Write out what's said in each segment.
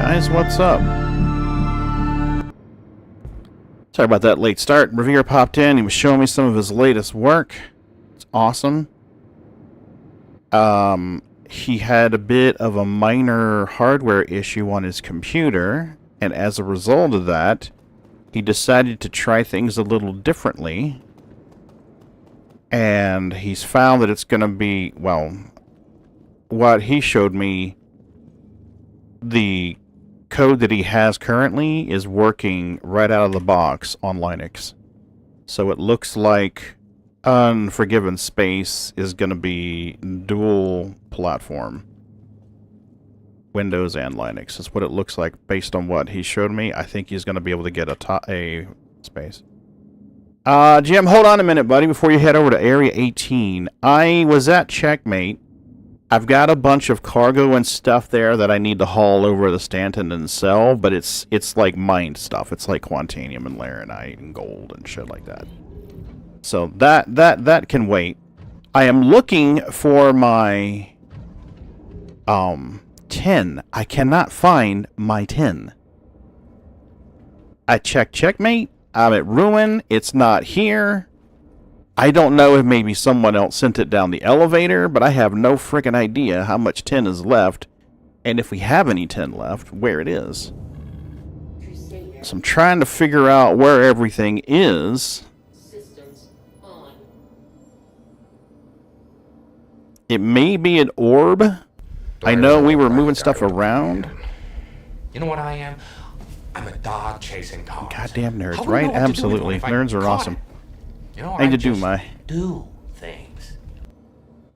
guys, what's up? Sorry about that late start. Revere popped in, he was showing me some of his latest work. It's awesome. He had a bit of a minor hardware issue on his computer, and as a result of that, he decided to try things a little differently. And he's found that it's going to be, well, what he showed me, the code that he has currently is working right out of the box on Linux. So it looks like Unforgiven Space is going to be dual platform. Windows and Linux. That's what it looks like based on what he showed me. I think he's going to be able to get a space. Jim, hold on a minute, buddy, before you head over to Area 18. I was at Checkmate. I've got a bunch of cargo and stuff there that I need to haul over to Stanton and sell, but it's like mined stuff. It's like Quantanium and Laranite and gold and shit like that. So that can wait. I am looking for my tin. I cannot find my tin. I checked Checkmate. I'm at Ruin. It's not here. I don't know if maybe someone else sent it down the elevator, but I have no freaking idea how much tin is left, and if we have any tin left, where it is. So I'm trying to figure out where everything is. Systems on. It may be an orb. I know we were moving stuff around. You know what I am? I'm a dog chasing dogs. Goddamn nerds, right? Absolutely. Nerds are awesome. You know, I need to do my... do things.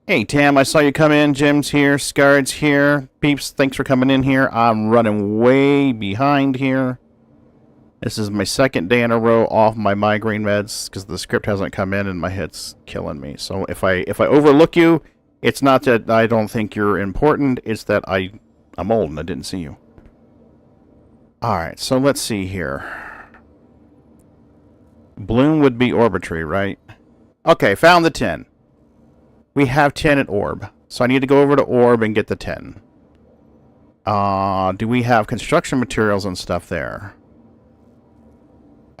Hey, Tam, I saw you come in. Jim's here. Scarred's here. Peeps, thanks for coming in here. I'm running way behind here. This is my second day in a row off my migraine meds because the script hasn't come in and my head's killing me. So if I overlook you, it's not that I don't think you're important. It's that I'm old and I didn't see you. Alright, so let's see here. Bloom would be orbitry, right? Okay, found the 10. We have 10 at Orb. So I need to go over to Orb and get the 10. Do we have construction materials and stuff there?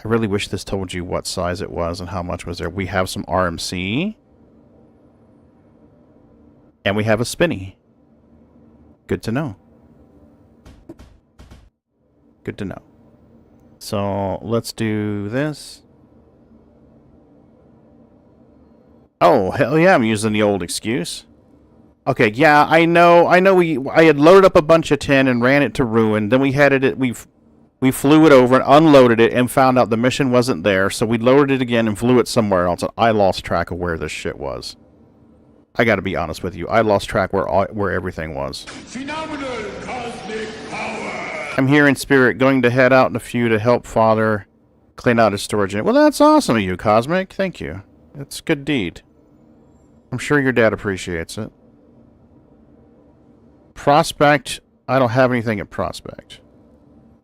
I really wish this told you what size it was and how much was there. We have some RMC. And we have a spinny. Good to know. Good to know. So let's do this. Oh, hell yeah, I'm using the old excuse. Okay, yeah, I know I had loaded up a bunch of tin and ran it to Ruin. Then we flew it over and unloaded it and found out the mission wasn't there, so we loaded it again and flew it somewhere else. And I lost track of where this shit was. I gotta be honest with you. I lost track where everything was. Phenomenal cosmic power. I'm here in spirit, going to head out in a few to help Father clean out his storage unit. Well, that's awesome of you, Cosmic. Thank you. It's a good deed. I'm sure your dad appreciates it. Prospect. I don't have anything at Prospect.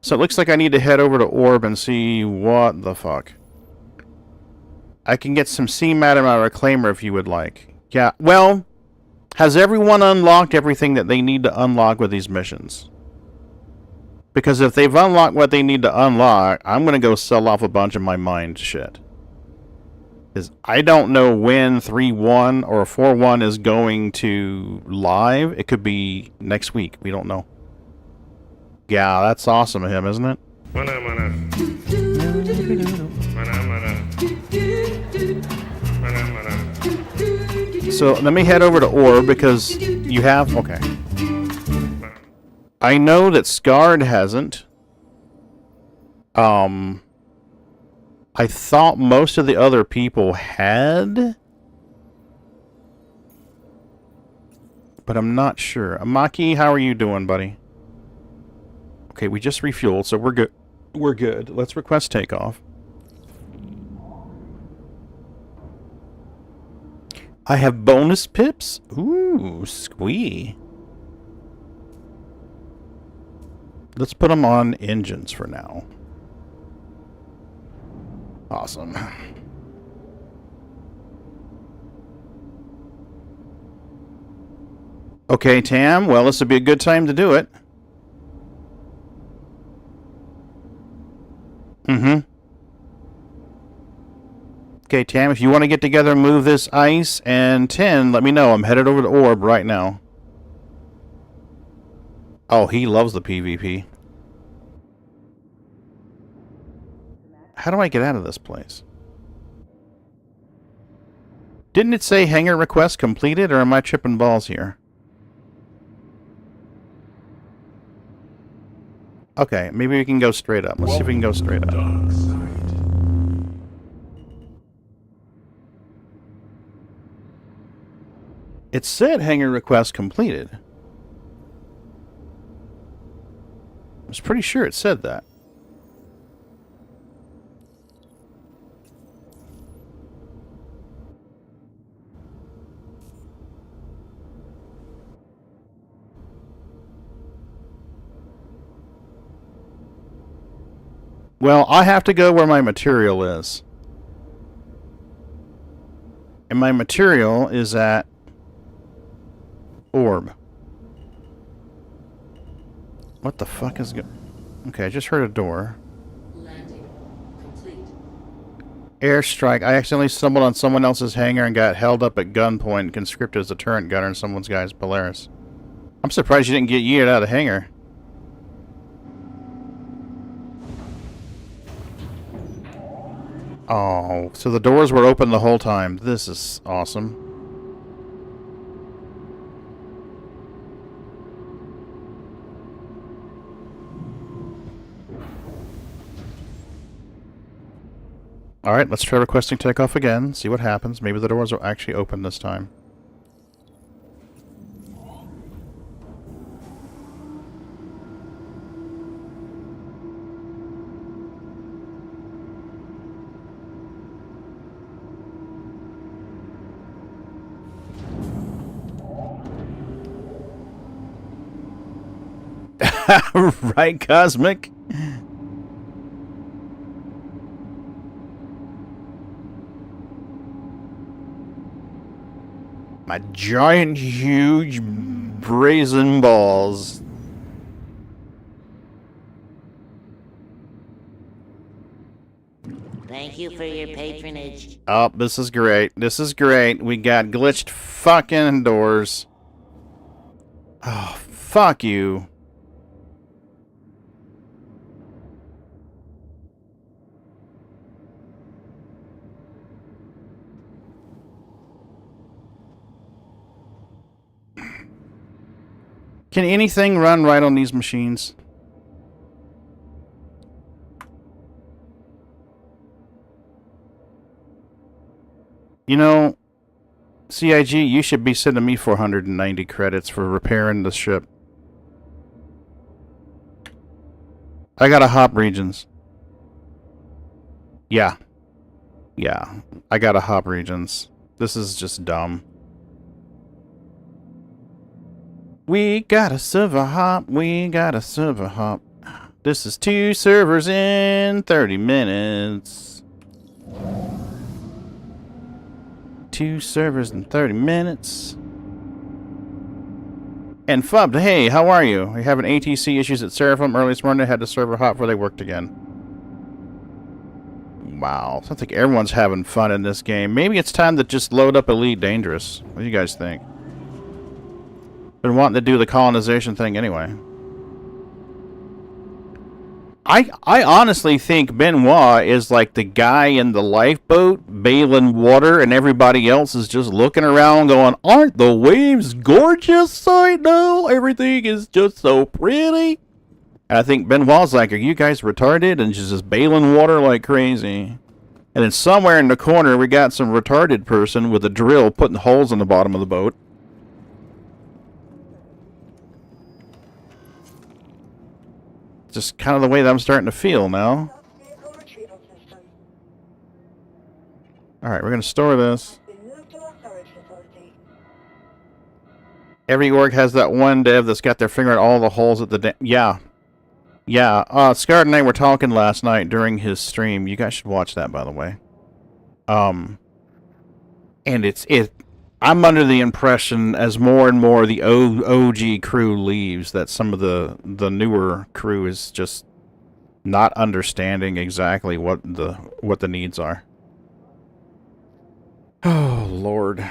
So it looks like I need to head over to Orb and see what the fuck. I can get some CMAT in my reclaimer if you would like. Yeah, well, has everyone unlocked everything that they need to unlock with these missions? Because if they've unlocked what they need to unlock, I'm going to go sell off a bunch of my mined shit. Because I don't know when 3.1 or 4.1 is going to live. It could be next week. We don't know. Yeah, that's awesome of him, isn't it? Mana, mana. Mana, mana. Mana, mana. So let me head over to Orb because you have... Okay. I know that Scarred hasn't. I thought most of the other people had. But I'm not sure. Amaki, how are you doing, buddy? Okay, we just refueled, so we're good. We're good. Let's request takeoff. I have bonus pips? Ooh, squee. Let's put them on engines for now. Awesome. Okay, Tam. Well, this would be a good time to do it. Mm-hmm. Okay, Tam, if you want to get together and move this ice, and 10, let me know. I'm headed over to Orb right now. Oh, he loves the PvP. How do I get out of this place? Didn't it say hangar request completed, or am I tripping balls here? Okay, maybe we can go straight up. Let's see if we can go straight up. Dark side. It said hangar request completed. I was pretty sure it said that. Well, I have to go where my material is. And my material is at Orb. What the fuck is going... Okay, I just heard a door. Landing complete. Airstrike. I accidentally stumbled on someone else's hangar and got held up at gunpoint and conscripted as a turret gunner in someone's guy's Polaris. I'm surprised you didn't get yeeted out of the hangar. Oh, so the doors were open the whole time. This is awesome. Alright, let's try requesting takeoff again. See what happens. Maybe the doors will actually open this time. Right, Cosmic? My giant, huge, brazen balls. Thank you for your patronage. Oh, this is great. This is great. We got glitched fucking doors. Oh, fuck you. Can anything run right on these machines? You know, CIG, you should be sending me 490 credits for repairing the ship. I got a hop regions. Yeah. Yeah, I got a hop regions. This is just dumb. We got a server hop, we got a server hop. This is 2 servers in 30 minutes. 2 servers in 30 minutes. And Fubbed, hey, how are you? We having ATC issues at Seraphim early this morning. Had the server hop before they worked again. Wow, sounds like everyone's having fun in this game. Maybe it's time to just load up Elite Dangerous. What do you guys think? Been wanting to do the colonization thing anyway. I honestly think Benoit is like the guy in the lifeboat bailing water, and everybody else is just looking around going, aren't the waves gorgeous right now? Everything is just so pretty. And I think Benoit's like, are you guys retarded? And just bailing water like crazy. And then somewhere in the corner we got some retarded person with a drill putting holes in the bottom of the boat. Just kind of the way that I'm starting to feel now. Alright, we're going to store this. Every org has that one dev that's got their finger in all the holes at the... Yeah. Yeah. Scarred and I were talking last night during his stream. You guys should watch that, by the way. And I'm under the impression as more and more the OG crew leaves that some of the newer crew is just not understanding exactly what the needs are. Oh, Lord.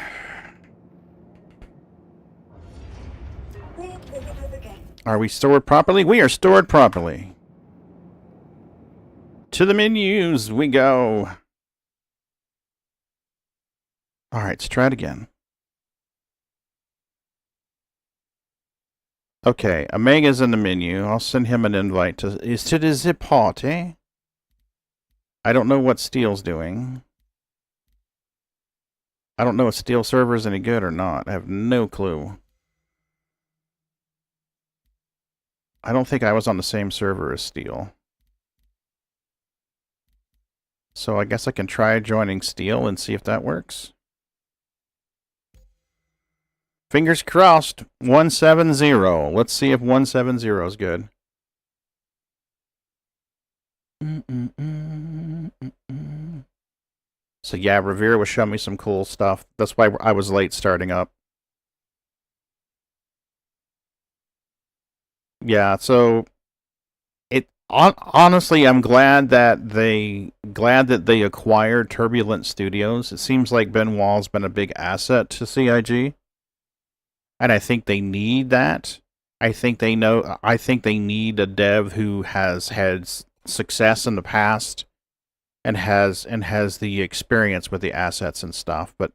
Are we stored properly? We are stored properly. To the menus we go. Alright, let's try it again. Okay, Omega's in the menu. I'll send him an invite to the party. I don't know what Steel's doing. I don't know if Steel server is any good or not. I have no clue. I don't think I was on the same server as Steel. So I guess I can try joining Steel and see if that works. Fingers crossed. 170. Let's see if 170 is good. So yeah, Revere was showing me some cool stuff. That's why I was late starting up. Yeah, so honestly, I'm glad that they acquired Turbulent Studios. It seems like Ben Wall's been a big asset to CIG. And I think they need that. I think they need a dev who has had success in the past and has the experience with the assets and stuff. But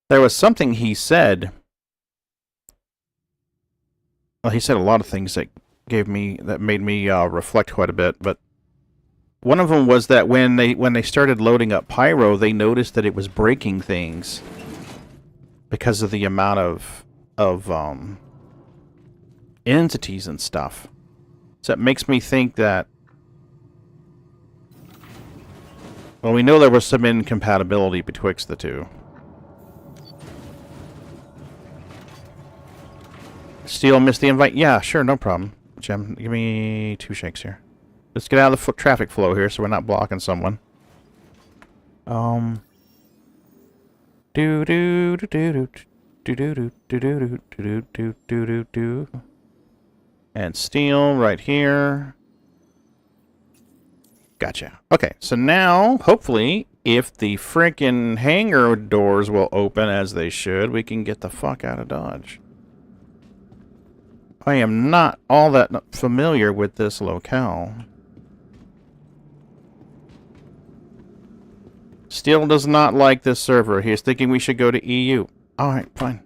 there was something he said. Well, he said a lot of things that made me reflect quite a bit, but one of them was that when they started loading up Pyro, they noticed that it was breaking things because of the amount of entities and stuff. So it makes me think that, well, we know there was some incompatibility betwixt the two. Steel missed the invite? Yeah, sure, no problem. Jim, give me 2 shakes here. Let's get out of the traffic flow here so we're not blocking someone. Do do do do do do do do do do do do do. And Steel right here. Gotcha. Okay, so now, hopefully, if the frickin' hangar doors will open as they should, we can get the fuck out of Dodge. I am not all that familiar with this locale. Steel does not like this server. He is thinking we should go to EU. Alright, fine.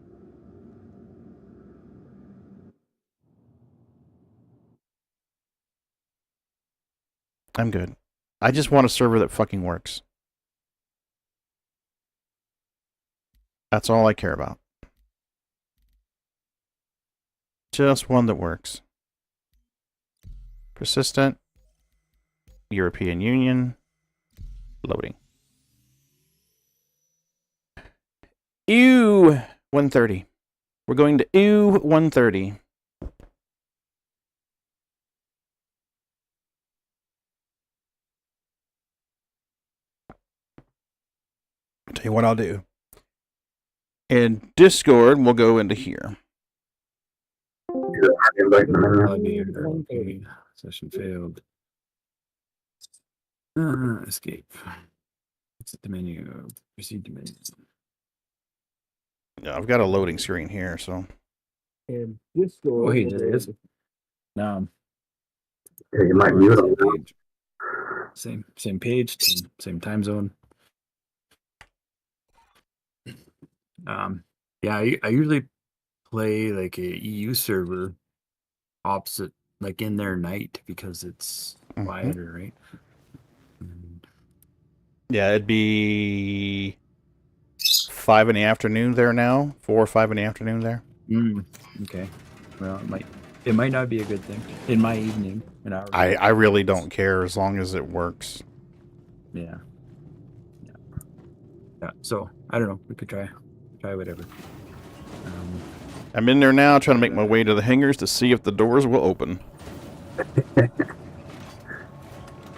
I'm good. I just want a server that fucking works. That's all I care about. Just one that works. Persistent. European Union. Loading. EU 130. We're going to EU 130. I'll tell you what I'll do. In Discord, we'll go into here. Session failed. Escape. Exit the menu. Proceed to menu. Yeah, I've got a loading screen here, so. And Discord. Oh, hey, there it is. No. Yeah, you might mute them. Same page, same time zone. Yeah, I usually play like a EU server opposite, like in their night, because it's quieter, right? Yeah, it'd be 5 in the afternoon there now. 4 or 5 in the afternoon there. Okay. Well, it might not be a good thing in my evening. I really don't care as long as it works. Yeah. So I don't know. We could try whatever. I'm in there now, trying to make my way to the hangars to see if the doors will open.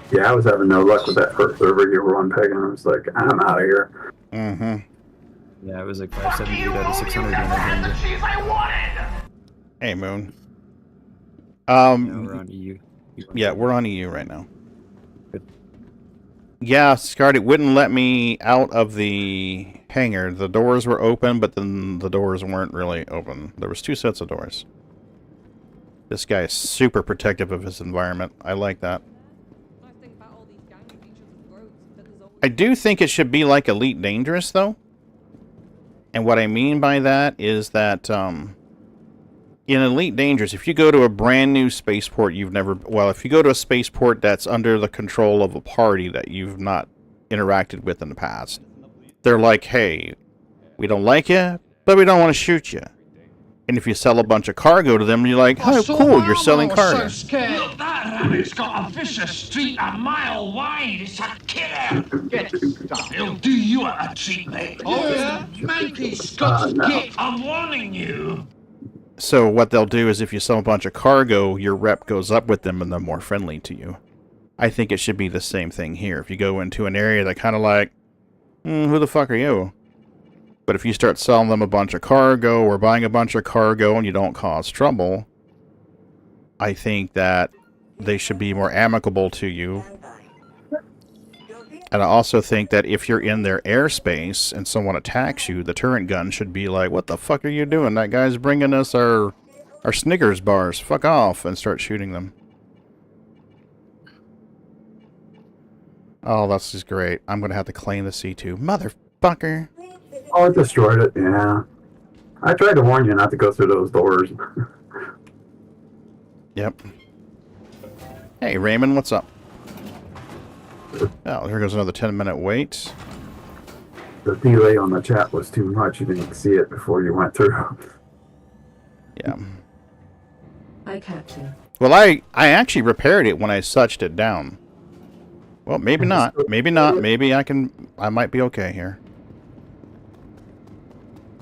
Yeah, I was having no luck with that first server you were on, Pagan. I was like, I'm out of here. Yeah, it was like 570 out of 600. Hey, Moon. Yeah, we're on EU. Yeah, we're on EU right now. Yeah, Scarred, it wouldn't let me out of the hangar. The doors were open, but then the doors weren't really open. There was 2 sets of doors. This guy is super protective of his environment. I like that. I do think it should be like Elite Dangerous, though. And what I mean by that is that in Elite Dangerous, if you go to a brand new spaceport you've never... Well, if you go to a spaceport that's under the control of a party that you've not interacted with in the past, they're like, hey, we don't like you, but we don't want to shoot you. And if you sell a bunch of cargo to them, you're like, oh, cool, you're selling cargo. Look, that rabbit's got a vicious streak a mile wide. It's a killer. Get stuck. It'll do you a treat, mate. Oh, yeah? Manky Scott's git. I'm warning you. So what they'll do is if you sell a bunch of cargo, your rep goes up with them and they're more friendly to you. I think it should be the same thing here. If you go into an area that kind of like, who the fuck are you? But if you start selling them a bunch of cargo or buying a bunch of cargo and you don't cause trouble, I think that they should be more amicable to you. And I also think that if you're in their airspace and someone attacks you, the turret gun should be like, what the fuck are you doing? That guy's bringing us our Snickers bars. Fuck off, and start shooting them. Oh, that's just great. I'm going to have to claim the C2. Motherfucker. Oh, it destroyed it, yeah. I tried to warn you not to go through those doors. Yep. Hey, Raymond, what's up? Oh, here goes another 10-minute wait. The delay on the chat was too much. You didn't see it before you went through. Yeah. I capture. Well, I actually repaired it when I suched it down. Well, maybe not. Maybe not. Maybe I might be okay here.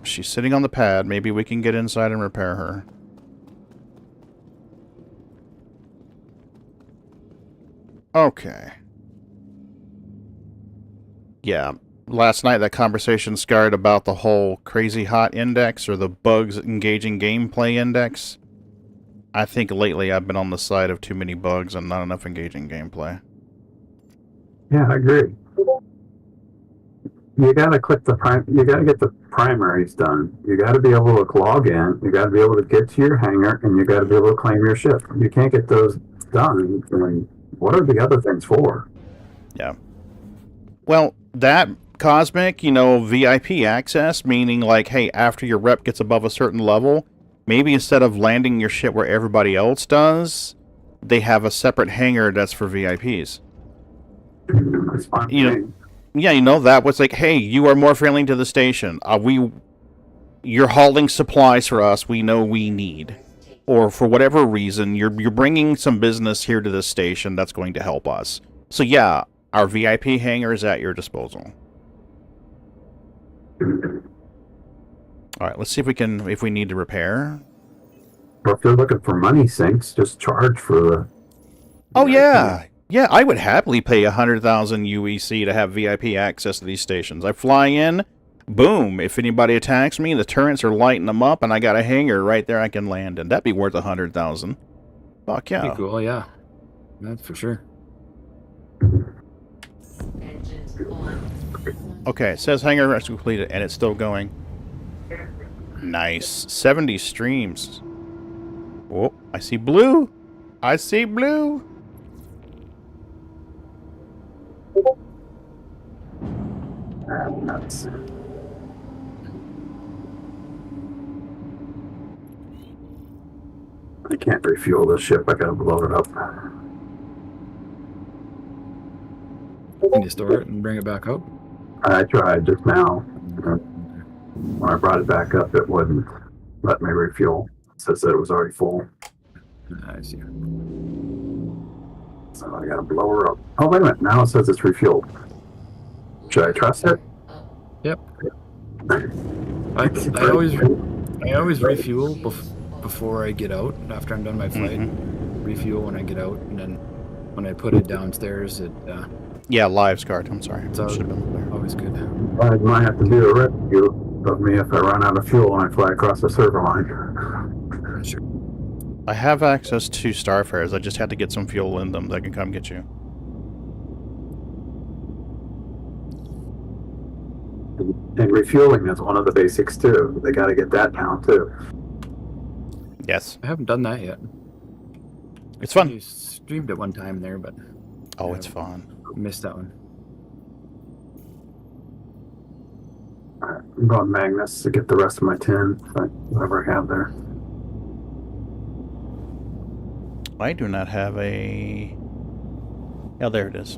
She's sitting on the pad. Maybe we can get inside and repair her. Okay. Yeah. Last night that conversation scarred about the whole crazy hot index or the bugs engaging gameplay index. I think lately I've been on the side of too many bugs and not enough engaging gameplay. Yeah, I agree. You gotta click you gotta get the primaries done. You gotta be able to log in. You gotta be able to get to your hangar, and you gotta be able to claim your ship. You can't get those done. I mean, what are the other things for? Yeah. Well, that Cosmic, VIP access, meaning like, hey, after your rep gets above a certain level, maybe instead of landing your ship where everybody else does, they have a separate hangar that's for VIPs. That's fine. Yeah, that was like, hey, you are more friendly to the station. You're hauling supplies for us we know we need. Or for whatever reason, you're bringing some business here to this station that's going to help us. So yeah, our VIP hangar is at your disposal. Alright, let's see if we need to repair. Well, if you're looking for money sinks, just charge for the... Oh yeah! Yeah, I would happily pay 100,000 UEC to have VIP access to these stations. I fly in, boom, if anybody attacks me, the turrets are lighting them up, and I got a hangar right there I can land in. That'd be worth 100,000. Fuck yeah. Pretty cool, yeah. That's for sure. Engines on. Okay, it says hangar rescue completed, and it's still going. Nice. 70 streams. Oh, I see blue. I see blue. Nuts. I can't refuel this ship. I gotta blow it up. Can you store it and bring it back up? I tried just now. When I brought it back up, it wouldn't let me refuel. It says that it was already full. I see. So I gotta blow her up. Oh, wait a minute. Now it says it's refueled. Should I trust it? Yep. I always refuel before I get out. After I'm done my flight, refuel when I get out, and then when I put it downstairs, it Yeah, live scarred. I'm sorry. it's Should have been there. always good. I might have to do a rescue of me if I run out of fuel and I fly across the server line. Sure. I have access to Starfares. I just had to get some fuel in them that can come get you. And refueling is one of the basics too. They got to get that down too. Yes. I haven't done that yet. It's fun. You streamed it one time there, but Oh, it's fun. missed that one. Alright, I'm going Magnus to get the rest of my tin, whatever I have there. I do not have a... Oh, there it is.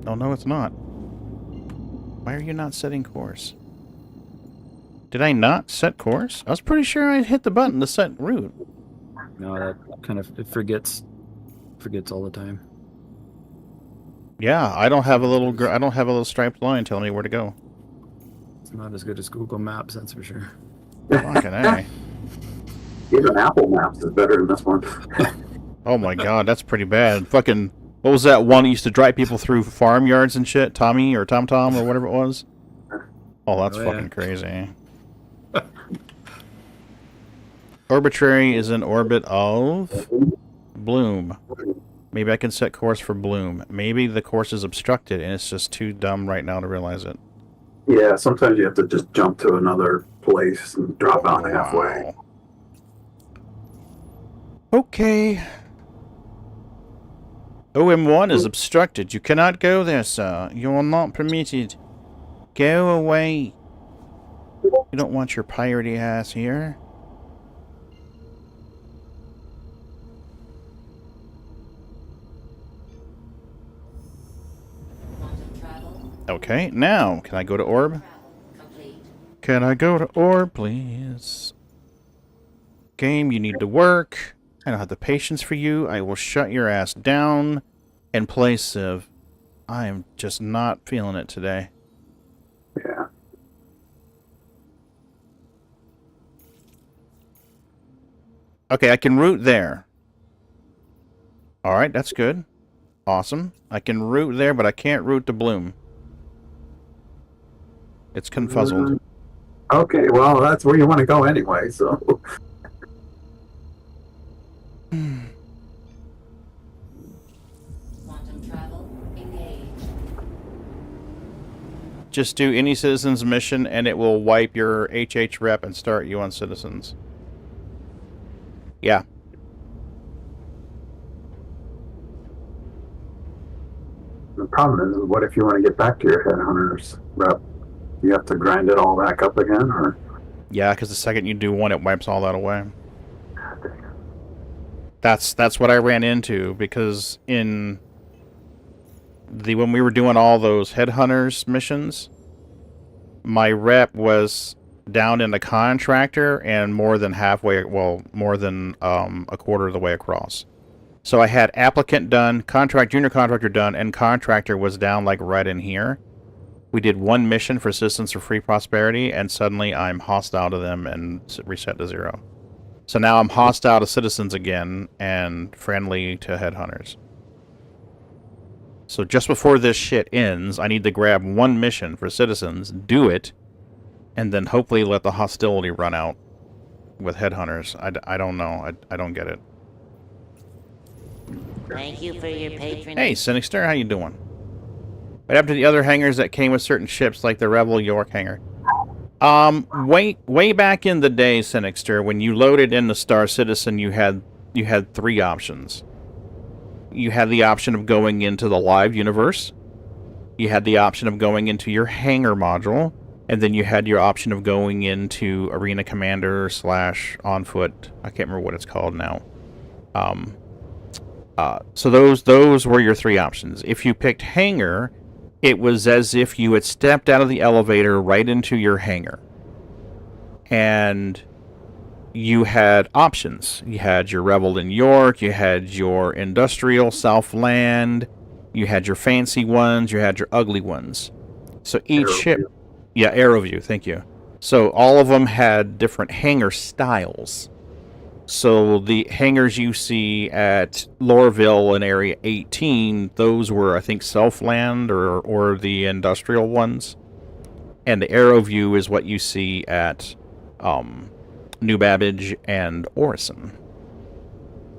Oh, no, it's not. Why are you not setting course? Did I not set course? I was pretty sure I hit the button to set route. No, that kind of it forgets all the time. Yeah, I don't have a little I don't have a little striped line telling me where to go. It's not as good as Google Maps, that's for sure. Fucking A. Even Apple Maps is better than this one. Oh my god, that's pretty bad. Fucking, what was that one that used to drive people through farmyards and shit? Tommy or TomTom or whatever it was? Oh, that's fucking crazy. Arbitrary is in orbit of Bloom. Maybe I can set course for Bloom. Maybe the course is obstructed and it's just too dumb right now to realize it. Yeah, sometimes you have to just jump to another place and drop out halfway. Okay. OM1 is obstructed. You cannot go there, sir. You are not permitted. Go away. You don't want your piratey ass here. Okay, now, can I go to Orb? Can I go to Orb, please? Game, you need to work. I don't have the patience for you. I will shut your ass down and play Civ. I am just not feeling it today. Yeah. Okay, I can route there. Alright, that's good. Awesome. I can route there, but I can't route to Bloom. It's confuzzled. Okay, well, that's where you want to go anyway, so... Quantum travel engaged. Just do any citizens mission and it will wipe your HH rep and start you on citizens. Yeah. The problem is, what if you want to get back to your headhunters rep? You have to grind it all back up again, or? Yeah, because the second you do one, it wipes all that away. That's what I ran into, because in when we were doing all those headhunters missions, my rep was down in the contractor and more than halfway, well, more than a quarter of the way across. So I had applicant done, junior contractor done, and contractor was down like right in here. We did one mission for Citizens for Free Prosperity, and suddenly I'm hostile to them and reset to 0. So now I'm hostile to citizens again and friendly to headhunters. So just before this shit ends, I need to grab one mission for citizens, do it, and then hopefully let the hostility run out with headhunters. I don't know. I don't get it. Thank you for your patronage. Hey, Sinister, how you doing? What happened to the other hangars that came with certain ships, like the Rebel York hangar? Way back in the day, Sinister, when you loaded in the Star Citizen, you had 3 options. You had the option of going into the live universe. You had the option of going into your hangar module, and then you had your option of going into Arena Commander / on foot. I can't remember what it's called now. So those were your 3 options. If you picked hangar, it was as if you had stepped out of the elevator right into your hangar. And you had options. You had your Rebel in York, you had your Industrial Southland, you had your fancy ones, you had your ugly ones. So each ship... Yeah, AeroView, thank you. So all of them had different hangar styles. So the hangars you see at Lorville in Area 18, those were, I think, Southland or the industrial ones. And the AeroView is what you see at New Babbage and Orison.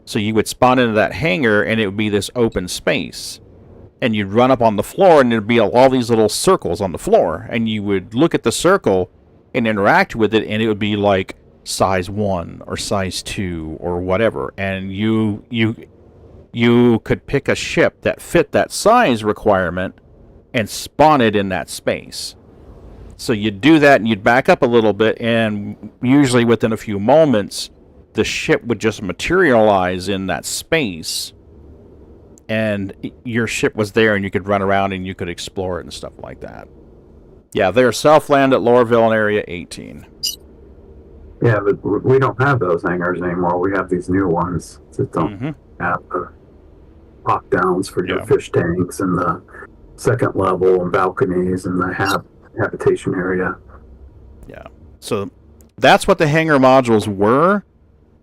So you would spawn into that hangar, and it would be this open space. And you'd run up on the floor, and there'd be all these little circles on the floor. And you would look at the circle and interact with it, and it would be like size 1 or size 2 or whatever. And you could pick a ship that fit that size requirement and spawn it in that space. So you'd do that, and you'd back up a little bit, and usually within a few moments, the ship would just materialize in that space, and your ship was there, and you could run around, and you could explore it and stuff like that. Yeah, they're self-land at Lorville in Area 18. Yeah, but we don't have those hangars anymore. We have these new ones that don't have the pop-downs for your fish tanks and the second level and balconies and the habitation area. Yeah. So that's what the hangar modules were.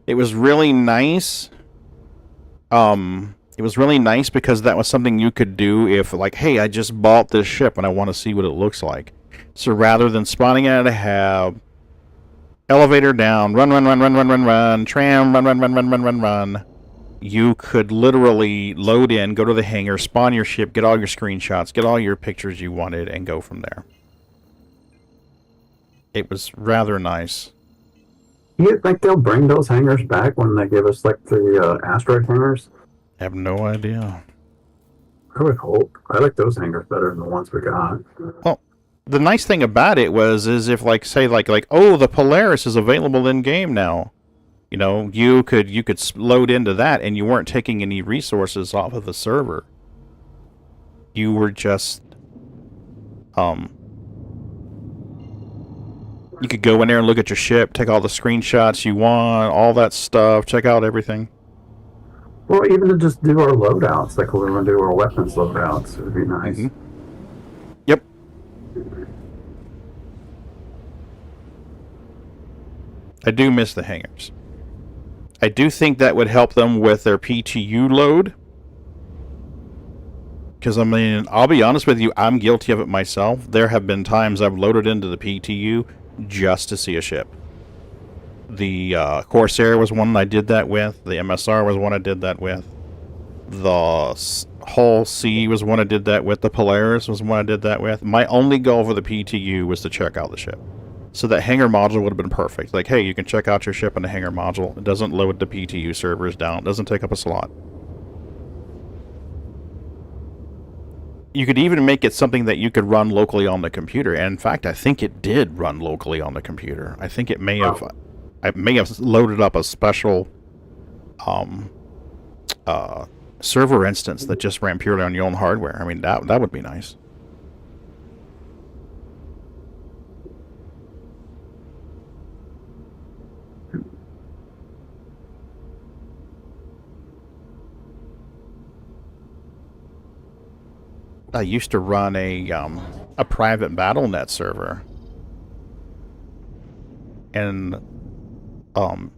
It was really nice. It was really nice because that was something you could do if, like, hey, I just bought this ship and I want to see what it looks like. So rather than spawning at a hab, elevator down, run, tram, run, you could literally load in, go to the hangar, spawn your ship, get all your screenshots, get all your pictures you wanted, and go from there. It was rather nice. You think they'll bring those hangars back when they give us, like, the asteroid hangars? I have no idea. I would hope. I like those hangars better than the ones we got. Well, the nice thing about it is if, like, say, like, oh, the Polaris is available in game now. You know, you could load into that, and you weren't taking any resources off of the server. You were just, you could go in there and look at your ship, take all the screenshots you want, all that stuff, check out everything. Well, even to just do our loadouts, like we're going to do our weapons loadouts, would be nice. Yep. I do miss the hangars. I do think that would help them with their PTU load. Because, I mean, I'll be honest with you, I'm guilty of it myself. There have been times I've loaded into the PTU just to see a ship. The Corsair was one I did that with. The MSR was one I did that with. The Hull C was one I did that with. The Polaris was one I did that with. My only goal for the PTU was to check out the ship. So that hangar module would have been perfect. Like, hey, you can check out your ship in the hangar module. It doesn't load the PTU servers down. It doesn't take up a slot. You could even make it something that you could run locally on the computer. And in fact, I think it did run locally on the computer. I think it may have... I may have loaded up a special server instance that just ran purely on your own hardware. I mean, that would be nice. I used to run a private BattleNet server, and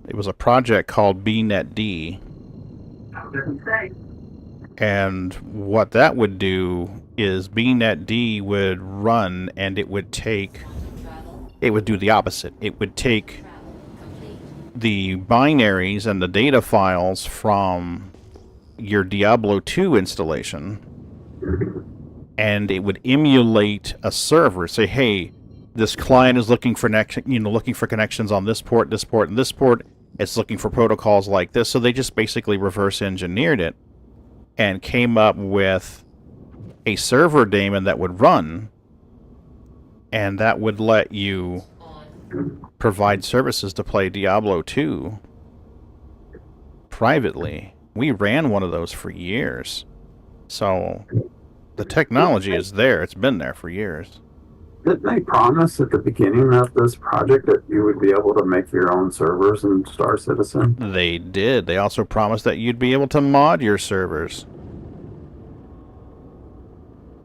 it was a project called BNetD. And what that would do is BNetD would run, and it would do the opposite. It would take the binaries and the data files from your Diablo 2 installation, and it would emulate a server. Say, hey, this client is looking for connections on this port, and this port. It's looking for protocols like this. So they just basically reverse engineered it and came up with a server daemon that would run, and that would let you provide services to play Diablo 2 privately. We ran one of those for years. So the technology is there. It's been there for years. Didn't they promise at the beginning of this project that you would be able to make your own servers in Star Citizen? They did. They also promised that you'd be able to mod your servers.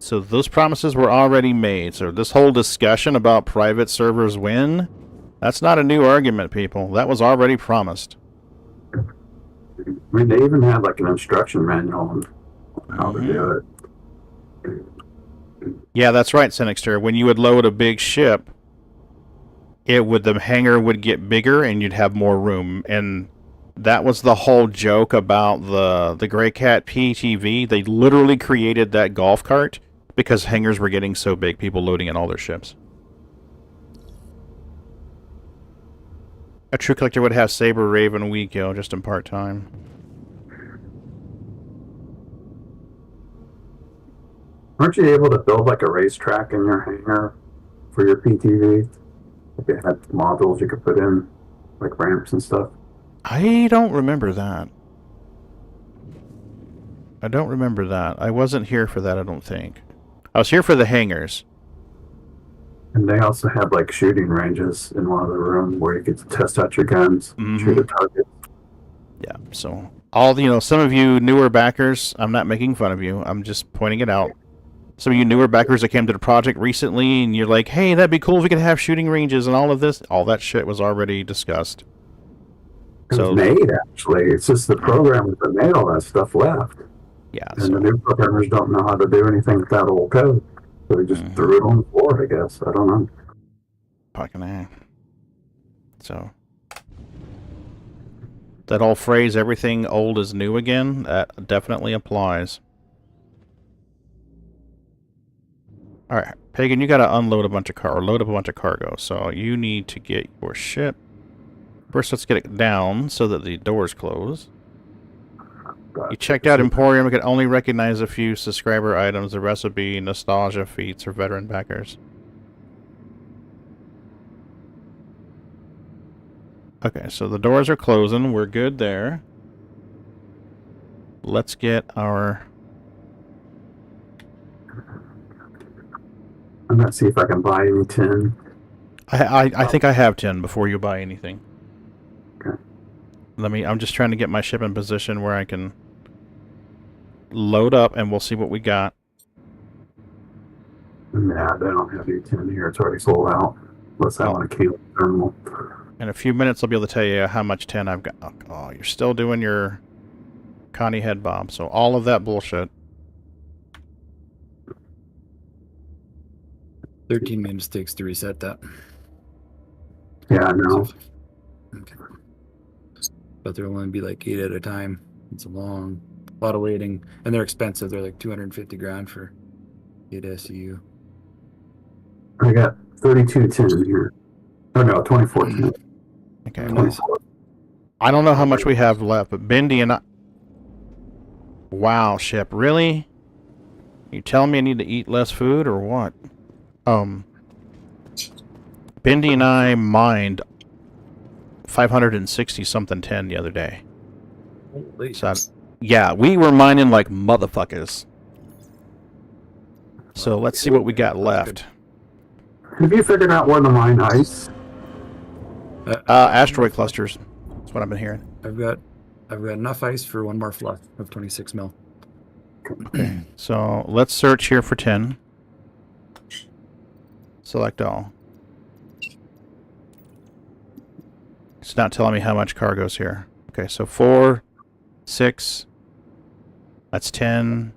So those promises were already made. So this whole discussion about private servers win, that's not a new argument, people. That was already promised. I mean, they even had like an instruction manual on how to do it. Yeah, that's right, Cinexter. When you would load a big ship, the hangar would get bigger and you'd have more room. And That was the whole joke about the Grey Cat PTV. They literally created that golf cart because hangars were getting so big, people loading in all their ships. A true collector would have Saber, Raven, Weekill just in part-time. Aren't you able to build like a racetrack in your hangar for your PTV? Like it had modules you could put in, like ramps and stuff. I don't remember that. I don't remember that. I wasn't here for that, I don't think. I was here for the hangars. And they also had like shooting ranges in one of the rooms where you could test out your guns, shoot a target. Yeah, so some of you newer backers, I'm not making fun of you. I'm just pointing it out. Some of you newer backers that came to the project recently, and you're like, hey, that'd be cool if we could have shooting ranges and all of this. All that shit was already discussed. It was made, actually. It's just the programmers that made all that stuff left. Yeah. And the new programmers don't know how to do anything with that old code. So they just threw it on the floor, I guess. I don't know. Fucking A. So. That old phrase, everything old is new again, that definitely applies. Alright, Pagan, you gotta unload a bunch of load up a bunch of cargo. So you need to get your ship. First, let's get it down so that the doors close. You checked out Emporium. We could only recognize a few subscriber items. The rest would be nostalgia feats or veteran backers. Okay, so the doors are closing. We're good there. Let's get our... I'm gonna see if I can buy any tin. I think I have 10 before you buy anything. Okay. I'm just trying to get my ship in position where I can load up and we'll see what we got. Nah, they don't have any tin here. It's already sold out. Unless I want to cancel the terminal. In a few minutes, I'll be able to tell you how much tin I've got. Oh, you're still doing your Connie head bomb. So all of that bullshit. 13 minutes takes to reset that. Yeah, I know. Okay. But there'll only be like 8 at a time. It's a lot of waiting, and they're expensive. They're like 250 grand for 8 SEU. I got 32 tin here. Oh no, 24 tin. Okay. Nice. I don't know how much we have left, but Bendy and I... Wow, ship. Really? You telling me I need to eat less food or what? Bendy and I mined 560 something 10 the other day. Holy So yeah, we were mining like motherfuckers. So let's see what we got left. Have you figured out where to mine ice? Asteroid clusters. That's what I've been hearing. I've got enough ice for one more fluff of 26 mil. So let's search here for 10. Select all. It's not telling me how much cargo's here. Okay, so 4, 6, that's 10,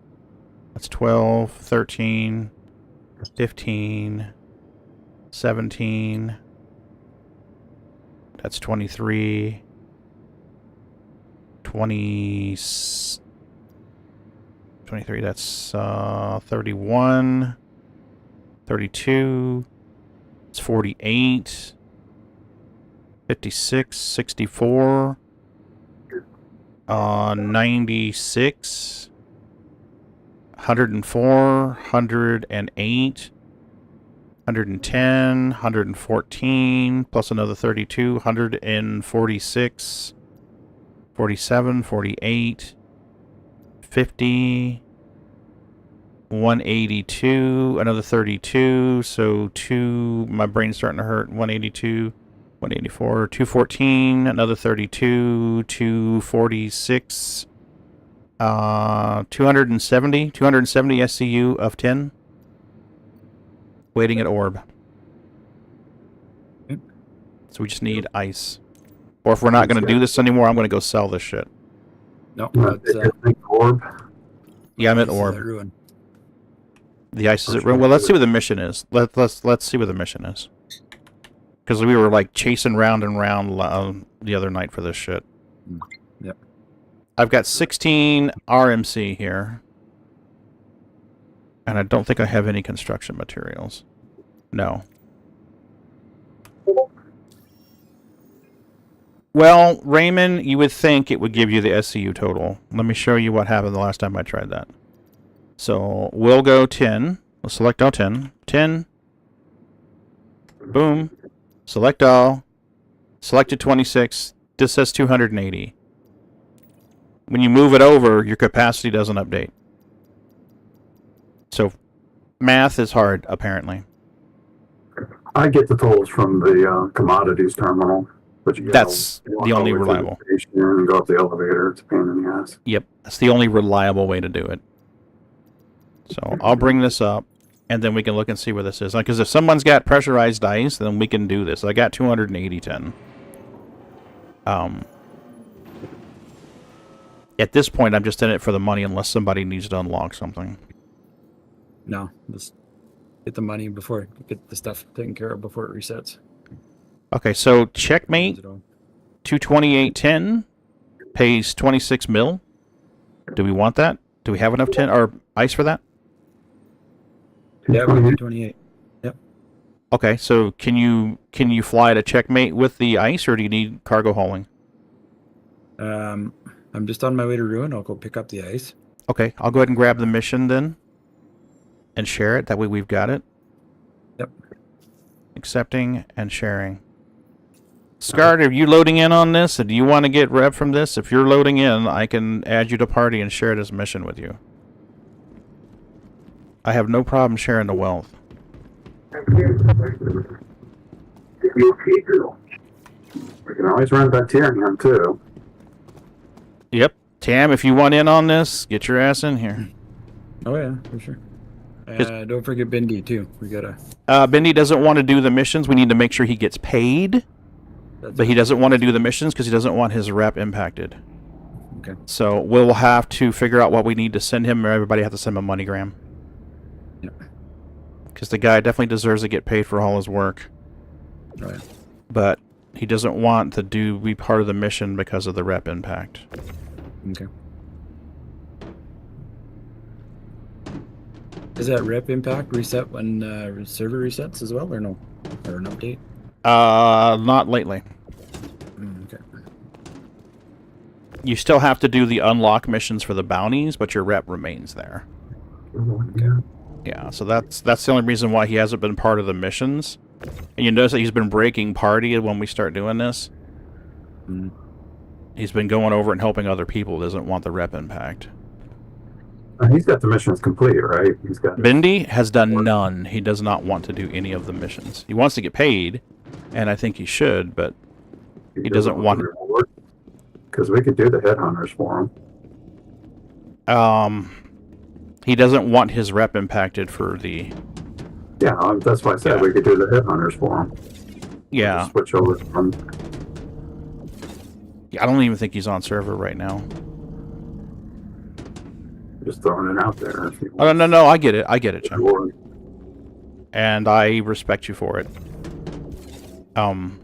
that's 12, 13, 15, 17, that's 23, 23, that's 31, 32, it's 48, 56, 64, 96, 104, 108, 110, 114, plus another 32, 146, 47, 48, 50, 182, another 32, so 2, my brain's starting to hurt, 182, 184, 214, another 32, 246, 270 SCU of 10, waiting at orb. So we just need ice. Or if we're not going to do this anymore, I'm going to go sell this shit. No, orb. Yeah, I'm at orb. Ruin. The ice is at ruin. Well, let's see what the mission is. Let's see what the mission is. Because we were like chasing round and round the other night for this shit. Yep. I've got 16 RMC here. And I don't think I have any construction materials. No. Well, Raymond, you would think it would give you the SCU total. Let me show you what happened the last time I tried that. So, we'll go 10. Let's select all 10. 10. Boom. Select all. Selected 26. This says 280. When you move it over, your capacity doesn't update. So, math is hard, apparently. I get the totals from the commodities terminal. But you That's the only reliable. And go up the elevator. It's a pain in the ass. Yep, that's the only reliable way to do it. So I'll bring this up, and then we can look and see where this is. Because if someone's got pressurized ice, then we can do this. I got 280 At this point, I'm just in it for the money unless somebody needs to unlock something. No, just get the money before, get the stuff taken care of before it resets. Okay, so checkmate, 228.10 pays 26 mil. Do we want that? Do we have enough tin or ice for that? Yeah, we need 28. Yep. Okay, so can you fly to checkmate with the ice, or do you need cargo hauling? I'm just on my way to Ruin. I'll go pick up the ice. Okay, I'll go ahead and grab the mission then, and share it. That way we've got it. Yep. Accepting and sharing. Scart, are you loading in on this? Do you want to get rep from this? If you're loading in, I can add you to party and share this mission with you. I have no problem sharing the wealth. We can always run Bacterium too. Yep. Tam, if you want in on this, get your ass in here. Oh yeah, for sure. Don't forget Bindi too. We gotta. Bindi doesn't want to do the missions. We need to make sure he gets paid. But he doesn't want to do the missions because he doesn't want his rep impacted. Okay. So we'll have to figure out what we need to send him, or everybody have to send him a MoneyGram. Yeah. Because the guy definitely deserves to get paid for all his work. Oh, yeah. But he doesn't want to be part of the mission because of the rep impact. Okay. Does that rep impact reset when server resets as well, or no? Or an update? Not lately. Okay. You still have to do the unlock missions for the bounties, but your rep remains there. Okay. Yeah, so that's the only reason why he hasn't been part of the missions. And you notice that he's been breaking party when we start doing this. Mm. He's been going over and helping other people. Doesn't want the rep impact. He's got the missions complete, right? He's got. Bindi has done none. He does not want to do any of the missions. He wants to get paid, and I think he should, but he doesn't want to. Because we could do the headhunters for him. He doesn't want his rep impacted for the. Yeah, that's why I said we could do the headhunters for him. Yeah. We'll switch over from. Yeah, I don't even think he's on server right now. Just throwing it out there. If you Oh no! I get it, Jim. reward. And I respect you for it. I mean,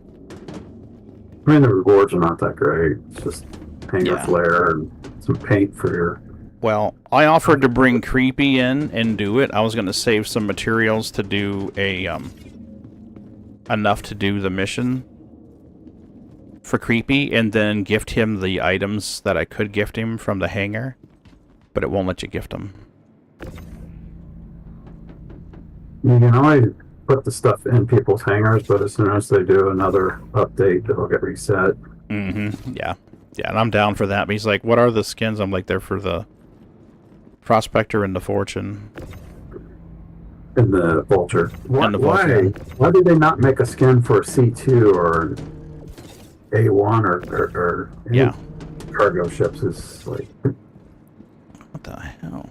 the rewards are not that great. It's just hanger flare and some paint for your. Well, I offered to bring Creepy in and do it. I was going to save some materials to do a enough to do the mission for Creepy, and then gift him the items that I could gift him from the hangar. But it won't let you gift them. You can always put the stuff in people's hangars, but as soon as they do another update, it'll get reset. Mm-hmm. Yeah. Yeah, and I'm down for that. But he's like, what are the skins? I'm like, they're for the Prospector and the Fortune. And the Vulture. And the Vulture. Why did they not make a skin for C2 or A1 or any cargo ships? Is like... What the hell?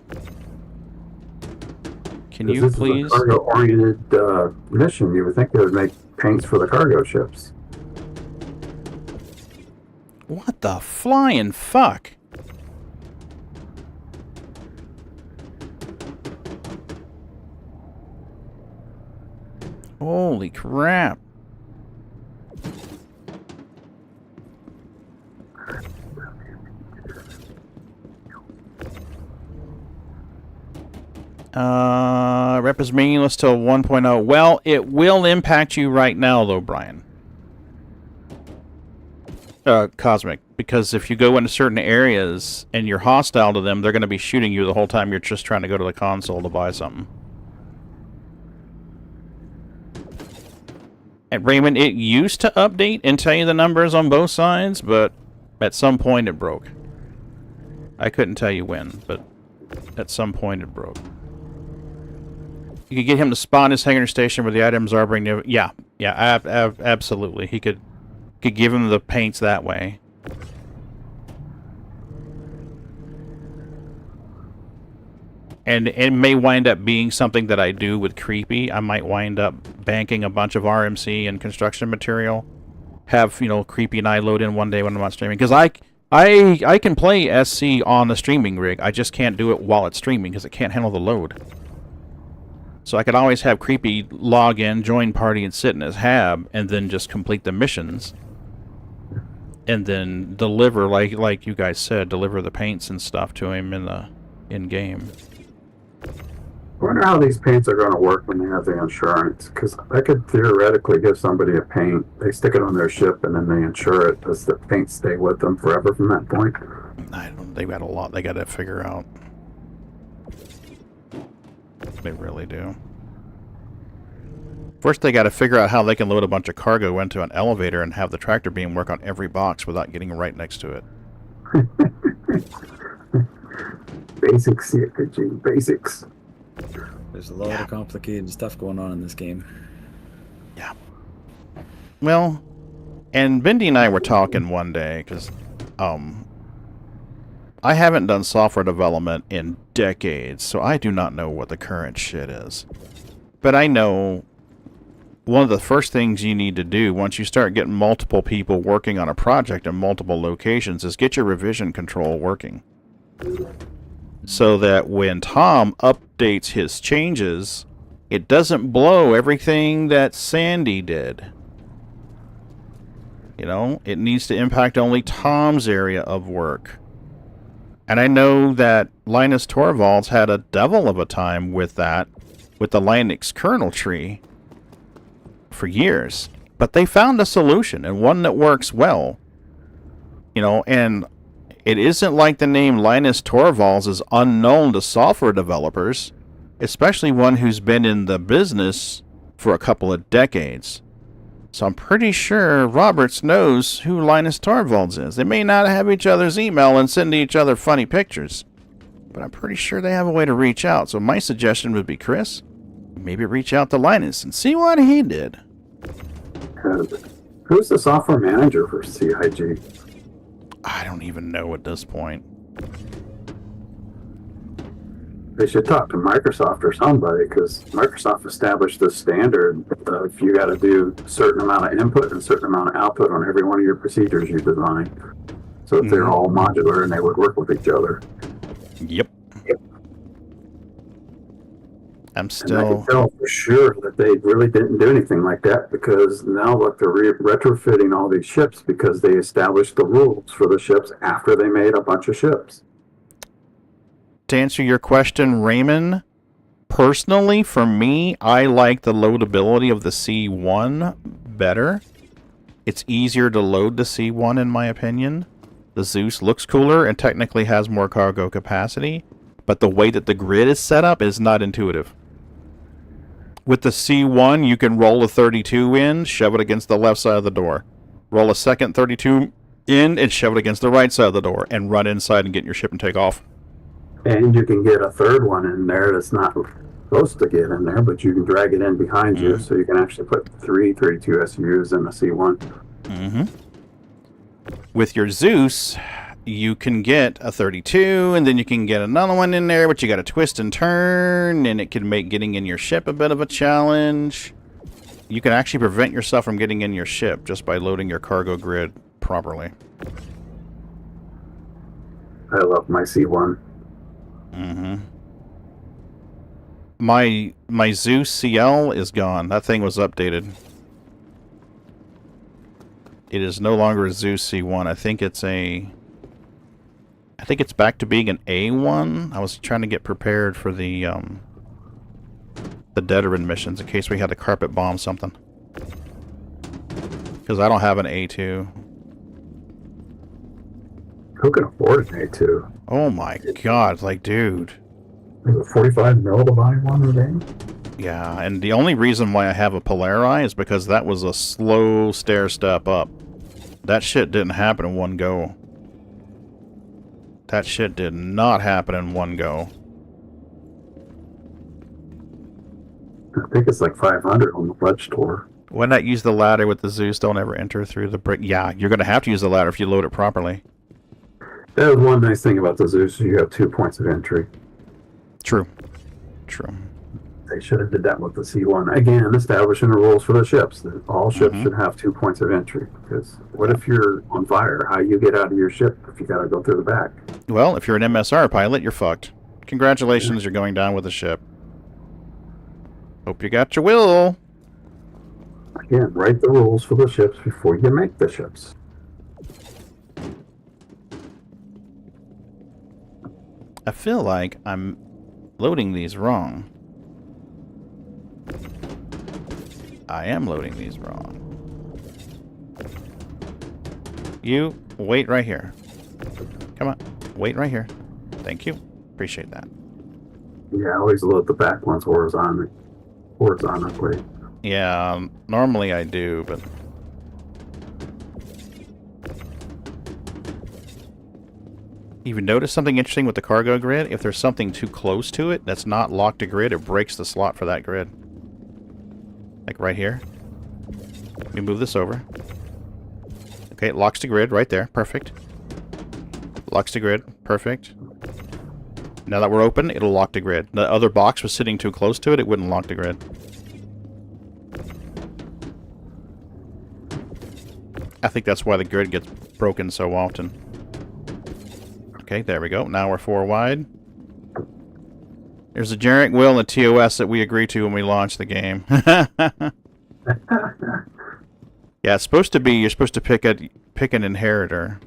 Can you please? This is a cargo-oriented mission. You would think they would make paints for the cargo ships. What the flying fuck? Holy crap. Rep is meaningless till 1.0. Well, it will impact you right now, though, Brian. Cosmic. Because if you go into certain areas and you're hostile to them, they're going to be shooting you the whole time you're just trying to go to the console to buy something. And Raymond, it used to update and tell you the numbers on both sides, but at some point it broke. I couldn't tell you when, but at some point it broke. You could get him to spawn his hangar station where the items are bring new. Yeah, absolutely. He could give him the paints that way. And it may wind up being something that I do with Creepy. I might wind up banking a bunch of RMC and construction material. Have, you know, Creepy and I load in one day when I'm not streaming. Because I can play SC on the streaming rig. I just can't do it while it's streaming because it can't handle the load. So I could always have Creepy log in, join party, and sit in his hab, and then just complete the missions. And then deliver, like you guys said, deliver the paints and stuff to him in game. I wonder how these paints are going to work when they have the insurance, because I could theoretically give somebody a paint, they stick it on their ship, and then they insure it. Does the paint stay with them forever from that point? They've got a lot they got to figure out. They really do. First, they got to figure out how they can load a bunch of cargo into an elevator and have the tractor beam work on every box without getting right next to it. Basics, CFG, basics. There's a lot of complicated stuff going on in this game. Yeah. Well, and Bendy and I were talking one day, because I haven't done software development in decades, so I do not know what the current shit is. But I know one of the first things you need to do once you start getting multiple people working on a project in multiple locations is get your revision control working. So that when Tom updates his changes, it doesn't blow everything that Sandy did. You know, it needs to impact only Tom's area of work. And I know that Linus Torvalds had a devil of a time with that, with the Linux kernel tree, for years. But they found a solution, and one that works well. You know, and it isn't like the name Linus Torvalds is unknown to software developers, especially one who's been in the business for a couple of decades. So I'm pretty sure Roberts knows who Linus Torvalds is. They may not have each other's email and send each other funny pictures, but I'm pretty sure they have a way to reach out. So my suggestion would be, Chris, maybe reach out to Linus and see what he did. Who's the software manager for CIG? I don't even know at this point. They should talk to Microsoft or somebody, because Microsoft established the standard if you got to do a certain amount of input and a certain amount of output on every one of your procedures you design. So that they're all modular and they would work with each other. Yep. I'm still... And I can tell for sure that they really didn't do anything like that, because now look, they're retrofitting all these ships because they established the rules for the ships after they made a bunch of ships. To answer your question, Raymond, personally, for me, I like the loadability of the C1 better. It's easier to load the C1, in my opinion. The Zeus looks cooler and technically has more cargo capacity, but the way that the grid is set up is not intuitive. With the C1, you can roll a 32 in, shove it against the left side of the door. Roll a second 32 in and shove it against the right side of the door, and run inside and get in your ship and take off. And you can get a third one in there that's not supposed to get in there, but you can drag it in behind you, so you can actually put 3 32 SUs in the C1. With your Zeus, you can get a 32, and then you can get another one in there, but you got to twist and turn, and it can make getting in your ship a bit of a challenge. You can actually prevent yourself from getting in your ship just by loading your cargo grid properly. I love my C1. My Zeus CL is gone. That thing was updated. It is no longer a Zeus C1. I think it's a think it's back to being an A1. I was trying to get prepared for the Deteran missions in case we had to carpet bomb something. Because I don't have an A2. Who can afford an A2? Oh my god, like, dude. Is it 45 mil to buy one in game? Yeah, and the only reason why I have a Polari is because that was a slow stair step up. That shit didn't happen in one go. That shit did not happen in one go. I think it's like 500 on the pledge store. Why not use the ladder with the Zeus? Don't ever enter through the brick. Yeah, you're going to have to use the ladder if you load it properly. That was one nice thing about the Zeus, is you have 2 points of entry. True. True. They should have did that with the C1. Again, establishing the rules for the ships. That all ships should have 2 points of entry. Because what if you're on fire? How you get out of your ship if you got to go through the back? Well, if you're an MSR pilot, you're fucked. Congratulations, you're going down with the ship. Hope you got your will. Again, write the rules for the ships before you make the ships. I feel like I'm loading these wrong. I am loading these wrong. You, wait right here. Come on, wait right here. Thank you. Appreciate that. Yeah, I always load the back ones horizontally. Yeah, normally I do, but... Even notice something interesting with the cargo grid? If there's something too close to it that's not locked to grid, it breaks the slot for that grid. Like right here. Let me move this over. Okay, it locks to grid right there. Perfect. Locks to grid. Perfect. Now that we're open, it'll lock to grid. The other box was sitting too close to it, it wouldn't lock to grid. I think that's why the grid gets broken so often. Okay, there we go. Now we're 4 wide. There's a generic will and a TOS that we agree to when we launch the game. Yeah, it's supposed to be, you're supposed to pick an inheritor.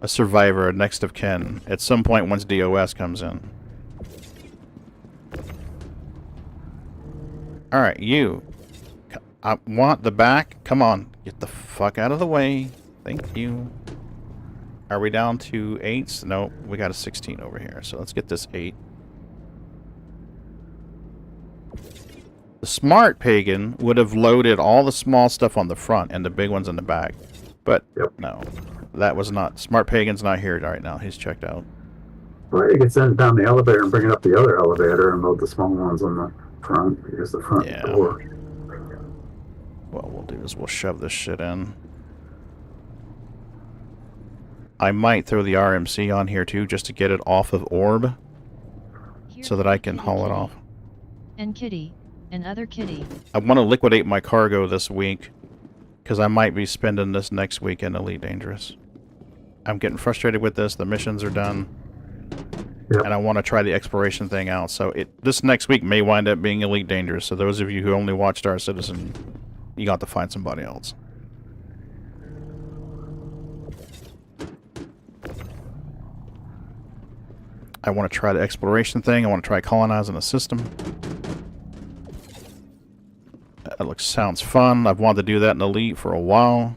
A survivor, a next of kin. At some point once DOS comes in. Alright, you. I want the back. Come on. Get the fuck out of the way. Thank you. Are we down to 8s? No, we got a 16 over here. So let's get this 8. The smart Pagan would have loaded all the small stuff on the front and the big ones in the back. But no, that was not. Smart Pagan's not here right now. He's checked out. Well, you can send it down the elevator and bring it up the other elevator and load the small ones on the front. Here's the front door. What we'll do is we'll shove this shit in. I might throw the RMC on here too, just to get it off of Orb, so that I can haul it off. And Kitty, and other Kitty. I want to liquidate my cargo this week, because I might be spending this next week in Elite Dangerous. I'm getting frustrated with this. The missions are done, and I want to try the exploration thing out. So this next week may wind up being Elite Dangerous. So those of you who only watch Star Citizen, you got to find somebody else. I want to try the exploration thing. I want to try colonizing a system. That sounds fun. I've wanted to do that in Elite for a while.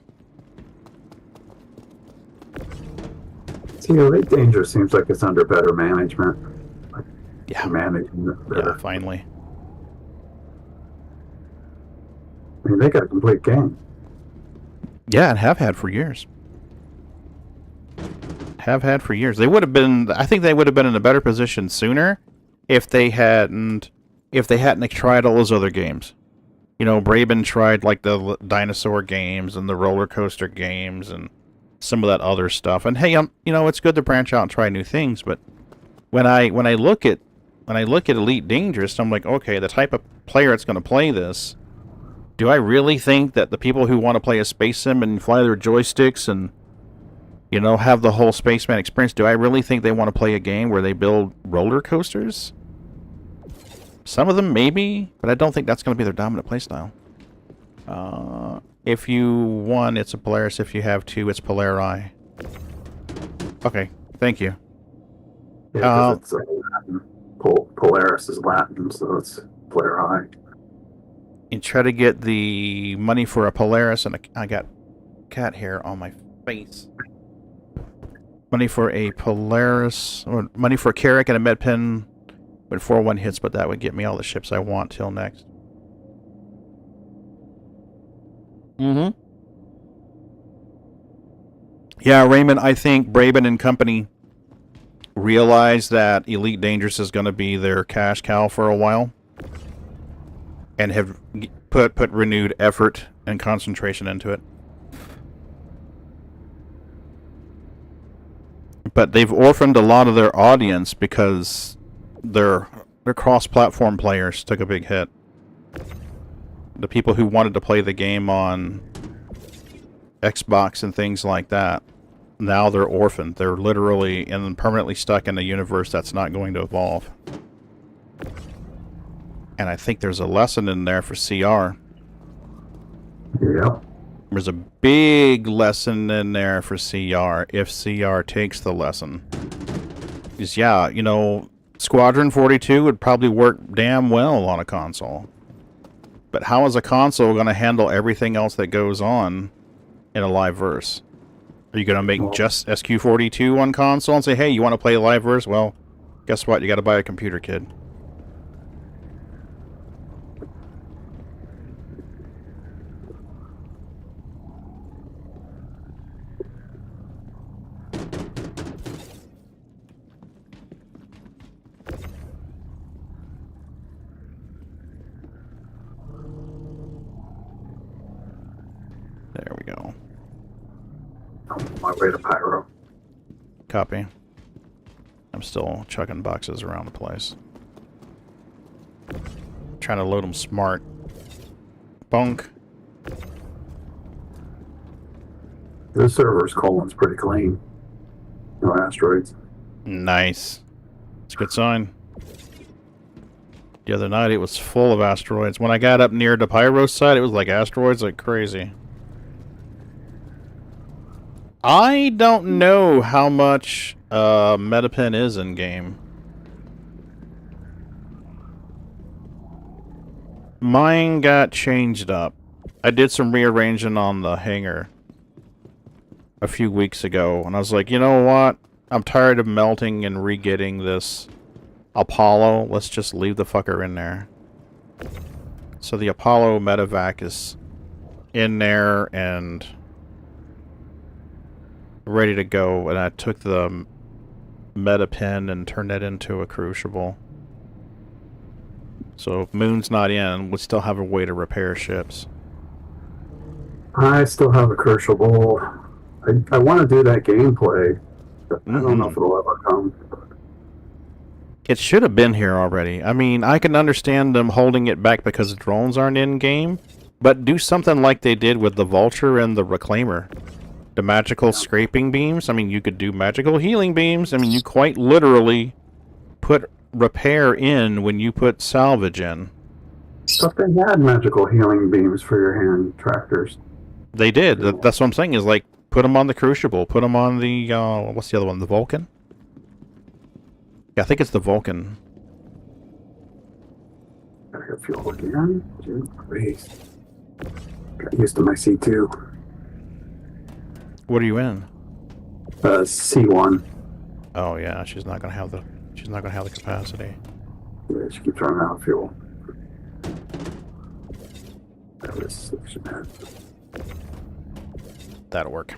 See, Elite Danger seems like it's under better management. Like, managing it better. Yeah, finally. I mean, they got a complete game. Yeah, and have had for years. Have had for years. They would have been. I think they would have been in a better position sooner if they hadn't tried all those other games. You know, Braben tried like the dinosaur games and the roller coaster games and some of that other stuff. And hey, you know, it's good to branch out and try new things. But when I look at Elite Dangerous, I'm like, okay, the type of player that's going to play this. Do I really think that the people who want to play a space sim and fly their joysticks and, you know, have the whole spaceman experience, do I really think they want to play a game where they build roller coasters? Some of them, maybe, but I don't think that's going to be their dominant playstyle. If you won, it's a Polaris. If you have 2, it's Polari. Okay, Thank you. Yeah, because it's Latin. Polaris is Latin, so it's player I. And try to get the money for a Polaris, and I got cat hair on my face. Money for a Polaris, or money for a Carrack and a med pen with 4-1 hits, but that would get me all the ships I want till next. Mm-hmm. Yeah, Raymond, I think Braben and company realize that Elite Dangerous is going to be their cash cow for a while, and have put renewed effort and concentration into it. But they've orphaned a lot of their audience because their cross-platform players took a big hit. The people who wanted to play the game on Xbox and things like that, now they're orphaned. They're literally and permanently stuck in a universe that's not going to evolve. And I think there's a lesson in there for CR. Yep. There's a big lesson in there for CR, if CR takes the lesson. Because, yeah, you know, Squadron 42 would probably work damn well on a console. But how is a console going to handle everything else that goes on in a live verse? Are you going to make just SQ42 on console and say, hey, you want to play live verse? Well, guess what? You got to buy a computer, kid. There we go. I'm on my way to Pyro. Copy. I'm still chucking boxes around the place. Trying to load them smart. Bunk. This server's colon's pretty clean. No asteroids. Nice. It's a good sign. The other night it was full of asteroids. When I got up near the Pyro side, it was like asteroids like crazy. I don't know how much Metapen is in game. Mine got changed up. I did some rearranging on the hangar a few weeks ago, and I was like, you know what? I'm tired of melting and re-getting this Apollo. Let's just leave the fucker in there. So the Apollo medevac is in there and ready to go, and I took the Metapen and turned it into a crucible. So if Moon's not in, we still have a way to repair ships. I still have a crucible. I want to do that gameplay, but I don't know if it'll ever come. It should have been here already. I mean, I can understand them holding it back because drones aren't in game, but do something like they did with the Vulture and the Reclaimer. The magical scraping beams. I mean, you could do magical healing beams. I mean, you quite literally put repair in when you put salvage in. But they had magical healing beams for your hand tractors. They did. That's what I'm saying, is like, put them on the Crucible. Put them on the, what's the other one? The Vulcan? Yeah, I think it's the Vulcan. Gotta get fuel again. Dude, please. Got used to my C2. What are you in? C1. Oh yeah, she's not gonna have the capacity. Yeah, she keeps running out of fuel. That is That'll work.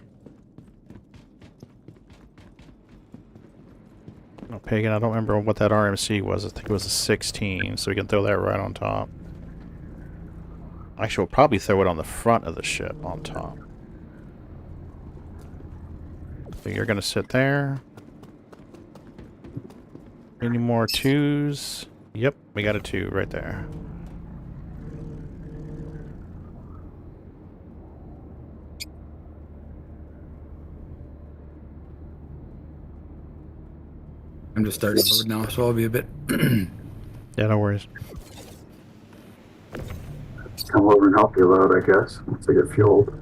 No, Pagan, I don't remember what that RMC was. I think it was a 16, so we can throw that right on top. Actually, we'll probably throw it on the front of the ship on top. So you're gonna sit there. Any more 2s? Yep, we got a 2 right there. I'm just starting to load now, so I'll be a bit. Yeah, no worries. Just come over and help you load, I guess, once I get fueled.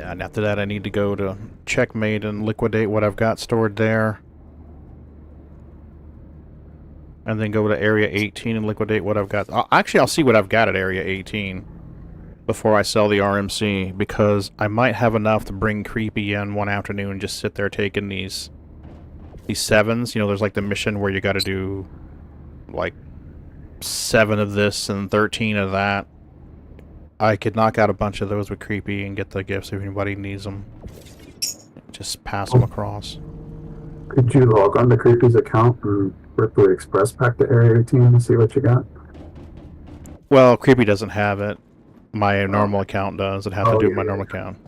Yeah, and after that I need to go to Checkmate and liquidate what I've got stored there. And then go to Area 18 and liquidate what I've got. Actually, I'll see what I've got at Area 18 before I sell the RMC, because I might have enough to bring Creepy in one afternoon and just sit there taking these 7s. You know, there's like the mission where you got to do like 7 of this and 13 of that. I could knock out a bunch of those with Creepy and get the gifts if anybody needs them. Just pass them across. Could you log on to Creepy's account and Ripley Express back to Area 18 and see what you got? Well, Creepy doesn't have it. My normal account does. It has to do with my normal account.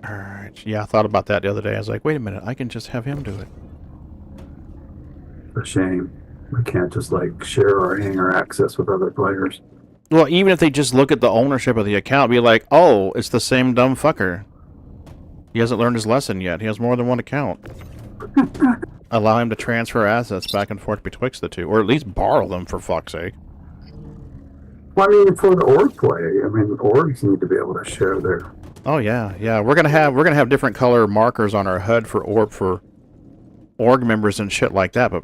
Alright. Yeah, I thought about that the other day. I was like, wait a minute, I can just have him do it. A shame. We can't just like share our hangar access with other players. Well, even if they just look at the ownership of the account, be like, oh, it's the same dumb fucker. He hasn't learned his lesson yet. He has more than one account. Allow him to transfer assets back and forth betwixt the two, or at least borrow them, for fuck's sake. Well, I mean, for the org play, I mean, orgs need to be able to share their. Oh yeah, yeah. We're gonna have different color markers on our HUD for org members and shit like that, but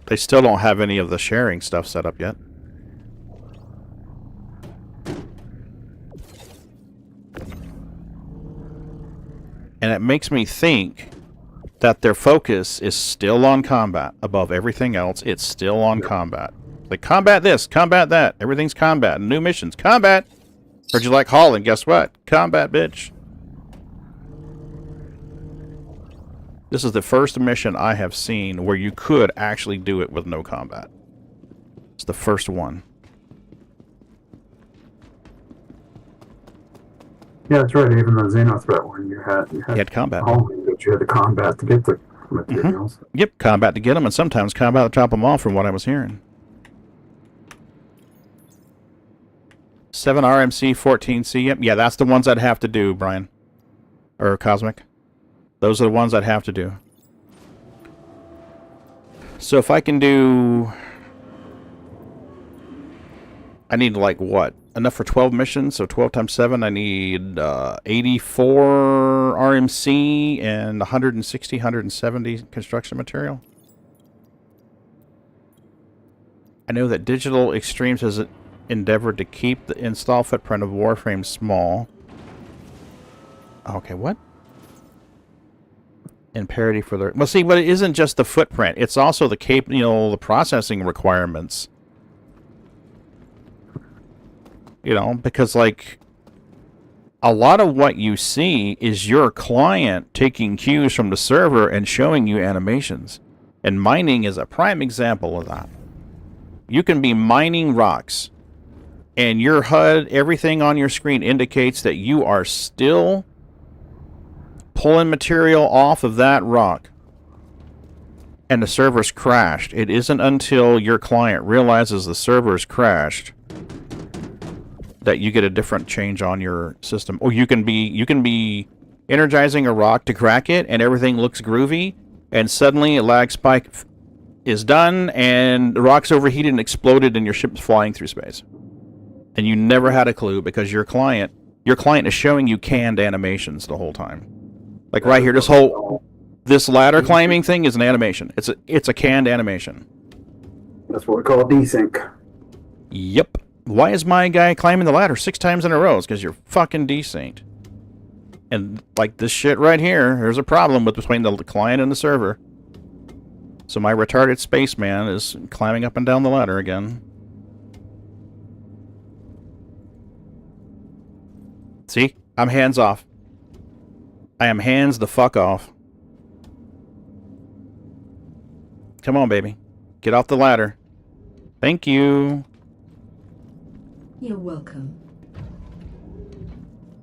they still don't have any of the sharing stuff set up yet. And it makes me think that their focus is still on combat. Above everything else, it's still on combat. Like, combat this, combat that. Everything's combat. New missions, combat! Heard you like Holland, guess what? Combat, bitch. This is the first mission I have seen where you could actually do it with no combat. It's the first one. Yeah, that's right. Even the Xenothreat one, you had combat. Holland, but you had the combat to get the materials. Yep, combat to get them, and sometimes combat to chop them off, from what I was hearing. 7 RMC, 14C. Yep, yeah, that's the ones I'd have to do, Brian. Or Cosmic. Those are the ones I'd have to do. So if I can do... I need, like, what? Enough for 12 missions, so 12 times 7, I need 84 RMC and 160, 170 construction material. I know that Digital Extremes has endeavored to keep the install footprint of Warframe small. Okay, what? In parity for the... Well, see, but it isn't just the footprint. It's also the the processing requirements. You know, because, like, a lot of what you see is your client taking cues from the server and showing you animations. And mining is a prime example of that. You can be mining rocks, and your HUD, everything on your screen indicates that you are still pulling material off of that rock. And the server's crashed. It isn't until your client realizes the server's crashed that you get a different change on your system. Or you can be energizing a rock to crack it, and everything looks groovy, and suddenly a lag spike is done, and the rock's overheated and exploded, and your ship's flying through space. And you never had a clue because your client is showing you canned animations the whole time. Like right here, this ladder climbing thing is an animation. It's a canned animation. That's what we call desync. Yep. Why is my guy climbing the ladder 6 times in a row? It's because you're fucking desynced. And, like, this shit right here, there's a problem between the client and the server. So my retarded spaceman is climbing up and down the ladder again. See? I'm hands off. I am hands the fuck off. Come on, baby. Get off the ladder. Thank you. You're welcome.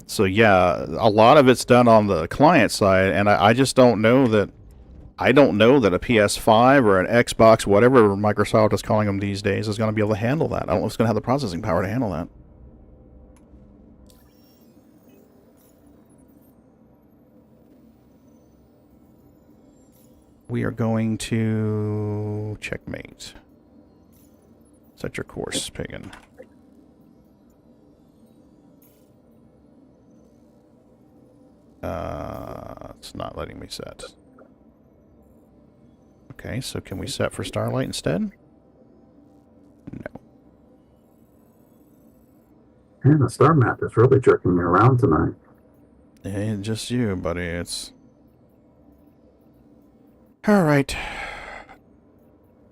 So yeah, a lot of it's done on the client side, and I just don't know that... I don't know that a PS5 or an Xbox, whatever Microsoft is calling them these days, is going to be able to handle that. I don't know if it's going to have the processing power to handle that. We are going to checkmate. Set your course, Pagan. It's not letting me set. Okay, so can we set for Starlight instead? No. And the star map is really jerking me around tonight. It ain't just you, buddy. It's... Alright.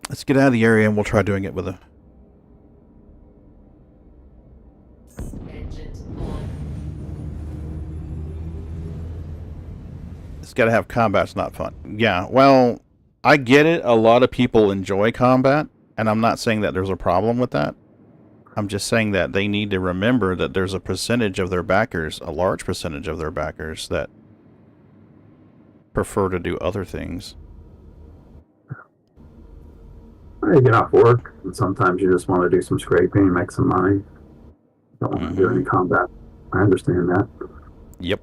Let's get out of the area and we'll try doing it with a... It's gotta have combat's not fun. Yeah, well, I get it. A lot of people enjoy combat, and I'm not saying that there's a problem with that. I'm just saying that they need to remember that there's a percentage of their backers, a large percentage of their backers, that prefer to do other things. You get off work, and sometimes you just want to do some scraping, make some money. Don't want to do any combat. I understand that. Yep.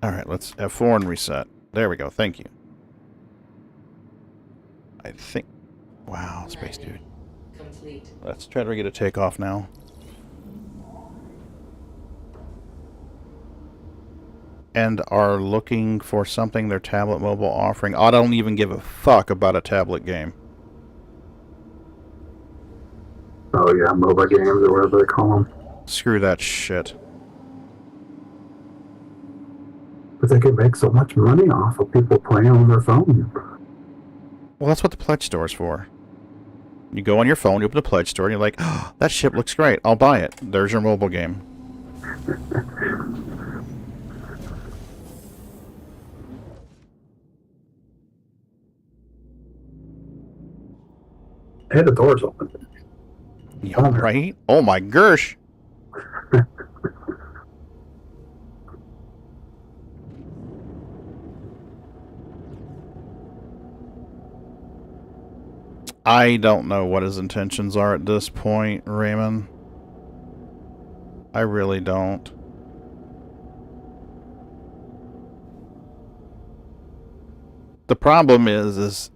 Alright, let's F4 and reset. There we go, thank you. I think... Wow, Space Dude. Complete. Let's try to get a takeoff now. And are looking for something their tablet mobile offering. I don't even give a fuck about a tablet game. Oh yeah, MOBA games or whatever they call them. Screw that shit. But they could make so much money off of people playing on their phone. Well, that's what the Pledge Store is for. You go on your phone, you open the Pledge Store, and you're like, oh, that ship looks great, I'll buy it. There's your mobile game. Hey, the door's open. Yeah, right? Oh my gosh! I don't know what his intentions are at this point, Raymond. I really don't. The problem is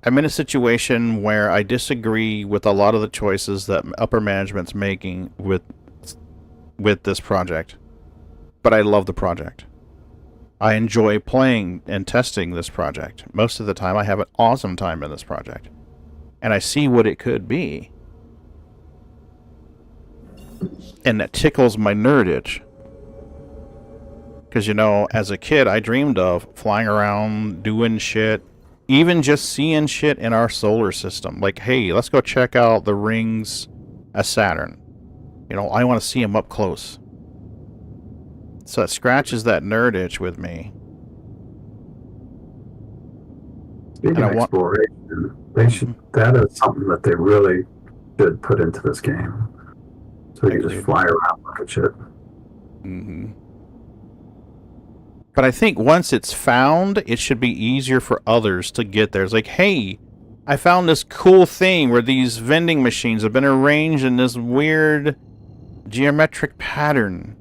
I'm in a situation where I disagree with a lot of the choices that upper management's making with this project. But I love the project. I enjoy playing and testing this project. Most of the time I have an awesome time in this project. And I see what it could be. And that tickles my nerd itch. Because, you know, as a kid, I dreamed of flying around, doing shit, even just seeing shit in our solar system. Like, hey, let's go check out the rings of Saturn. You know, I want to see them up close. So it scratches that nerd itch with me. Speaking of exploration, they should, that is something that they really should put into this game. So you just fly around, look at shit. Mm-hmm. But I think once it's found, it should be easier for others to get there. It's like, hey, I found this cool thing where these vending machines have been arranged in this weird geometric pattern.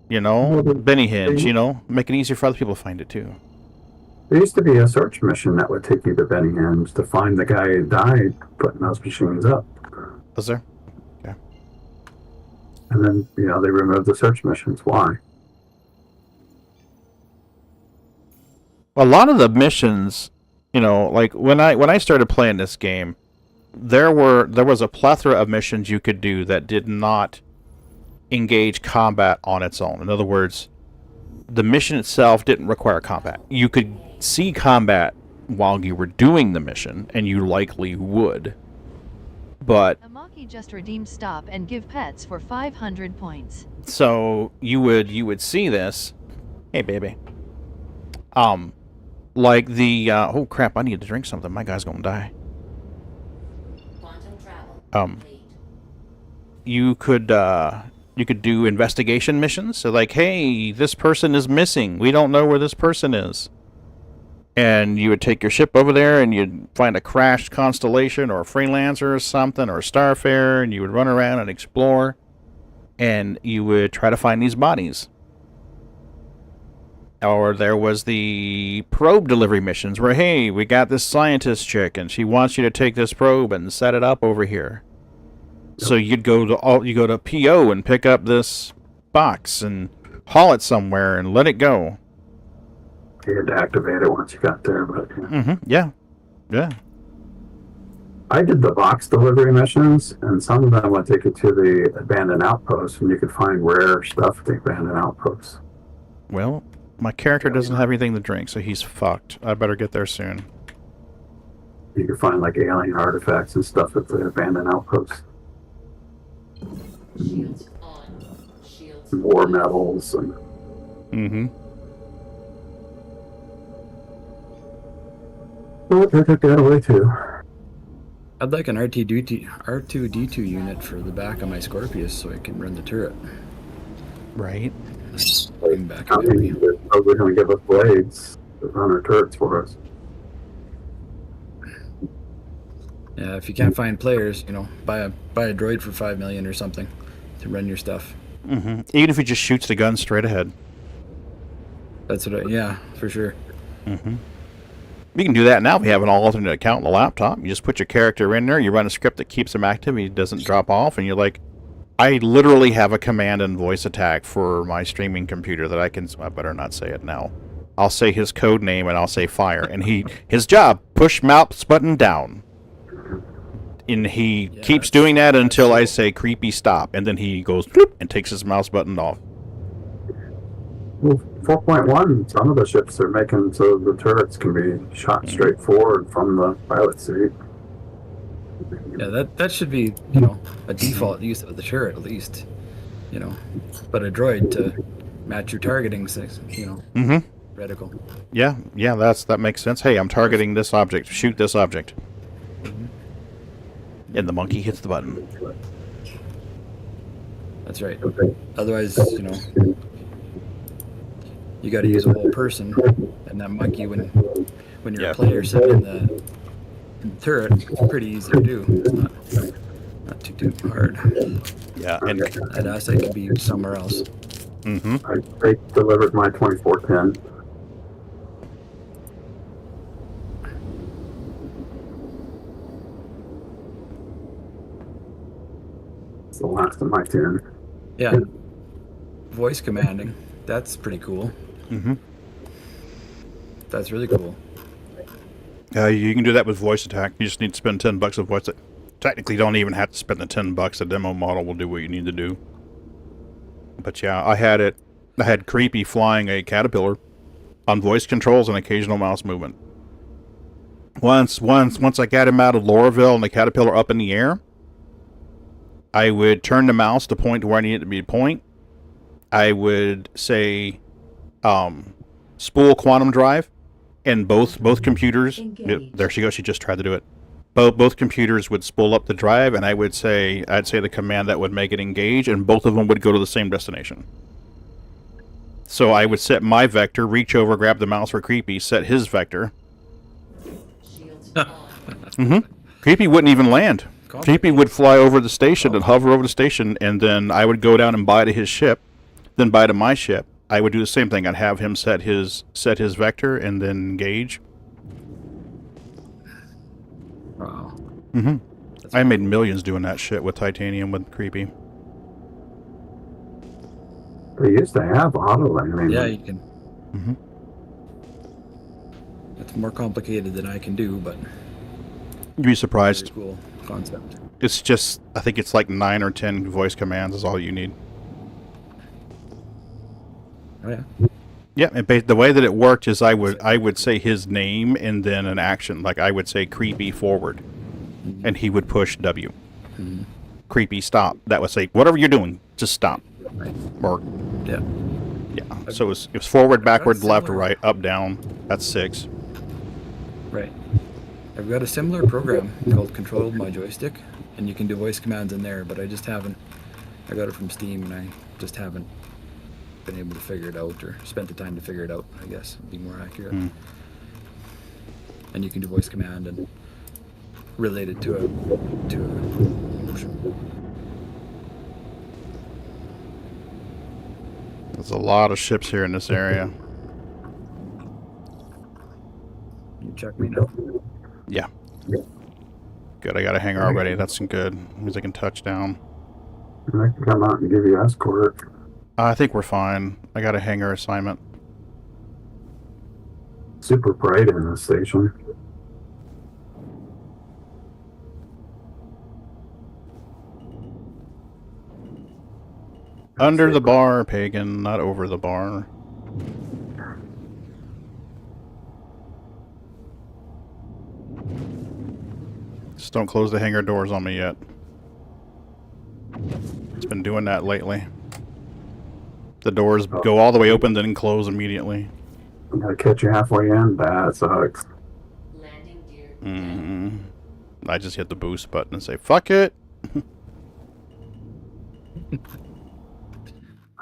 You know, Benny Hinge, you know, make it easier for other people to find it too. There used to be a search mission that would take you to Benny Hinn's to find the guy who died putting those machines up. Was there? Yeah. And then, you know, they removed the search missions. Why? A lot of the missions, you know, like when I started playing this game, there was a plethora of missions you could do that did not engage combat on its own. In other words, the mission itself didn't require combat. You could see combat while you were doing the mission, and you likely would. But Amaki just redeemed stop and give pets for 500 points. So you would see this. Hey, baby. Like the oh crap! I need to drink something. My guy's gonna die. Quantum travel. You could do investigation missions. So like, hey, this person is missing. We don't know where this person is. And you would take your ship over there and you'd find a crashed Constellation or a Freelancer or something or a Starfarer, and you would run around and explore. And you would try to find these bodies. Or there was the probe delivery missions where, hey, we got this scientist chick and she wants you to take this probe and set it up over here. So you go to PO and pick up this box and haul it somewhere and let it go. You had to activate it once you got there, but Yeah. I did the box delivery missions, and some of them would take you to the abandoned outpost, and you could find rare stuff at the abandoned outposts. Well, my character doesn't have anything to drink, so he's fucked. I better get there soon. You could find like alien artifacts and stuff at the abandoned outposts. Shields on. Shields War medals and Well, they took that away too. I'd like an R2D2 unit for the back of my Scorpius so I can run the turret. Right. Bring back I mean, they're probably going to give us blades to run our turrets for us. Yeah, if you can't find players, buy a droid for 5 million or something to run your stuff. Even if he just shoots the gun straight ahead. That's what yeah, for sure. We can do that now. We have an alternate account on the laptop. You just put your character in there. You run a script that keeps him active. He doesn't drop off. And you're like, I literally have a command and voice attack for my streaming computer that I can... I better not say it now. I'll say his code name and I'll say fire. And his job, push mouse button down. And he keeps doing that until I say creepy stop. And then he goes bloop, and takes his mouse button off. Well, 4.1, some of the ships are making so the turrets can be shot straight forward from the pilot seat. Yeah, that should be, a default use of the turret at least. But a droid to match your targeting, reticle. Yeah, that makes sense. Hey, I'm targeting this object. Shoot this object. And the monkey hits the button. That's right. Otherwise, you got to use a whole person, and that monkey, when you're a player sitting in the turret, it's pretty easy to do. It's not too hard. Yeah, and that asset can be used somewhere else. I delivered my 2410. It's the last of my 10. Yeah. Voice commanding. That's pretty cool. That's really cool. You can do that with voice attack. You just need to spend $10 of voice. Technically, you don't even have to spend the $10. The demo model will do what you need to do. But yeah, I had Creepy flying a caterpillar on voice controls and occasional mouse movement. Once I got him out of Lorville and the caterpillar up in the air, I would turn the mouse to point to where I needed it to be to point. I would say, spool quantum drive, and both computers. There she goes. She just tried to do it. Both computers would spool up the drive, and I'd say the command that would make it engage, and both of them would go to the same destination. So I would set my vector, reach over, grab the mouse for Creepy, set his vector. Creepy wouldn't even land. Creepy would fly over the station and hover over the station, and then I would go down and buy to his ship, then buy to my ship. I would do the same thing. I'd have him set his vector and then engage. Wow. I made millions doing that shit with Titanium with Creepy. They used to have auto landing. Yeah, you can. It's more complicated than I can do, but You'd be surprised. very cool concept. It's just, I think it's like 9 or 10 voice commands is all you need. Oh yeah. Yeah, and the way that it worked is I would say his name and then an action. Like I would say Creepy forward, and he would push W. Creepy stop. That would say whatever you're doing, just stop. Right. Or Yeah. yeah. So it was forward, backward, left, right, up, down. That's 6. Right. I've got a similar program called Control My Joystick, and you can do voice commands in there, but I just haven't. I got it from Steam, and I just haven't been able to figure it out, or spent the time to figure it out, I guess, would be more accurate. And you can do voice command and relate it to a motion. There's a lot of ships here in this area. check me now. Yeah. Good, I got a hangar already. That's good. Means I can touch down. I can come out and give you escort. I think we're fine. I got a hangar assignment. Super bright in this station. Under the bar, Pagan, not over the bar. Just don't close the hangar doors on me yet. It's been doing that lately. The doors go all the way open, then close immediately. I'm gonna catch you halfway in. That sucks. Landing gear. I just hit the boost button and say, fuck it!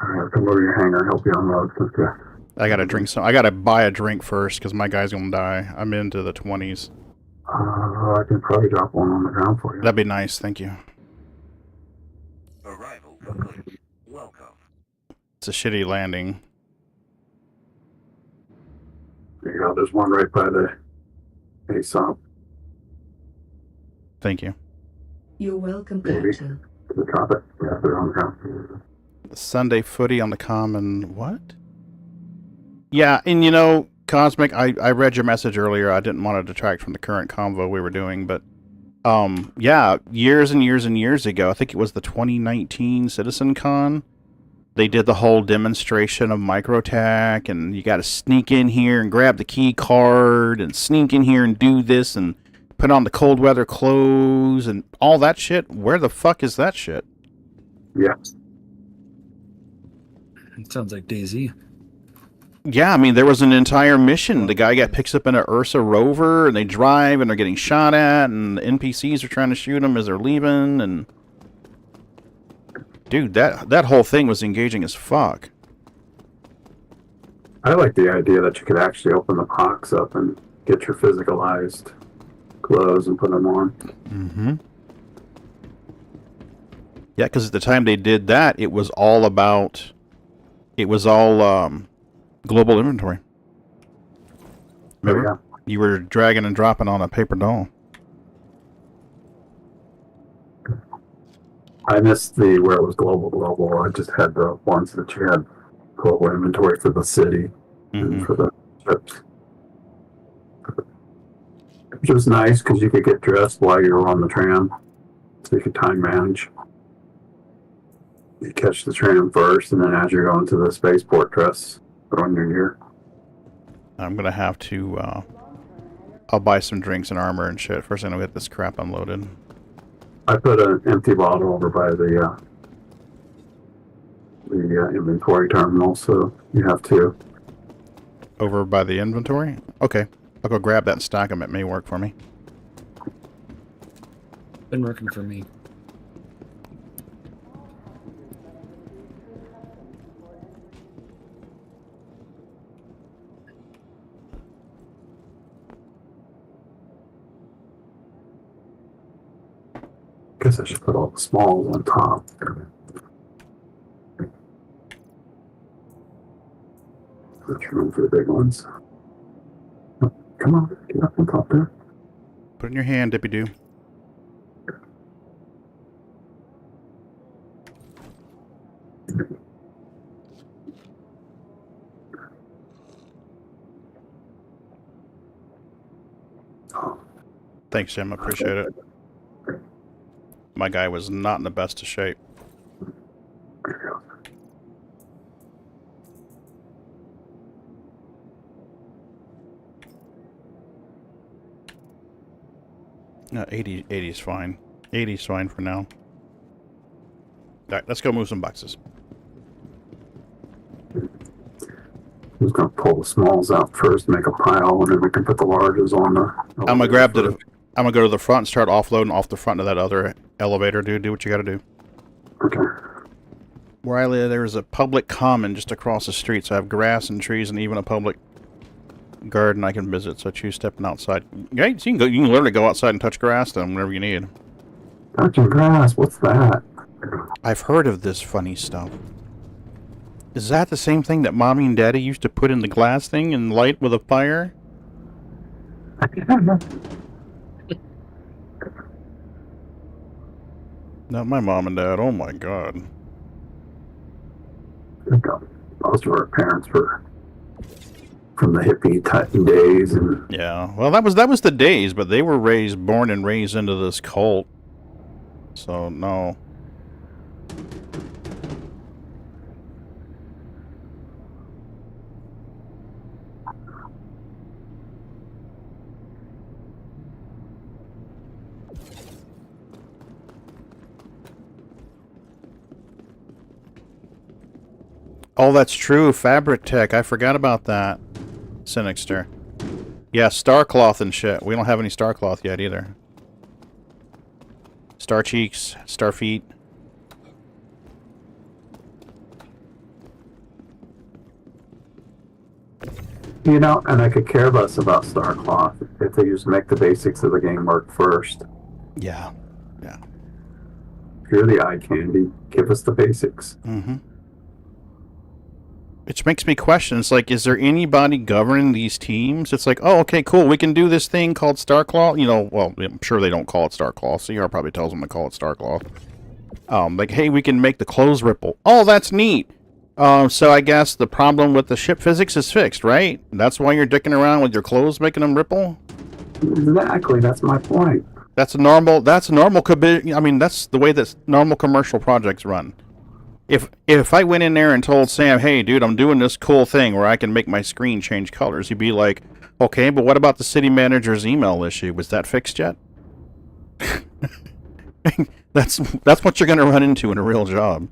Alright, come over to your hangar, help you unload. Okay. I gotta drink some. I gotta buy a drink first, because my guy's gonna die. I'm into the 20s. I can probably drop one on the ground for you. That'd be nice, thank you. Arrival complete. Welcome. It's a shitty landing. There you go, there's one right by the base up. Thank you. You're welcome, Maybe. Captain. Drop it. Yeah, they're on the ground. Sunday footy on the common. What? Yeah, and you know, Cosmic, I read your message earlier. I didn't want to detract from the current convo we were doing, but yeah, years and years and years ago, I think it was the 2019 Citizen Con, they did the whole demonstration of microtech, and you got to sneak in here and grab the key card and sneak in here and do this and put on the cold weather clothes and all that shit. Where the fuck is that shit? Yeah. It sounds like DayZ. Yeah, I mean, there was an entire mission. The guy picks up in an Ursa rover, and they drive, and they're getting shot at, and the NPCs are trying to shoot them as they're leaving, and... Dude, that whole thing was engaging as fuck. I like the idea that you could actually open the box up and get your physicalized clothes and put them on. Mm-hmm. Yeah, because at the time they did that, it was all about... It was all, global inventory. Remember? Yeah. You were dragging and dropping on a paper doll. I missed the where it was global. I just had the ones that you had global inventory for the city and for the ships. Which was nice because you could get dressed while you were on the tram, so you could time manage. You catch the tram first, and then as you're going to the spaceport, dress, put on your gear. I'm gonna have to, I'll buy some drinks and armor and shit. First I'm gonna get this crap unloaded. I put an empty bottle over by the inventory terminal, so you have to. Over by the inventory? Okay. I'll go grab that and stack them. It may work for me. Been working for me. Guess I should put all the smalls on top. There's room for the big ones. Oh, come on, get up on top there. Put it in your hand, Dippy Doo. Thanks, Jim. I appreciate it. My guy was not in the best of shape. No, 80 is fine. 80 is fine for now. Alright, let's go move some boxes. I'm just gonna pull the smalls out first, make a pile, and then we can put the larges on the. I'm gonna grab the. I'm gonna go to the front and start offloading off the front of that other elevator, dude. Do what you gotta do. Okay. Where I live, there's a public common just across the street, so I have grass and trees and even a public garden I can visit. So I choose stepping outside. Okay, so you can literally go outside and touch grass then whenever you need. Touching grass. What's that? I've heard of this funny stuff. Is that the same thing that Mommy and Daddy used to put in the glass thing and light with a fire? Not my mom and dad. Oh my god. Most of our parents were from the hippie days, and Yeah. Well, that was the days, but they were born and raised into this cult. So no. Oh, that's true. Fabric Tech. I forgot about that. Sinixter. Yeah, Starcloth and shit. We don't have any Starcloth yet either. Star Cheeks, Star Feet. you know, and I could care less about Starcloth if they just make the basics of the game work first. Yeah. Yeah. If you're the eye candy, give us the basics. Mm-hmm. Which makes me question, it's like, is there anybody governing these teams? It's like, oh, okay, cool, we can do this thing called Starcloth. You know, well, I'm sure they don't call it Starcloth. CR probably tells them to call it Starcloth. Like, hey, we can make the clothes ripple. Oh, that's neat. So I guess the problem with the ship physics is fixed, right? That's why you're dicking around with your clothes making them ripple? Exactly, that's my point. That's normal, I mean, that's the way that normal commercial projects run. If I went in there and told Sam, hey, dude, I'm doing this cool thing where I can make my screen change colors, he'd be like, okay, but what about the city manager's email issue? Was that fixed yet? That's what you're going to run into in a real job.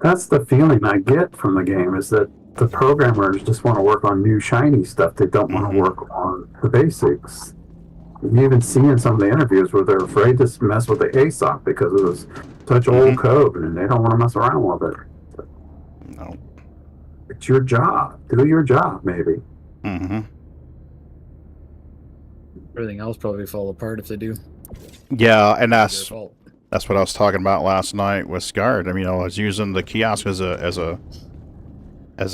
That's the feeling I get from the game, is that the programmers just want to work on new shiny stuff. They don't want to work on the basics. You even see in some of the interviews where they're afraid to mess with the ASOC because it was such old code and they don't want to mess around with it. No. It's your job. Do your job, maybe. Mm-hmm. Everything else probably fall apart if they do. Yeah, and that's Their fault. what I was talking about last night with Scarred. I mean, I was using the kiosk as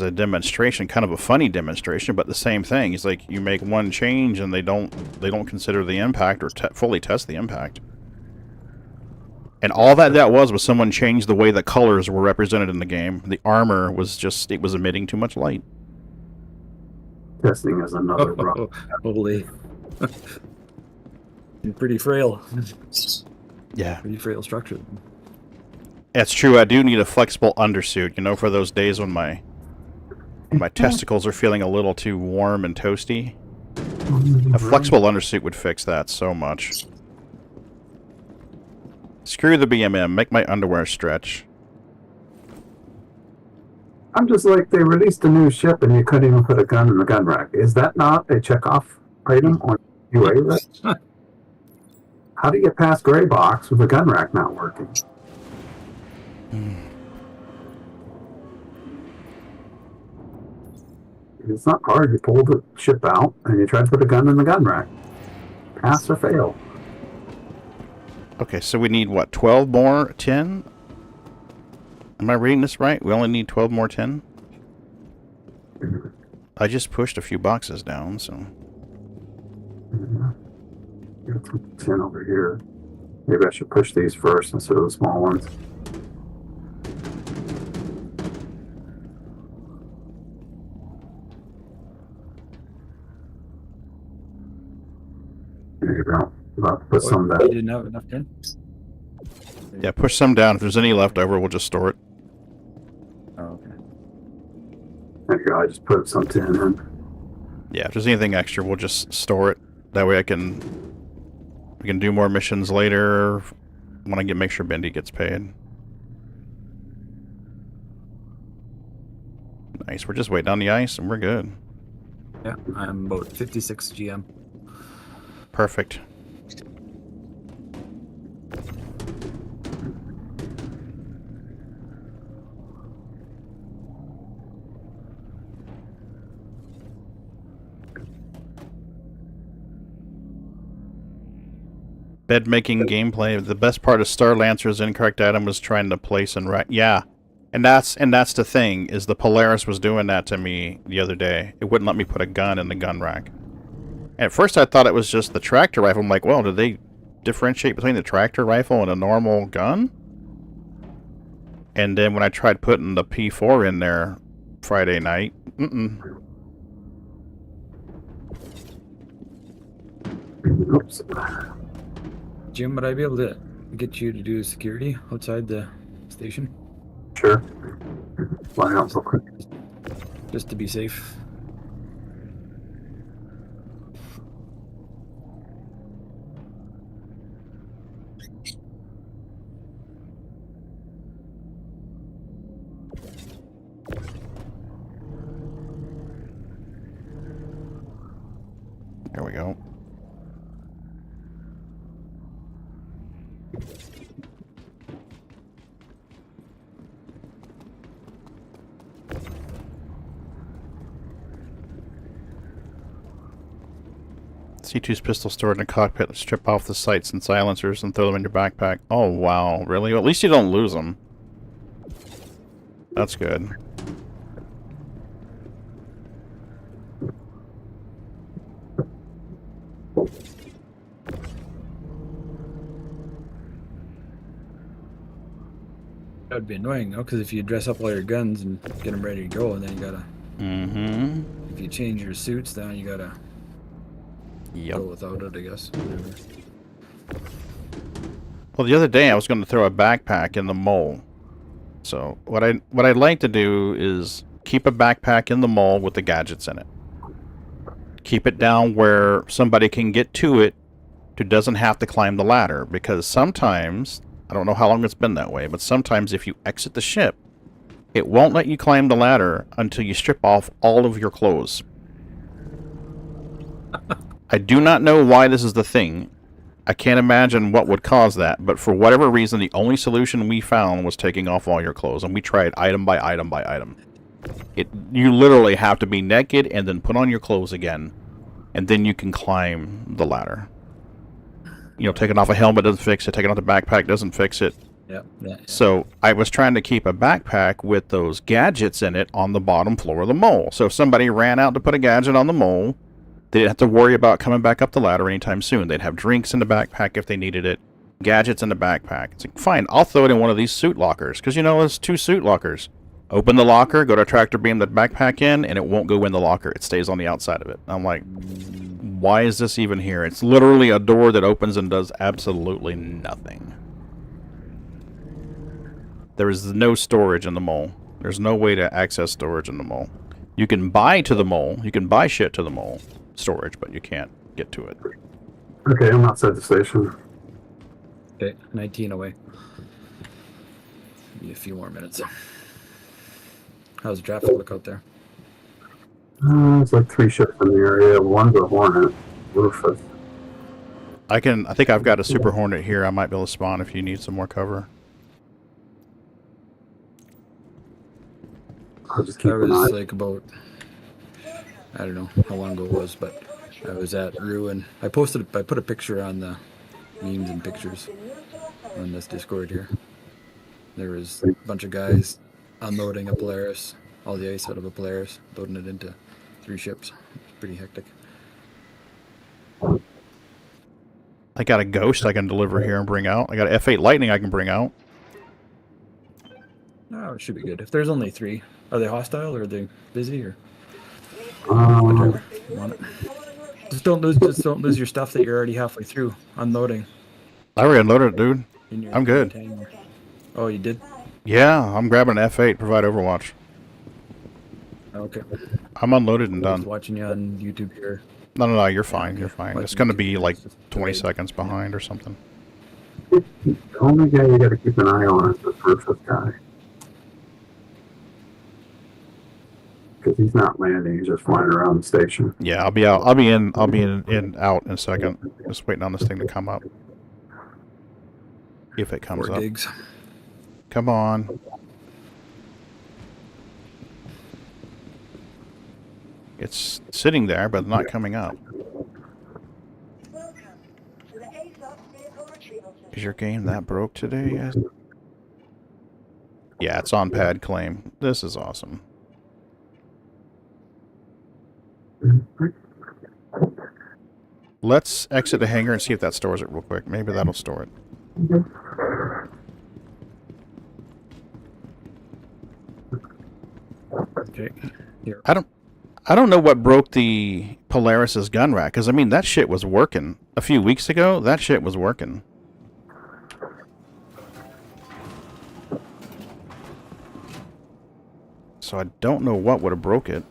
a demonstration, kind of a funny demonstration, but the same thing. It's like you make one change and they don't consider the impact or fully test the impact. And all that was someone changed the way the colors were represented in the game. The armor was just, it was emitting too much light. Testing is another problem. Holy. Pretty frail. Yeah. Pretty frail structure. That's true. I do need a flexible undersuit, you know, for those days when my testicles are feeling a little too warm and toasty. A flexible undersuit would fix that so much. Screw the BMM. Make my underwear stretch. I'm just like, they released a new ship and you couldn't even put a gun in the gun rack. Is that not a checkoff item on UA list? How do you get past gray box with the gun rack not working? It's not hard. You pull the ship out and you try to put a gun in the gun rack. Pass or fail. Okay, so we need, what, 12 more 10? Am I reading this right? We only need 12 more 10? I just pushed a few boxes down, so... Got some 10 over here. Maybe I should push these first instead of the small ones. There you go. About to put some You down. didn't have enough tin? Yeah, push some down. If there's any left over, we'll just store it. Oh, okay. There you go. I just put some 10 in. Yeah, if there's anything extra, we'll just store it. That way we can do more missions later when I make sure Bendy gets paid. Nice, we're just waiting on the ice and we're good. Yeah, I'm about 56 GM. Perfect. Bed making gameplay. The best part of Star Lancer's incorrect item was trying to place and right. Yeah, And that's the thing, is the Polaris was doing that to me the other day. It wouldn't let me put a gun in the gun rack. At first I thought it was just the tractor rifle. I'm like, well, did they differentiate between the tractor rifle and a normal gun? And then when I tried putting the P4 in there Friday night, Oops. Jim, would I be able to get you to do security outside the station? Sure. Fly out real quick. Just to be safe. there we go. C2's pistol stored in a cockpit. Strip off the sights and silencers and throw them in your backpack. Oh, wow. Really? Well, at least you don't lose them. That's good. That would be annoying, though, because if you dress up all your guns and get them ready to go, and then you gotta... If you change your suits, then you gotta... Yep. go without it, I guess. Whatever. Well, the other day I was going to throw a backpack in the mole. So what I'd like to do is keep a backpack in the mole with the gadgets in it. Keep it down where somebody can get to it who doesn't have to climb the ladder. Because sometimes, I don't know how long it's been that way, but sometimes if you exit the ship, it won't let you climb the ladder until you strip off all of your clothes. I do not know why this is the thing. I can't imagine what would cause that, but for whatever reason, the only solution we found was taking off all your clothes, and we tried item by item by item. You literally have to be naked and then put on your clothes again, and then you can climb the ladder. You know, taking off a helmet doesn't fix it, taking off the backpack doesn't fix it. Yeah. So I was trying to keep a backpack with those gadgets in it on the bottom floor of the mole. So if somebody ran out to put a gadget on the mole, they didn't have to worry about coming back up the ladder anytime soon. They'd have drinks in the backpack if they needed it, gadgets in the backpack. It's like, fine, I'll throw it in one of these suit lockers, because you know there's 2 suit lockers. Open the locker, go to tractor beam the backpack in, and it won't go in the locker. It stays on the outside of it. I'm like, why is this even here? It's literally a door that opens and does absolutely nothing. There is no storage in the mole. There's no way to access storage in the mole. You can buy to the mole. You can buy shit to the mole. Storage, but you can't get to it. Okay, I'm outside the station. Okay, 19 away. Need a few more minutes. How's the traffic look out there? It's like 3 ships in the area. One's a Hornet. Rufus. I think I've got a Super Hornet here. I might be able to spawn if you need some more cover. I'll just keep I an eye. was like about... I don't know how long ago it was, but I was at Ruin. I put a picture on the memes and pictures on this Discord here. There was a bunch of guys unloading a Polaris, all the ice out of a Polaris, loading it into 3 ships. It's pretty hectic. I got a Ghost I can deliver here and bring out. I got an F8 Lightning I can bring out. Oh, it should be good. If there's only 3, are they hostile or are they busy or? Um, Want it. Just don't lose your stuff that you're already halfway through unloading. I already unloaded it, dude. I'm good. Container. Oh, you did? Yeah, I'm grabbing an F8, provide Overwatch. Okay. I'm unloaded and I was done. watching you on YouTube here. No, you're fine, you're fine. Watching It's going to YouTube. be like It's just 20 delayed. seconds behind or something. the only guy you got to keep an eye on is this Rufus guy. Because he's not landing; he's just flying around the station. Yeah, I'll be out. I'll be in out in a second. Just waiting on this thing to come up. If it comes 4 up. gigs. Come on. It's sitting there, but not coming up. Is your game that broke today? Yeah, it's on pad claim. This is awesome. Let's exit the hangar and see if that stores it real quick. Maybe that'll store it. Okay. Here. I don't know what broke the Polaris's gun rack, because I mean that shit was working. A few weeks ago, that shit was working. So I don't know what would have broke it.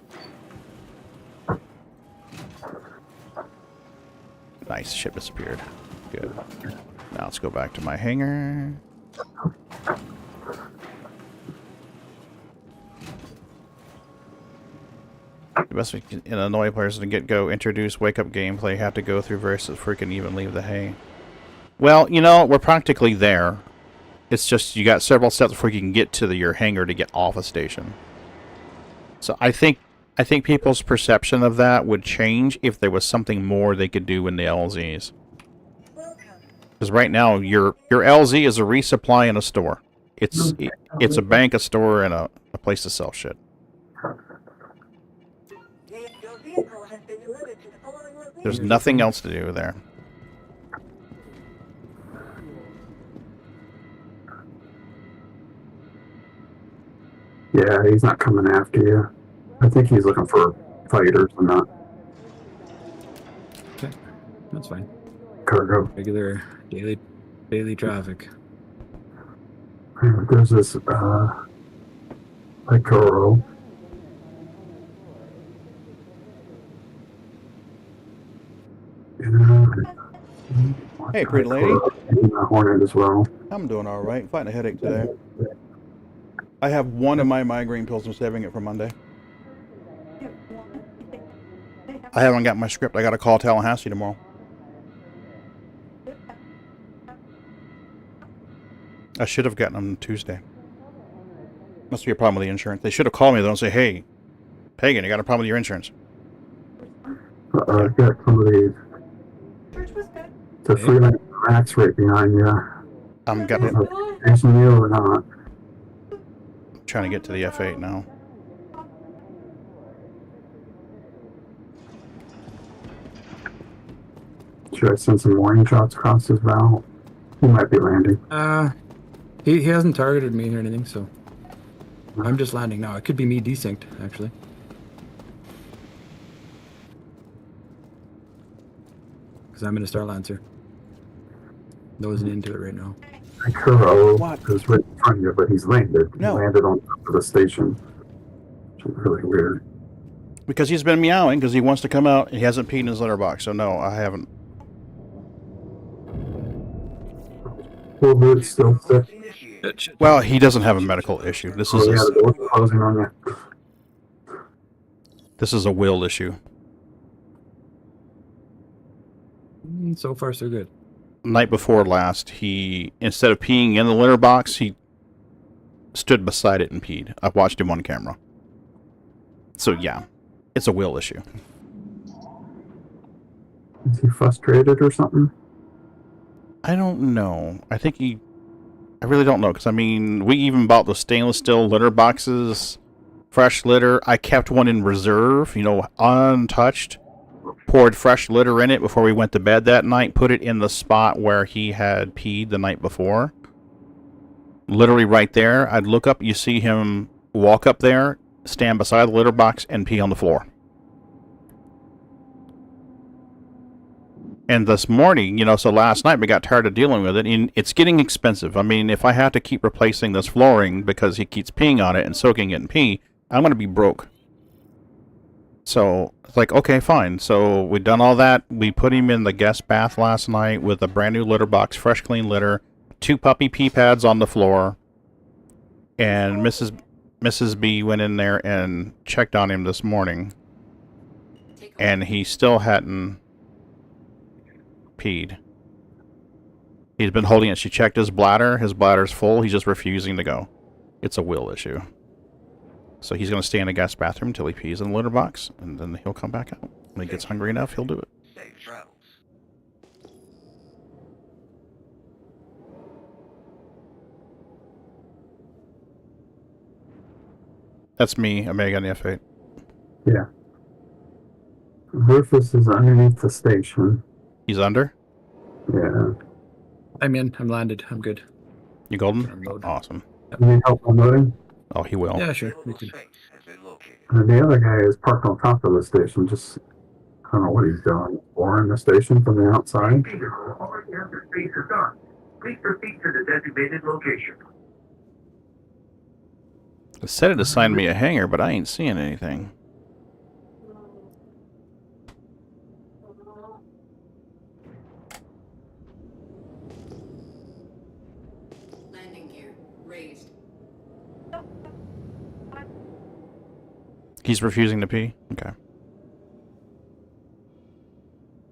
Nice, ship disappeared. Good. Now let's go back to my hangar. The best way to annoy players to go introduce wake up gameplay, have to go through versus freaking even leave the hay. Well, you know, we're practically there. It's just you got several steps before you can get to your hangar to get off a station. So I think people's perception of that would change if there was something more they could do in the LZs. Because right now your LZ is a resupply and a store. It's a bank, a store, and a place to sell shit. There's nothing else to do there. Yeah, he's not coming after you. I think he's looking for fighters and not Okay, that's fine. cargo. Regular daily traffic. There's this like Kuro. Hey, pretty lady. Hornet as well. I'm doing all right. Fighting a headache today. I have one of my migraine pills. I'm saving it for Monday. I haven't got my script. I got to call Tallahassee tomorrow. I should have gotten them Tuesday. Must be a problem with the insurance. They should have called me though and say, "Hey, Pagan, you got a problem with your insurance?" I've got somebody. It's a freelance Max right behind you. I'm got it. Chasing you or not? Trying to get to the F8 now. Should I send some warning shots across his bow? He might be landing. He hasn't targeted me or anything, so I'm just landing now. It could be me desynced, actually. Because I'm in a Star Lancer. Nosing into it right now. Kuro is right in front of you, but he's landed. No. He landed on top of the station. Which is really weird. Because he's been meowing because he wants to come out. He hasn't peed in his litter box, so no, I haven't. Full boot still sick. Well, he doesn't have a medical issue. This is Yeah, the door's closing on you. this is a will issue. So far, so good. Night before last, he, instead of peeing in the litter box, he stood beside it and peed. I've watched him on camera. So yeah, it's a will issue. Is he frustrated or something? I don't know. I really don't know, because I mean, we even bought the stainless steel litter boxes, fresh litter. I kept one in reserve, you know, untouched. Poured fresh litter in it before we went to bed that night. Put it in the spot where he had peed the night before. Literally right there. I'd look up, you see him walk up there, stand beside the litter box, and pee on the floor. And this morning, you know, so last night we got tired of dealing with it, and it's getting expensive. I mean, if I have to keep replacing this flooring because he keeps peeing on it and soaking it in pee, I'm going to be broke. So, it's like, okay, fine. So, we've done all that. We put him in the guest bath last night with a brand new litter box, fresh, clean litter, 2 puppy pee pads on the floor. And Mrs. B went in there and checked on him this morning. And he still hadn't peed. He's been holding it. She checked his bladder. His bladder's full. He's just refusing to go. It's a will issue. So he's going to stay in the guest bathroom until he pees in the litter box, and then he'll come back out. When he gets hungry enough, he'll do it. That's me, Omega on the F8. Yeah. Rufus is underneath the station. He's under? Yeah. I'm in. I'm landed. I'm good. You golden? Unload. Awesome. You need help unloading? Oh, he will. Yeah, sure. We could. And the other guy is parked on top of the station, just, I don't know what he's doing. Boring the station from the outside. All reactor space is done. Please proceed to the designated location. It said it assigned me a hangar, but I ain't seeing anything. Landing gear raised. He's refusing to pee? Okay.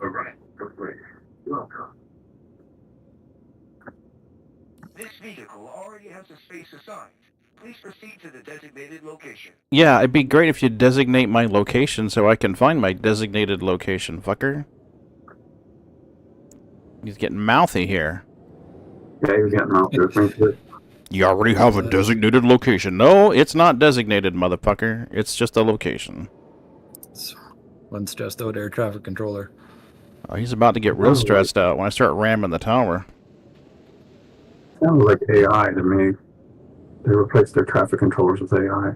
All right. Welcome. This vehicle already has a space assigned. Please proceed to the designated location. Yeah, it'd be great if you designate my location so I can find my designated location, fucker. He's getting mouthy here. Yeah, he was getting out there. You already have a designated location. No, it's not designated, motherfucker. It's just a location. One's just out air traffic controller. Oh, he's about to get real stressed out when I start ramming the tower. Sounds like AI to me. They replaced their traffic controllers with AI.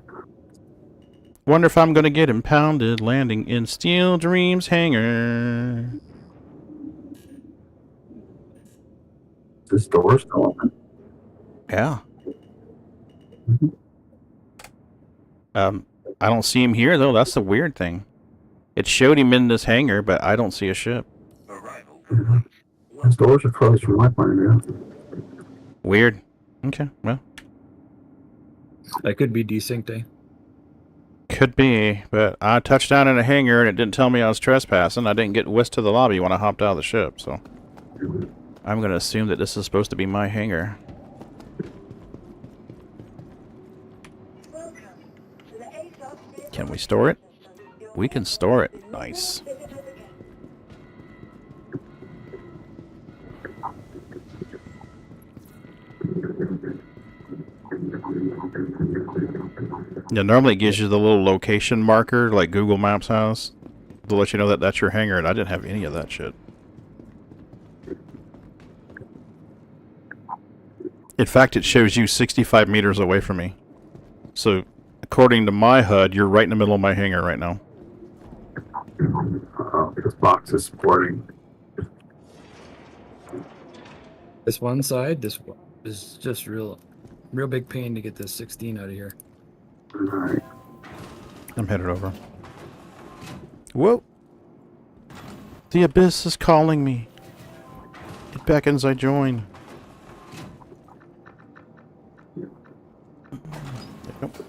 Wonder if I'm gonna get impounded landing in Steel Dreams hangar. This door's still open. Yeah. I don't see him here though. That's the weird thing. It showed him in this hangar, but I don't see a ship. Arrival. Those doors are closed from my point of view. Weird. Okay, well. That could be desynced, eh? Could be, but I touched down in a hangar and it didn't tell me I was trespassing. I didn't get whisked to the lobby when I hopped out of the ship, so I'm going to assume that this is supposed to be my hangar. Can we store it? We can store it. Nice. Yeah, normally it gives you the little location marker like Google Maps has to let you know that that's your hangar, and I didn't have any of that shit. In fact, it shows you 65 meters away from me. So, according to my HUD, you're right in the middle of my hangar right now. This box is sporting. This one side, this is just real big pain to get this 16 out of here. Alright. I'm headed over. Whoa! The abyss is calling me. It beckons I join. Nope.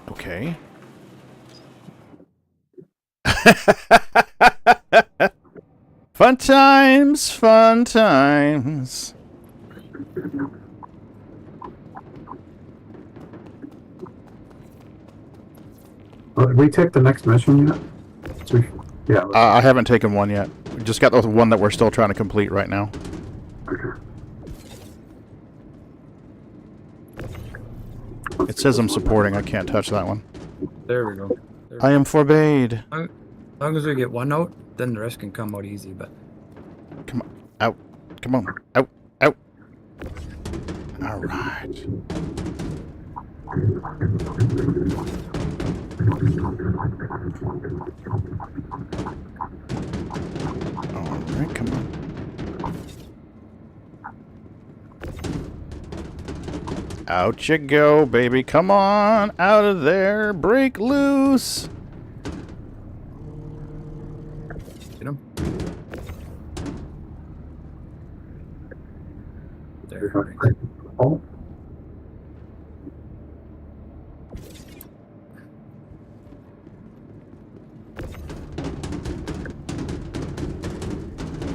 Okay. Fun times, fun times. Well, did we take the next mission yet? Yeah. I haven't taken one yet. We just got the one that we're still trying to complete right now. Okay. It says I'm supporting. I can't touch that one. There we go. I am forbade. As long as we get one out, then the rest can come out easy, but... Come on. Out. Come on. Out. Out. Alright. Alright, come on. Out you go, baby. Come on. Out of there. Break loose. Get him. There. Oh.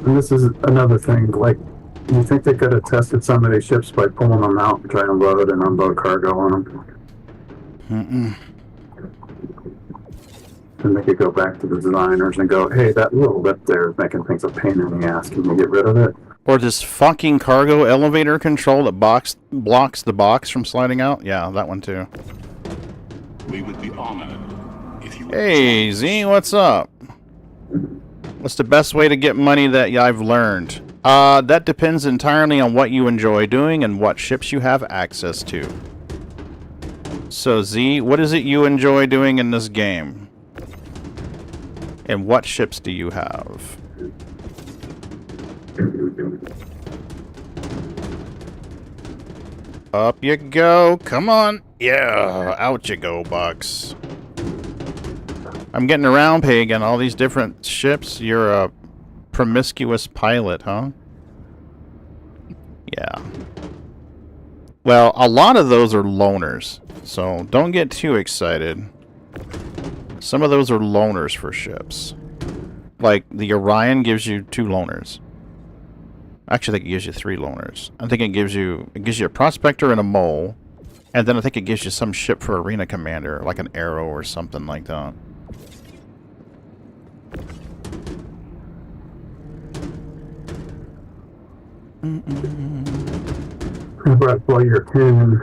And this is another thing, like, you think they could have tested some of these ships by pulling them out and trying to load and unload cargo on them? then they could go back to the designers and go, hey, that little lip there is making things a pain in the ass. Can you get rid of it? Or this fucking cargo elevator control that blocks the box from sliding out? Yeah, that one too. We would be honored if you would. Hey, Z, what's up? What's the best way to get money that I've learned? That depends entirely on what you enjoy doing and what ships you have access to. So, Z, what is it you enjoy doing in this game? And what ships do you have? Up you go. Come on. Yeah, out you go, Bucks. I'm getting around, Pagan. All these different ships. You're a promiscuous pilot, huh? Yeah. Well, a lot of those are loners, so don't get too excited. Some of those are loners for ships. Like, the Orion gives you 2 loners. Actually, I think it gives you 3 loners. I think it gives you a prospector and a mole, and then I think it gives you some ship for arena commander, like an arrow or something like that. I brought all your 10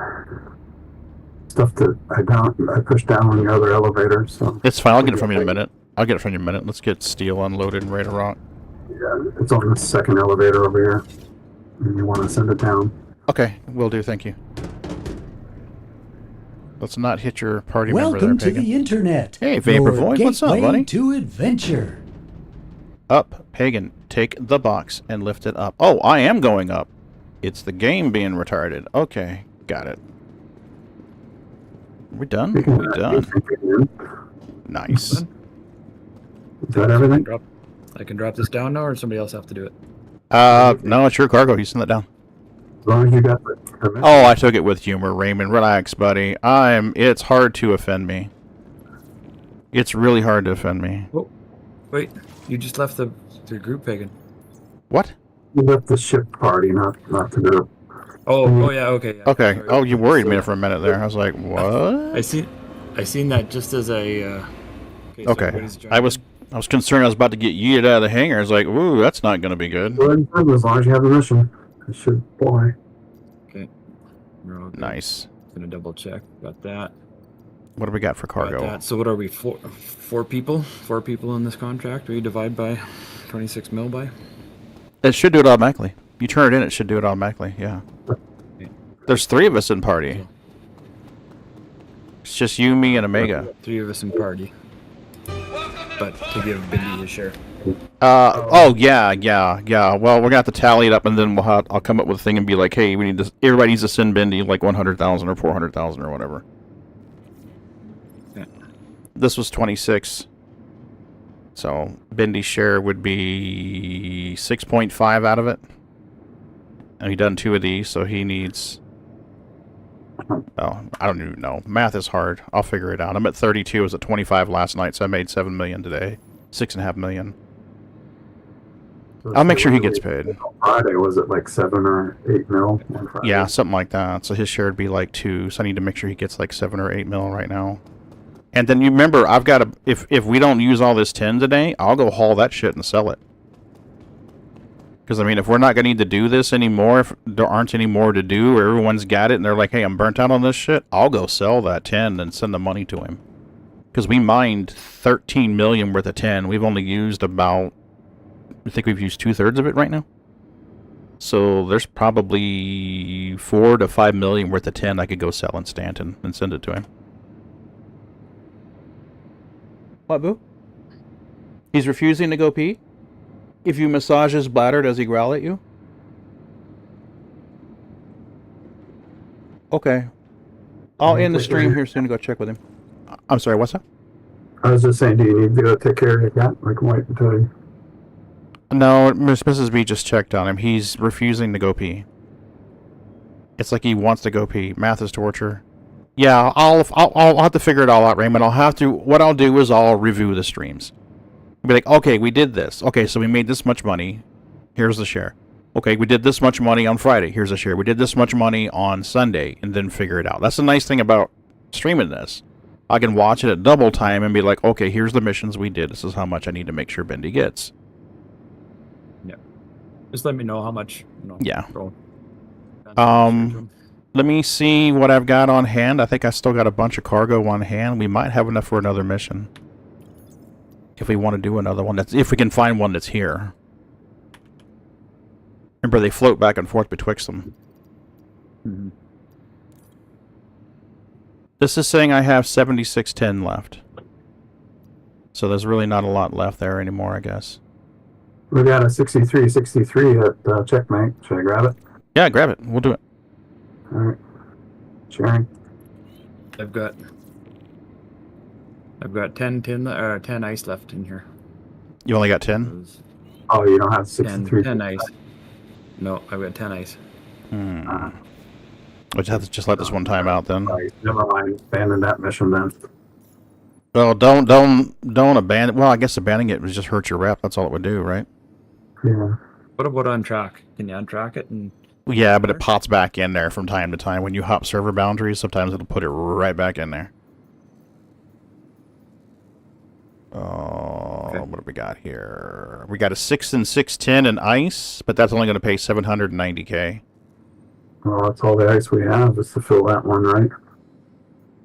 stuff that I pushed down on the other elevator, so... It's fine, I'll get it from you in a minute. I'll get it from you in a minute. Let's get steel unloaded and ready to rock. Yeah, it's on the second elevator over here. And you want to send it down. Okay, will do, thank you. Let's not hit your party member there, Welcome to Pagan. the internet. Hey, Vapor Void, what's up, gateway buddy? to adventure. Up, Pagan. Take the box and lift it up. Oh, I am going up. It's the game being retarded. Okay, got it. We're done? We're done. Nice. Is that everything? I can drop this down now, or somebody else have to do it? No, it's your cargo. You send that down. As long as you got the permission. Oh, I took it with humor, Raymond. Relax, buddy. It's hard to offend me. It's really hard to offend me. Oh, wait. You just left the group, Pagan. What? You left the ship party, not the group. Oh, yeah, okay. Yeah, Okay. sorry. Oh, you worried me for a minute there. I was like, what? I seen that just as a. Okay. I was concerned I was about to get yeeted out of the hangar. I was like, ooh, that's not going to be good. As long as you have the mission, it should fly. Okay. We're all good. Nice. Gonna double check. Got that. What do we got for cargo? Got that. So what are we, four people? 4 people in this contract? We divide by 26 mil by? It should do it automatically. You turn it in, it should do it automatically, yeah. Okay. There's 3 of us in party. It's just you, me, and Omega. 3 of us in party. But to give Bindi a share. Oh, yeah. Well, we're going to have to tally it up, and then I'll come up with a thing and be like, hey, we need this. Everybody needs to send Bindi like 100,000 or 400,000 or whatever. Yeah. This was 26. So, Bindi's share would be 6.5 out of it. And he done 2 of these, so he needs... Oh, I don't even know. Math is hard. I'll figure it out. I'm at 32. I was at 25 last night, so I made 7 million today. 6.5 million. I'll make sure he gets paid. Friday, was it like 7 or 8 mil on Friday? Yeah, something like that. So his share would be like 2. So I need to make sure he gets like 7 or 8 mil right now. And then you remember, I've got to... If we don't use all this 10 today, I'll go haul that shit and sell it. Because, I mean, if we're not going to need to do this anymore, if there aren't any more to do, or everyone's got it, and they're like, hey, I'm burnt out on this shit, I'll go sell that 10 and send the money to him. Because we mined 13 million worth of 10. We've only used about... I think we've used 2/3 of it right now. So there's probably 4 to 5 million worth of 10 I could go sell in Stanton and send it to him. What, boo? He's refusing to go pee? If you massage his bladder, does he growl at you? Okay. I'll end the stream here soon to go check with him. I'm sorry, what's that? I was just saying, do you need to go take care of your cat? Like, wait until you... No, Mrs. B just checked on him. He's refusing to go pee. It's like he wants to go pee. Math is torture. Yeah, I'll have to figure it all out, Raymond. What I'll do is I'll review the streams. I'll be like, okay, we did this. Okay, so we made this much money. Here's the share. Okay, we did this much money on Friday. Here's a share. We did this much money on Sunday, and then figure it out. That's the nice thing about streaming this. I can watch it at double time and be like, okay, here's the missions we did. This is how much I need to make sure Bendy gets. Yeah. Just let me know how much. Yeah. Roll. Let me see what I've got on hand. I think I still got a bunch of cargo on hand. We might have enough for another mission. If we want to do another one. If we can find one that's here. Remember, they float back and forth betwixt them. Mm-hmm. This is saying I have 7610 left. So there's really not a lot left there anymore, I guess. We got a 6363 at checkmate. Should I grab it? Yeah, grab it. We'll do it. All right. Sharing. I've got 10 ice left in here. You only got 10? Oh, you don't have 63? 10 ice. No, I've got 10 ice. We'll have to just let this one time out then. Never mind. Abandon that mission then. Well, don't abandon. Well, I guess abandoning it would just hurt your rep. That's all it would do, right? Yeah. What about untrack? Can you untrack it? And yeah, but it pops back in there from time to time. When you hop server boundaries, sometimes it'll put it right back in there. Oh, okay. What do we got here? We got a 6 and 610 in ice, but that's only going to pay 790k. Well, that's all the ice we have is to fill that one, right?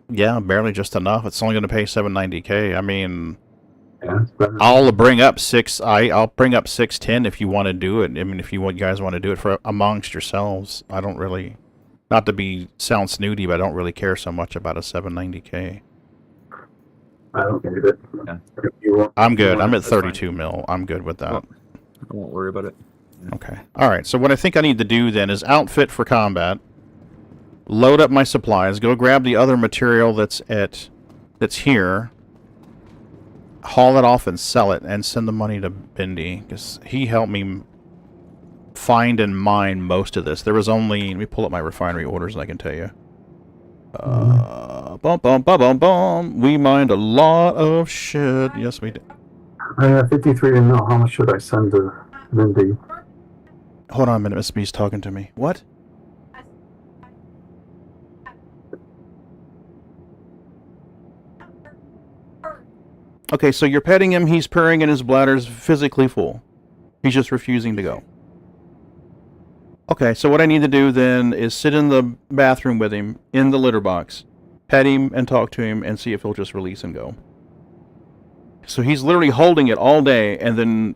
Yeah, barely just enough. It's only going to pay 790k. I mean, yeah, I'll bring up 610 if you want to do it. I mean, if you guys want to do it for amongst yourselves. I don't really, not to sound snooty, but I don't really care so much about a 790k. I don't need it. Yeah. I'm good. I'm at 32 mil. I'm good with that. I won't worry about it. Okay. All right. So what I think I need to do then is outfit for combat, load up my supplies, go grab the other material that's here, haul it off and sell it, and send the money to Bindi because he helped me find and mine most of this. There was only, let me pull up my refinery orders and I can tell you. We mined a lot of shit. Yes, we did. I have 53 to know. How much should I send to Mindy? Hold on a minute, Miss B's talking to me. What? Okay, so you're petting him, he's purring, and his bladder's physically full. He's just refusing to go. Okay, so what I need to do then is sit in the bathroom with him, in the litter box, pet him and talk to him, and see if he'll just release and go. So he's literally holding it all day, and then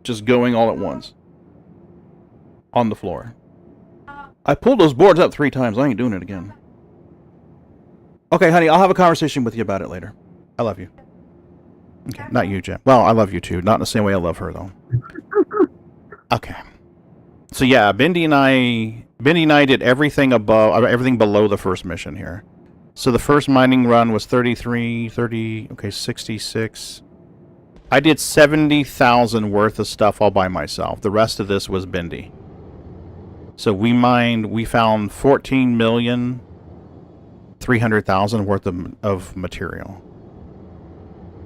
just going all at once. On the floor. I pulled those boards up 3 times, I ain't doing it again. Okay, honey, I'll have a conversation with you about it later. I love you. Okay, not you, Jim. Well, I love you too. Not in the same way I love her, though. Okay. So yeah, Bindi and I did everything below the first mission here. So the first mining run was 66. I did 70,000 worth of stuff all by myself. The rest of this was Bindi. So we found 14,300,000 worth of material.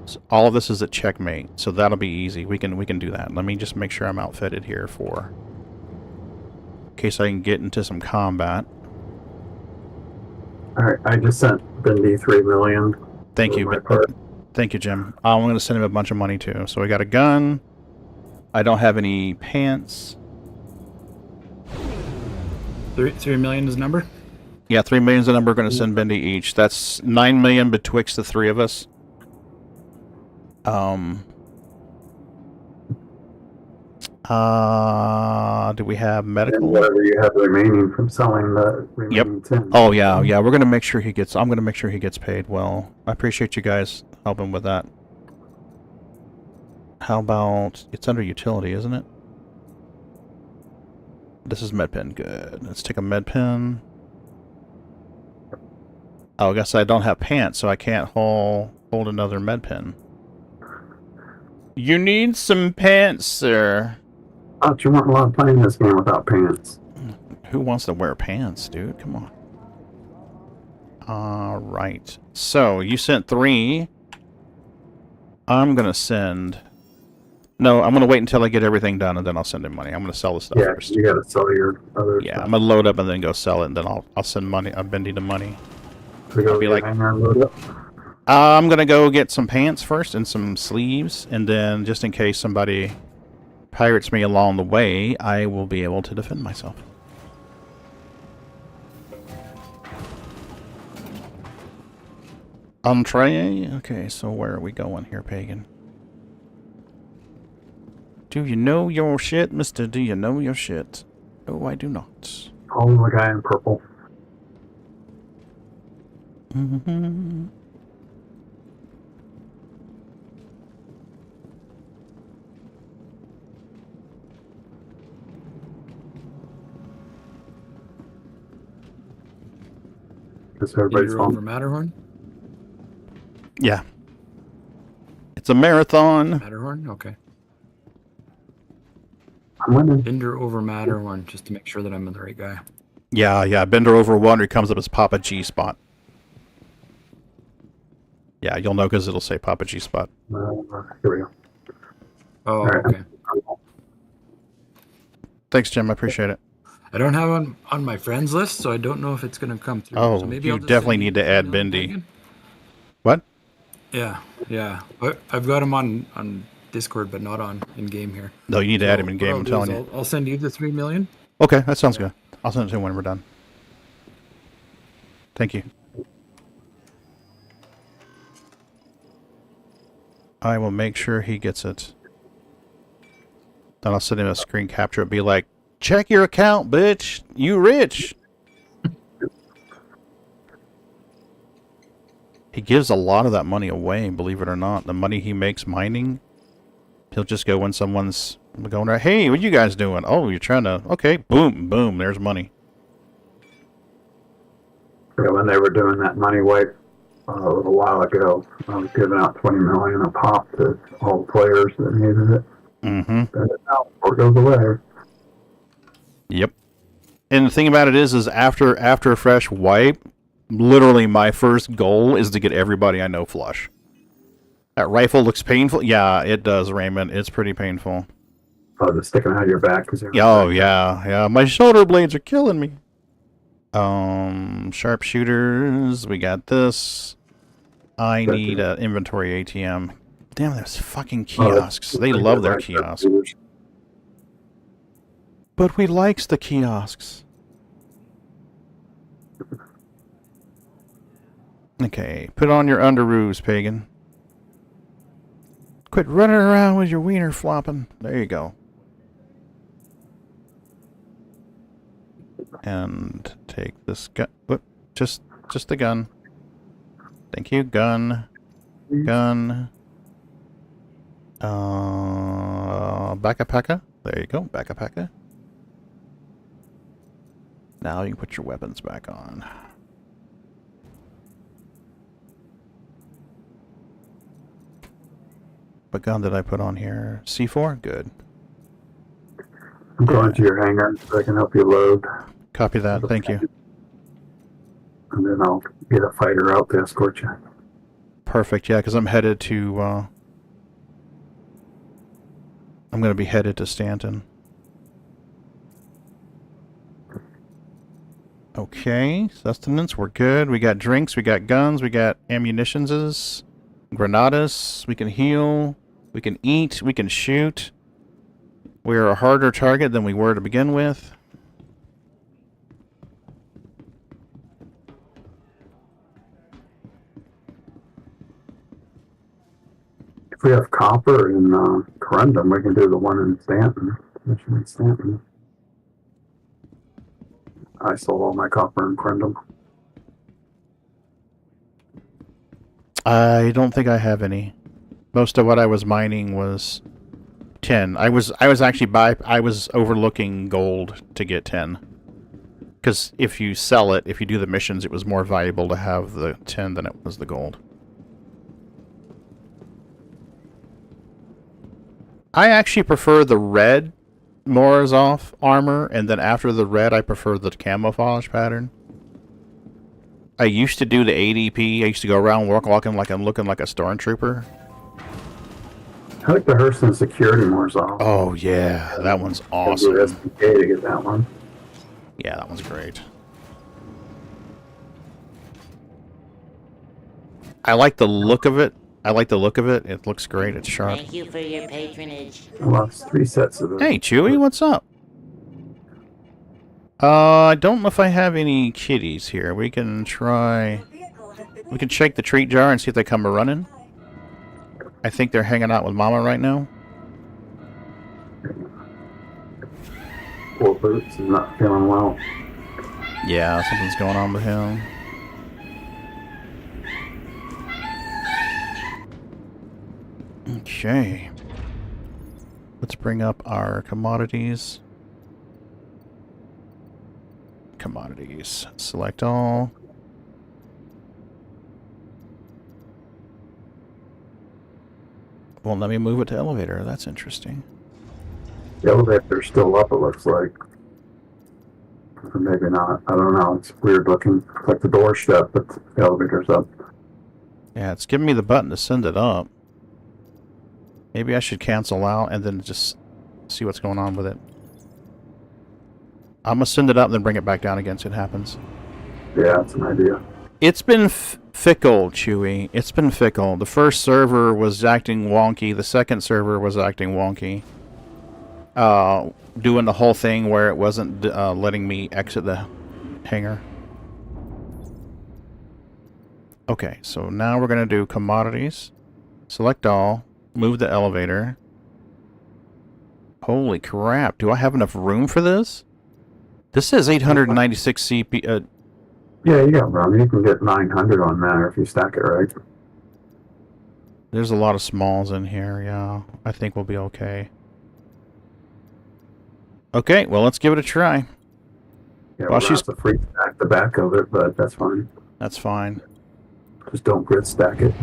So all of this is at checkmate, so that'll be easy. We can do that. Let me just make sure I'm outfitted here for in case I can get into some combat. Alright, I just sent Bindi 3 million. Thank you. Thank you, Jim. I'm going to send him a bunch of money too. So we got a gun. I don't have any pants. 3 million is the number? Yeah, 3 million is the number. We're going to send Bindi each. That's 9 million betwixt the 3 of us. Do we have medical? And whatever you have remaining from selling the remaining 10. Oh yeah. We're gonna make sure he gets. I'm gonna make sure he gets paid well. I appreciate you guys helping with that. How about it's under utility, isn't it? This is medpen. Good. Let's take a medpen. Oh, I guess I don't have pants, so I can't hold another medpen. You need some pants, sir. Oh, you weren't allowed playing this game without pants. Who wants to wear pants, dude? Come on. Alright. So, you sent 3. I'm gonna send... No, I'm gonna wait until I get everything done, and then I'll send him money. I'm gonna sell the stuff first. You gotta sell your other stuff. I'm gonna load up and then go sell it, and then I'll send money. I'll Bindi the money. So go be like... load up. I'm going to go get some pants first and some sleeves, and then just in case somebody pirates me along the way, I will be able to defend myself. Entree? Okay, so where are we going here, Pagan? Do you know your shit, mister? Do you know your shit? No, I do not. Oh, the guy in purple. Mm-hmm. Is everybody's You're phone? over Matterhorn? Yeah. It's a marathon. Matterhorn? Okay. I'm winning. Binder over Matterhorn, just to make sure that I'm the right guy. Yeah. Bender over one, it comes up as Papa G spot. Yeah, you'll know because it'll say Papa G spot. Here we go. Oh, All right. okay. Thanks, Jim. I appreciate it. I don't have on my friends list, so I don't know if it's going to come through. Oh, so maybe you I'll just definitely send need to add email Bendy. Pagan. What? Yeah. I've got him on Discord, but not on in-game here. No, you need to add him in what game, I'll I'm do telling is you. I'll send you the 3 million. Okay, that sounds good. I'll send it to him when we're done. Thank you. I will make sure he gets it. Then I'll send him a screen capture and be like, check your account, bitch. You rich. He gives a lot of that money away, believe it or not. The money he makes mining, he'll just go when someone's going, hey, what you guys doing? Oh, you're trying to, okay, boom, boom, there's money. Yeah, when they were doing that money wipe a little while ago, I was giving out 20 million a pop to all the players that needed it. Mm-hmm. Send it out before it goes away. Yep. And the thing about it is after a fresh wipe, literally my first goal is to get everybody I know flush. That rifle looks painful. Yeah, it does, Raymond. It's pretty painful. Oh, just sticking out of your back because you're. Oh yeah. My shoulder blades are killing me. Sharpshooters. We got this. I need an inventory ATM. Damn, those fucking kiosks. They love their kiosks. But we likes the kiosks. Okay, put on your underoos, Pagan. Quit running around with your wiener flopping. There you go. And take this gun. Whoop, just the gun. Thank you, gun. Gun. Wakapedia. There you go, Wakapedia. Now you can put your weapons back on. What gun did I put on here? C4? Good. I'm going to your hangar so I can help you load. Copy that. Thank you. And then I'll get a fighter out to escort you. Perfect. Yeah, because I'm headed to... I'm going to be headed to Stanton. Okay. Sustenance. We're good. We got drinks. We got guns. We got ammunitions. Granadas. We can heal. We can eat. We can shoot. We're a harder target than we were to begin with. If we have copper in Corundum, we can do the one in Stanton. Mission in Stanton. I sold all my copper in Corundum. I don't think I have any. Most of what I was mining was 10. I was overlooking gold to get 10. Because if you sell it, if you do the missions, it was more valuable to have the 10 than it was the gold. I actually prefer the red Morozov armor, and then after the red, I prefer the camouflage pattern. I used to do the ADP. I used to go around walking like I'm looking like a stormtrooper. I like the Hurston Security Morozov. Oh yeah, that one's awesome. SDK to get that one. Yeah, that one's great. I like the look of it. I like the look of it. It looks great. It's sharp. Thank you for your patronage. I lost 3 sets of it. Hey, Chewy, what's up? I don't know if I have any kitties here. We can try... We can shake the treat jar and see if they come a-running. I think they're hanging out with Mama right now. Poor Boots is not feeling well. Yeah, something's going on with him. Okay. Let's bring up our commodities. Commodities. Select all. Won't let me move it to elevator. That's interesting. The elevator's still up, it looks like. Or maybe not. I don't know. It's weird looking. It's like the door's shut, but the elevator's up. Yeah, it's giving me the button to send it up. Maybe I should cancel out and then just see what's going on with it. I'm going to send it up and then bring it back down again so it happens. Yeah, that's an idea. It's been fickle, Chewy. It's been fickle. The first server was acting wonky. The second server was acting wonky. Doing the whole thing where it wasn't letting me exit the hangar. Okay, so now we're going to do commodities. Select all. Move the elevator. Holy crap. Do I have enough room for this? This says 896 CP... Yeah, you got room. You can get 900 on that if you stack it right. There's a lot of smalls in here, yeah. I think we'll be okay. Okay, well, let's give it a try. Yeah, Well, we'll have to free stack the back of it, but that's fine. That's fine. Just don't grid stack it.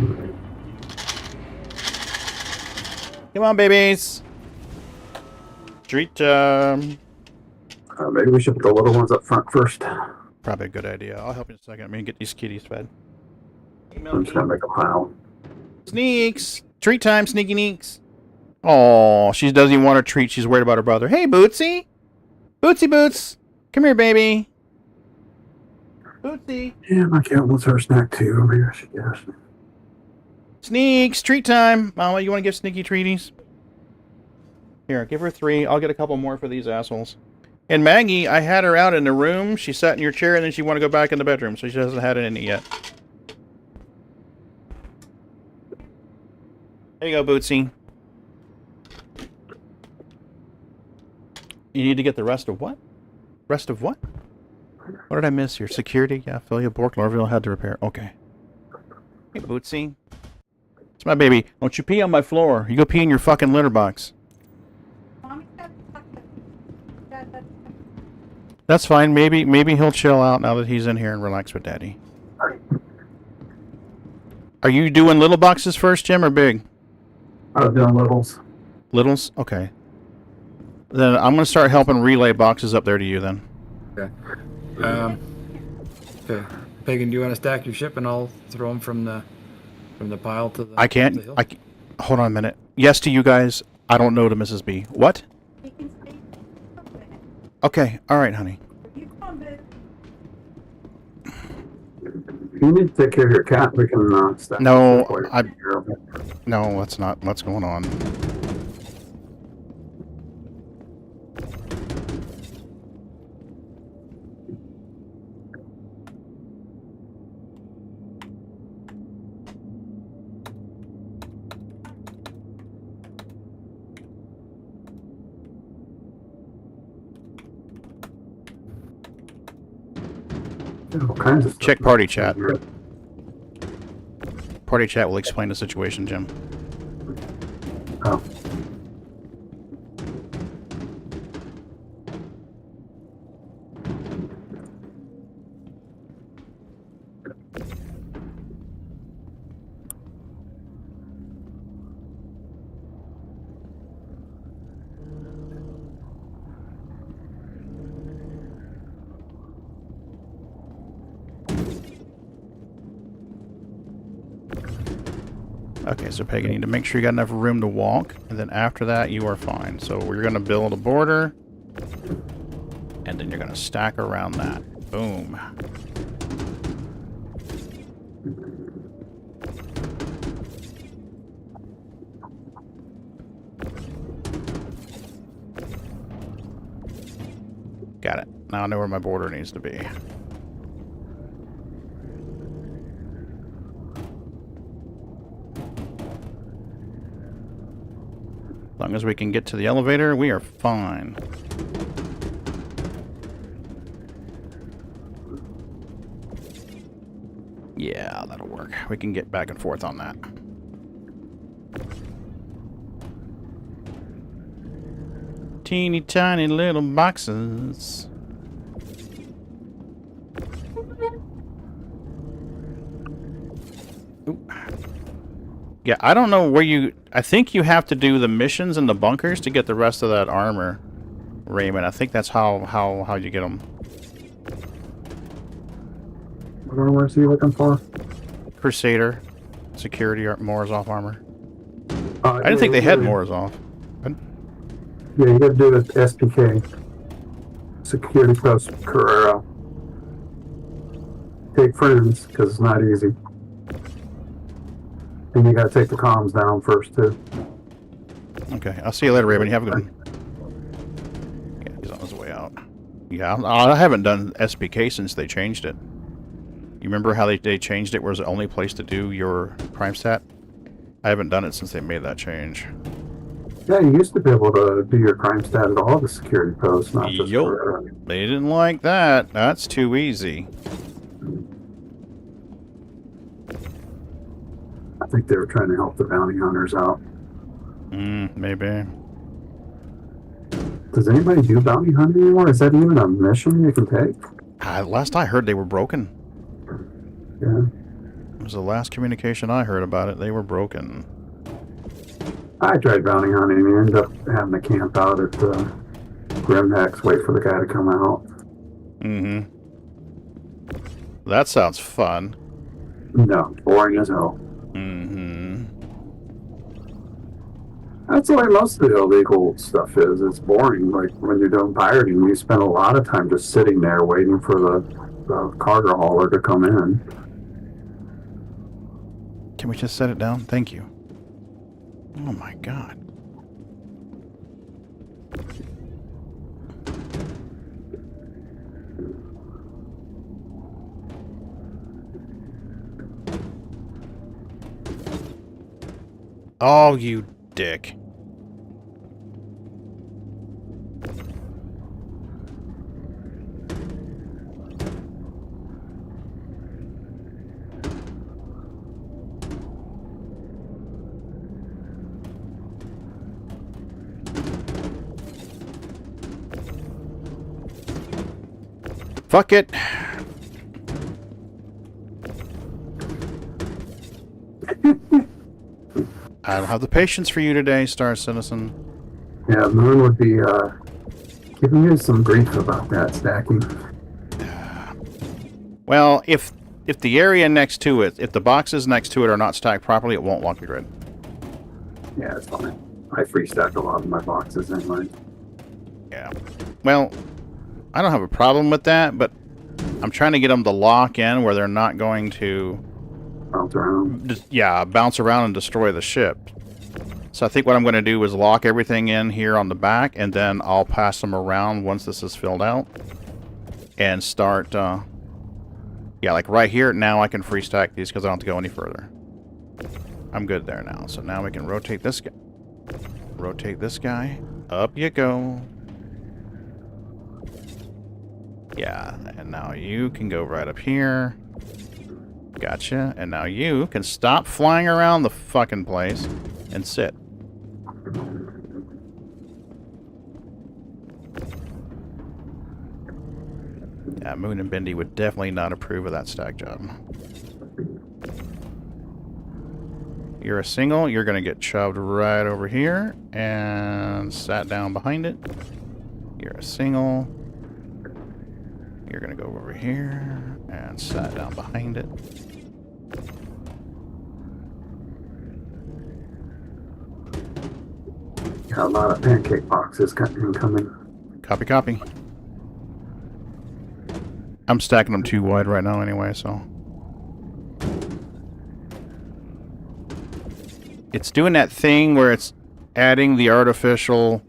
Come on, babies. Treat, Maybe we should put the little ones up front first. Probably a good idea. I'll help you in a second. I'm gonna get these kitties fed. I'm just gonna make a pile. Sneaks! Treat time, Sneaky Neeks! Oh, she doesn't even want her treat. She's worried about her brother. Hey, Bootsy! Bootsy Boots! Come here, baby! Bootsy! Yeah, my cat wants her snack too. Maybe I should guess. Sneaks! Treat time! Mama, you want to give Sneaky treaties? Here, give her 3. I'll get a couple more for these assholes. And Maggie, I had her out in the room. She sat in your chair, and then she wanted to go back in the bedroom, so she hasn't had it in it yet. There you go, Bootsy. You need to get the rest of what? Rest of what? What did I miss here? Security? Yeah, Philia, Bork, Lorville had to repair. Okay. Hey, Bootsy. It's my baby. Don't you pee on my floor. You go pee in your fucking litter box. That's fine. Maybe he'll chill out now that he's in here and relax with Daddy. Are you doing little boxes first, Jim, or big? I was doing littles. Littles? Okay. Then I'm going to start helping relay boxes up there to you then. Okay. Okay. Pagan, do you want to stack your ship and I'll throw them from the pile to the I can't. the hill? Hold on a minute. Yes to you guys. I don't know to Mrs. B. What? Okay. All right, honey. If you need to take care of your cat, we can stack No, the ship while you're here. No, that's not what's going on. All kinds of stuff. Check party chat. Party chat will explain the situation, Jim. Oh. Okay, so Peg, you need to make sure you got enough room to walk, and then after that, you are fine. So we're going to build a border, and then you're going to stack around that. Boom. Now I know where my border needs to be. As long as we can get to the elevator, we are fine. Yeah, that'll work. We can get back and forth on that. Teeny tiny little boxes. Ooh. Yeah, I don't know where you... I think you have to do the missions in the bunkers to get the rest of that armor, Raymond. I think that's how you get them. What armor is he looking for? Crusader. Security Morozov armor. I didn't think they had Morozov. Yeah, you gotta do the SPK. Security Post Carrera. Take friends, because it's not easy. And you gotta take the comms down first, too. Okay, I'll see you later, Raven. You have a good one. Yeah, he's on his way out. Yeah, I haven't done SPK since they changed it. You remember how they changed it where it was the only place to do your crime stat? I haven't done it since they made that change. Yeah, you used to be able to do your crime stat at all the security posts, not just Carrera. They didn't like that. That's too easy. I think they were trying to help the bounty hunters out. Maybe. Does anybody do bounty hunting anymore? Is that even a mission you can take? Last I heard, they were broken. Yeah. It was the last communication I heard about it. They were broken. I tried bounty hunting and ended up having to camp out at Grimhex, wait for the guy to come out. Mm-hmm. That sounds fun. No, boring as hell. Mm-hmm. That's the way most of the illegal stuff is. It's boring. Like when you're doing pirating, you spend a lot of time just sitting there waiting for the cargo hauler to come in. Can we just set it down? Thank you. Oh my god. Oh, you dick. Fuck it. I don't have the patience for you today, Star Citizen. Yeah, Moon would be giving you some grief about that stacking. Well, if the area next to it, if the boxes next to it are not stacked properly, it won't lock the grid. Yeah, it's fine. I free stack a lot of my boxes anyway. Yeah. Well, I don't have a problem with that, but I'm trying to get them to lock in where they're not going to bounce around. Bounce around and destroy the ship. So I think what I'm going to do is lock everything in here on the back, and then I'll pass them around once this is filled out, and start. Like right here now, I can free stack these because I don't have to go any further. I'm good there now. So now we can rotate this guy. Rotate this guy. Up you go. Yeah, and now you can go right up here. Gotcha. And now you can stop flying around the fucking place and sit. Yeah, Moon and Bendy would definitely not approve of that stack job. You're a single, you're going to get shoved right over here and sat down behind it. You're a single. You're going to go over here and sat down behind it. Got a lot of pancake boxes incoming. Copy, copy. I'm stacking them too wide right now anyway, so. It's doing that thing where it's adding the artificial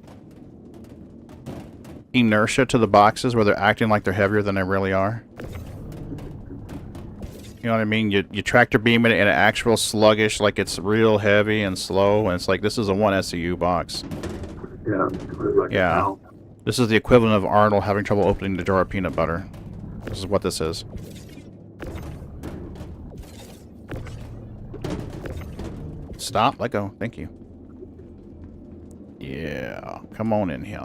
inertia to the boxes where they're acting like they're heavier than they really are. You know what I mean? You tractor beam it in an actual sluggish, like it's real heavy and slow, and it's like, this is a 1 SCU box. Yeah. Like Yeah. This is the equivalent of Arnold having trouble opening the jar of peanut butter. This is what this is. Stop. Let go. Thank you. Yeah. Come on in here.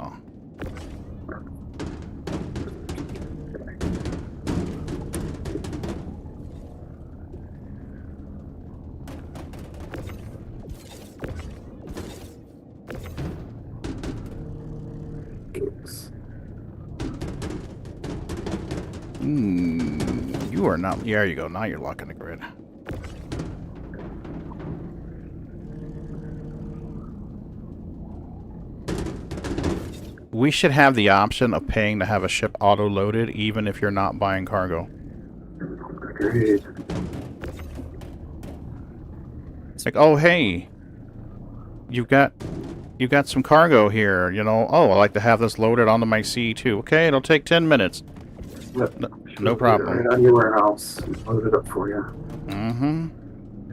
You are not. There you go. Now you're locking the grid. We should have the option of paying to have a ship auto-loaded, even if you're not buying cargo. Agreed. It's like, oh hey, you've got some cargo here. You know, oh, I like to have this loaded onto my C2. Okay, it'll take 10 minutes. Yep. No problem. Right on your warehouse. Load it up for you. Mm-hmm.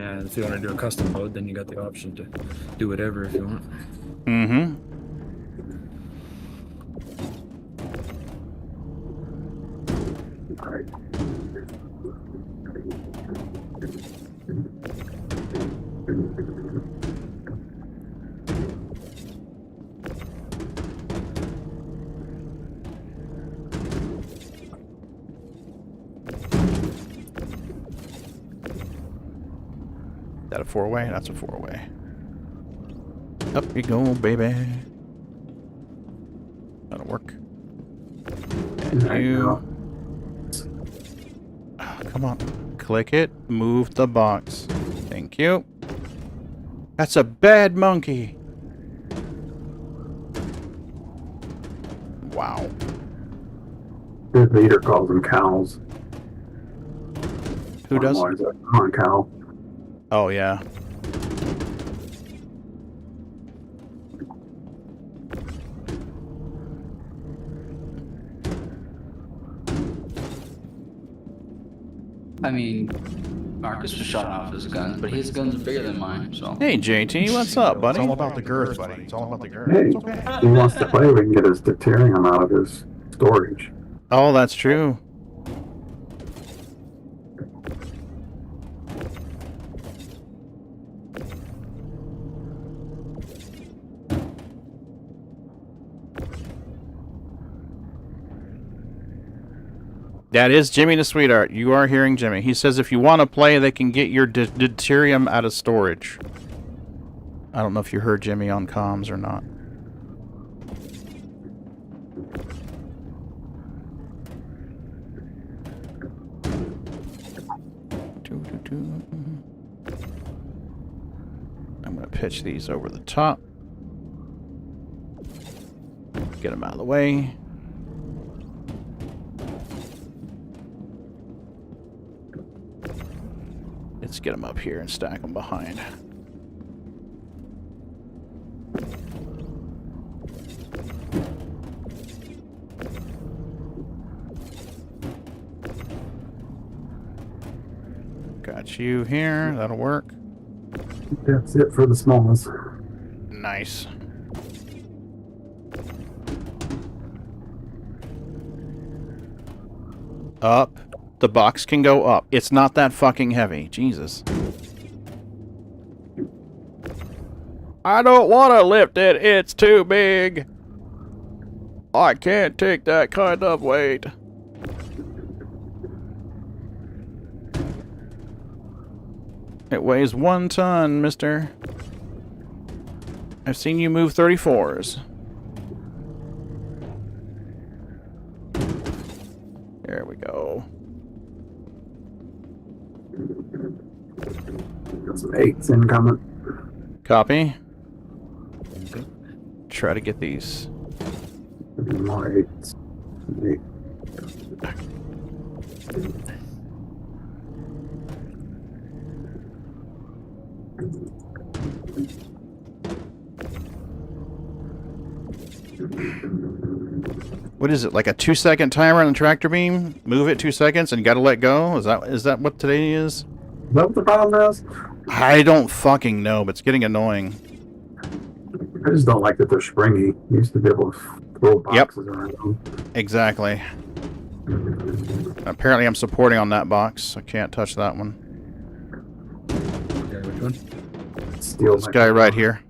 Yeah, if you want to do a custom load, then you got the option to do whatever if you want. Mm-hmm. All right. Is that a 4-way? That's a 4-way. Up you go, baby. That'll work. And you... Oh, come on. Click it. Move the box. Thank you. That's a bad monkey. Wow. The leader calls them cows. Who does? Come on, cow. Oh, yeah. I mean, Marcus was shot off his guns, but his guns are bigger than mine, so... Hey, JT, what's up, buddy? It's all about the girth, buddy. It's all about the girth. Hey, It's okay. he wants to play. We can get his deuterium out of his storage. Oh, that's true. That is Jimmy the Sweetheart. You are hearing Jimmy. He says if you want to play, they can get your deuterium out of storage. I don't know if you heard Jimmy on comms or not. I'm going to pitch these over the top. Get them out of the way. Let's get them up here and stack them behind. Got you here. That'll work. That's it for the small ones. Nice. Up. The box can go up. It's not that fucking heavy. Jesus. I don't want to lift it. It's too big. I can't take that kind of weight. It weighs 1 ton, mister. I've seen you move 34s. There we go. Got some 8s incoming. Copy. Try to get these. More 8s. 8. What is it, like a 2-second timer on the tractor beam? Move it 2 seconds and you gotta let go? Is that what today is? Is that what the problem is? I don't fucking know, but it's getting annoying. I just don't like that they're springy. You used to be able to throw boxes around them. Exactly. Apparently I'm supporting on that box. I can't touch that one. Okay, which one? Steal this guy right here.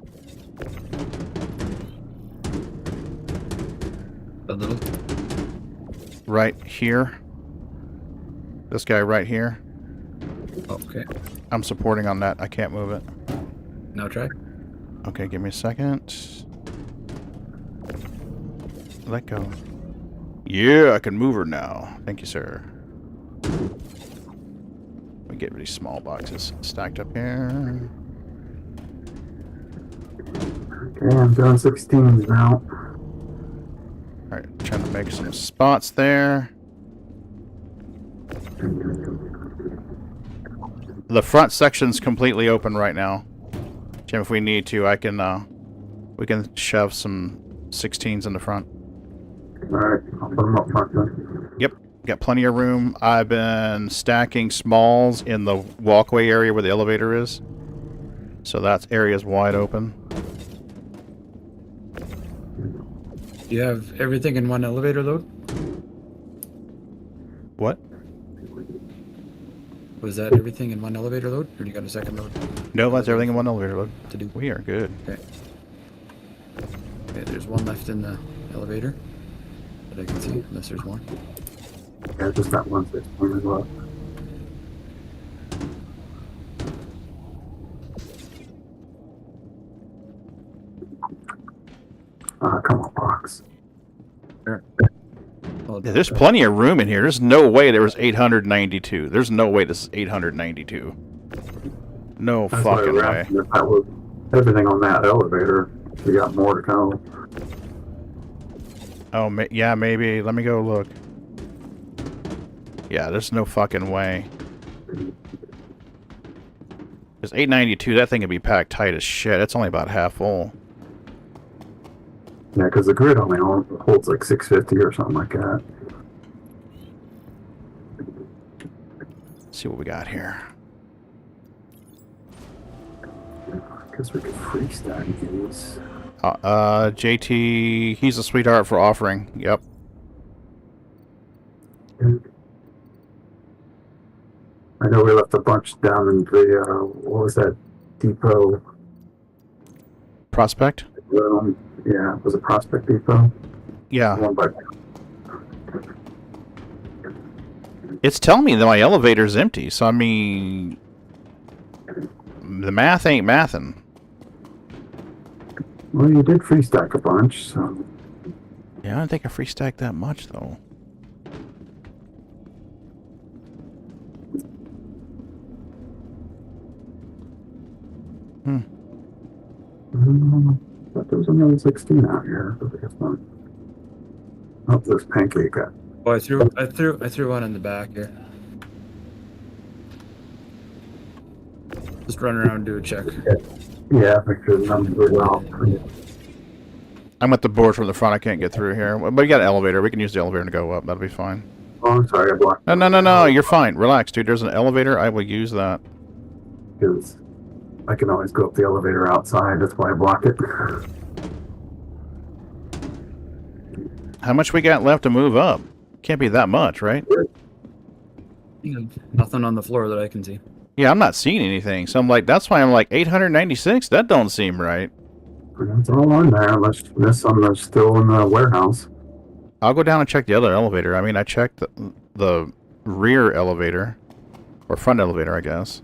A little. Right here. This guy right here. Okay. I'm supporting on that. I can't move it. Now try. Okay, give me a second. Let go. Yeah, I can move her now. Thank you, sir. We get really small boxes stacked up here. Okay, I'm doing 16s now. Alright, trying to make some spots there. The front section's completely open right now. Jim, if we need to, we can shove some 16s in the front. Alright, I'll put them up front then. Yep, got plenty of room. I've been stacking smalls in the walkway area where the elevator is. So that area's wide open. Do you have everything in one elevator load? What? Was that everything in one elevator load? Or do you got a second load? No, that's everything in one elevator load. To do. We are good. Okay. Okay, there's one left in the elevator that I can see, unless there's more. Yeah, just that one 16 as well. Come on, box. Sure. Yeah, there's plenty of room in here. There's no way there was 892. There's no way this is 892. No That's fucking why I way. asked if that was everything on that elevator. We got more to come. Oh, yeah, maybe. Let me go look. Yeah, there's no fucking way. There's 892. That thing could be packed tight as shit. It's only about half full. Yeah, because the grid only holds like 650 or something like that. Let's see what we got here. Guess we could freestack these. JT, he's a sweetheart for offering. Yep. I know we left a bunch down in the, what was that, depot? Prospect? Yeah, was it Prospect Depot? Yeah. One by It's telling me that my elevator's empty, so I mean... The math ain't mathin'. Well, you did freestack a bunch, so... Yeah, I don't think I freestacked that much, though. Thought there was another 16 out here, but I guess not. Oh, there's Pancake. Oh, I threw one in the back here. Just run around and do a check. Yeah, because the numbers are well. I'm at the board from the front. I can't get through here. But we got an elevator. We can use the elevator to go up. That'll be fine. Oh, I'm sorry, I blocked. No. You're fine. Relax, dude. There's an elevator. I will use that. Because I can always go up the elevator outside. That's why I blocked it. How much we got left to move up? Can't be that much, right? Nothing on the floor that I can see. Yeah, I'm not seeing anything. So I'm like, that's why I'm like 896. That don't seem right. That's all on there, unless some are still in the warehouse. I'll go down and check the other elevator. I mean, I checked the rear elevator. Or front elevator, I guess.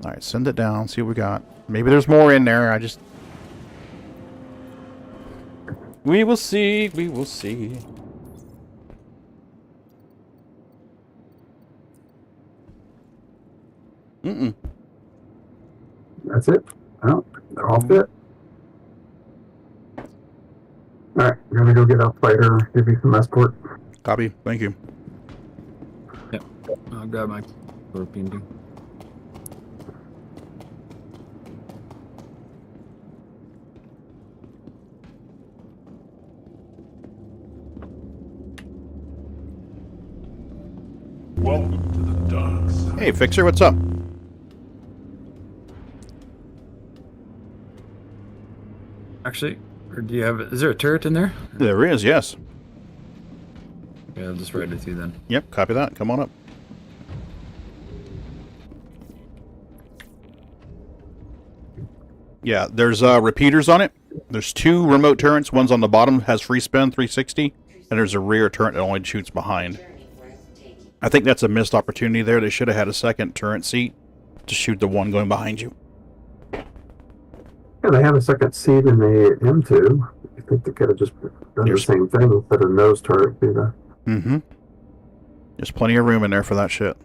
Alright, send it down, see what we got. Maybe there's more in there, We will see, we will see. That's it? Oh, they're all fit. Alright, we're gonna go get a fighter, give you some escort. Copy, thank you. I'll grab my scorpion thing. Welcome to the dark side. Hey, Fixer, what's up? Actually, or do you have? Is there a turret in there? There is, yes. Yeah, I'll just ride with you then. Yep, copy that. Come on up. Yeah, there's repeaters on it. There's 2 remote turrets. One's on the bottom, has free spin 360, and there's a rear turret that only shoots behind. I think that's a missed opportunity there. They should have had a second turret seat to shoot the one going behind you. Yeah, they have a second seat in the M2. I think they could have just done the same thing instead of nose turret. Mm-hmm. There's plenty of room in there for that shit.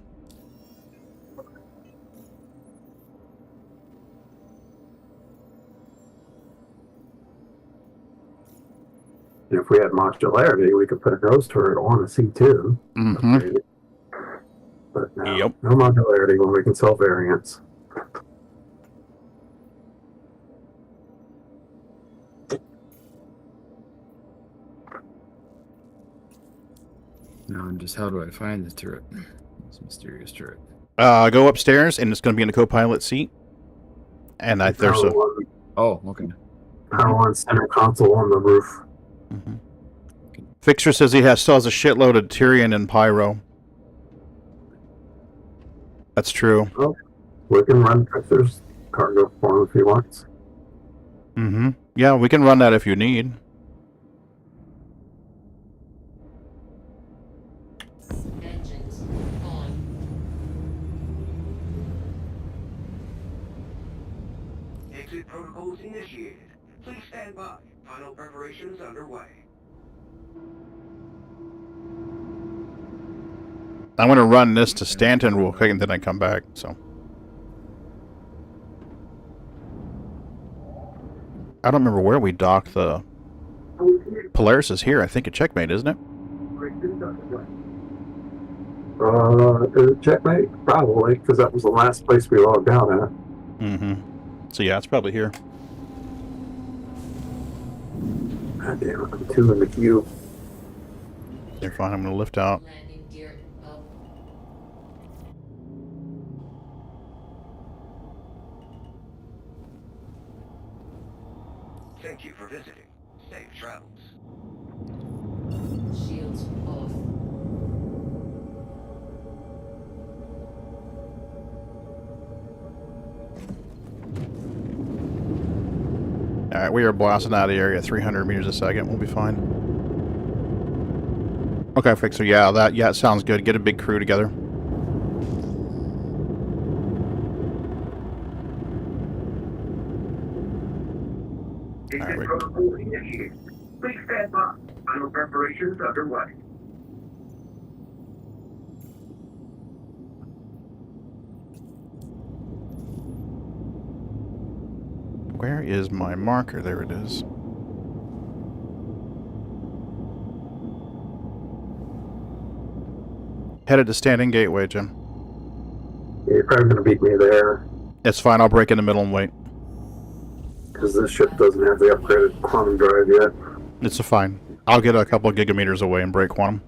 If we had modularity, we could put a nose turret on a C2. Mm-hmm. But no, Yep. no modularity when we can sell variants. No, and just how do I find the turret? This mysterious turret. Go upstairs, and it's going to be in the co-pilot seat. And there's a... Oh, okay. Power on center console on the roof. Mm-hmm. Fixer says he still has a shitload of Tyrion and Pyro. That's true. Well, we can run Fixer's cargo for him if he wants. Mm-hmm. Yeah, we can run that if you need. Engines on. Exit protocols initiated. Please stand by. Final preparations underway. I'm going to run this to Stanton real quick, and then I come back, so... I don't remember where we docked the... Polaris is here, I think, at Checkmate, isn't it? Checkmate? Probably, because that was the last place we logged out at. Mm-hmm. So yeah, it's probably here. God damn it, I'm 2 in the queue. You're fine, I'm going to lift out. Landing gear up. Thank you for visiting. Safe travels. Shields off. Alright, we are blasting out of the area at 300 meters a second. We'll be fine. Okay, Fixer, yeah, it sounds good. Get a big crew together. Exit protocol initiated. Please stand by. Final preparations underway. Where is my marker? There it is. Headed to Standing Gateway, Jim. Yeah, you're probably going to beat me there. It's fine, I'll break in the middle and wait. Because this ship doesn't have the upgraded quantum drive yet. It's fine. I'll get a couple of gigameters away and break quantum.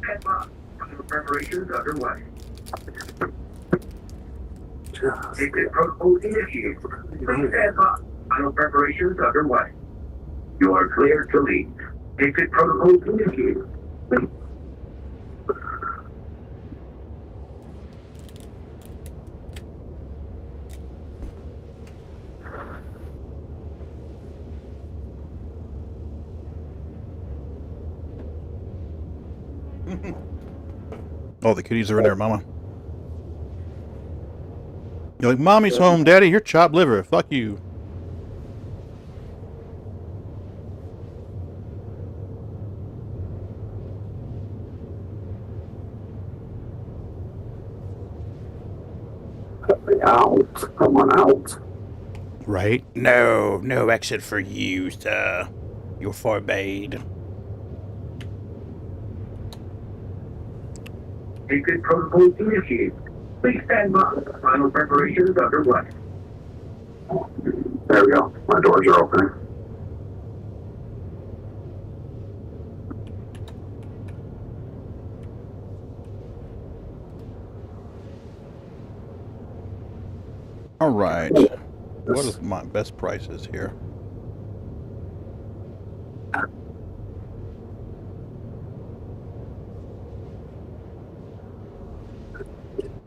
Stand by. Final preparations underway. Exit protocol initiated. Please stand by. Final preparations underway. You are clear to leave. Exit protocol initiated. Please. Oh, the kitties are in there, Mama. You're like, Mommy's home, Daddy. You're chopped liver. Fuck you. Let me out. Come on out. Right? No exit for you, sir. You're forbade. Sacred protocol initiated. Please stand by. Final preparations underway. There we go. My doors are opening. All right. What is my best prices here?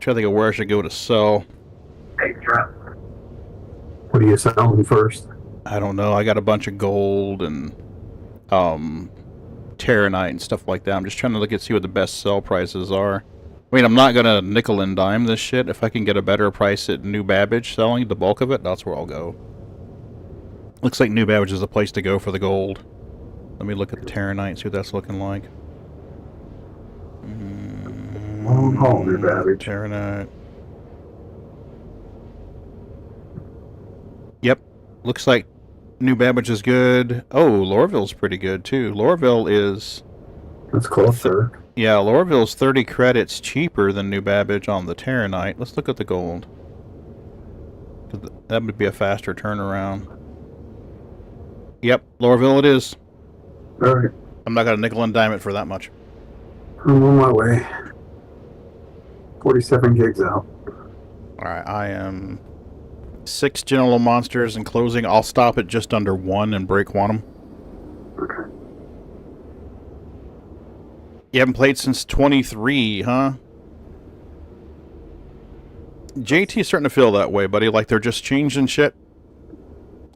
Trying to think of where I should go to sell. Hey, Trap. What are you selling first? I don't know. I got a bunch of gold and Terranite and stuff like that. I'm just trying to look and see what the best sell prices are. I mean, I'm not going to nickel and dime this shit. If I can get a better price at New Babbage selling the bulk of it, that's where I'll go. Looks like New Babbage is the place to go for the gold. Let me look at the Terranite, see what that's looking like. Long haul, New Babbage. Terranite. Yep. Looks like New Babbage is good. Oh, Lorville's pretty good, too. Lorville is... That's closer. Yeah, Lorville's 30 credits cheaper than New Babbage on the Terranite. Let's look at the gold. That would be a faster turnaround. Yep, Lorville it is. Alright. I'm not going to nickel and dime it for that much. I'm on my way. 47 gigs out. Alright, I am 6 General Monsters and closing. I'll stop at just under 1 and break quantum. Okay. You haven't played since 23, huh? JT's starting to feel that way, buddy. Like they're just changing shit.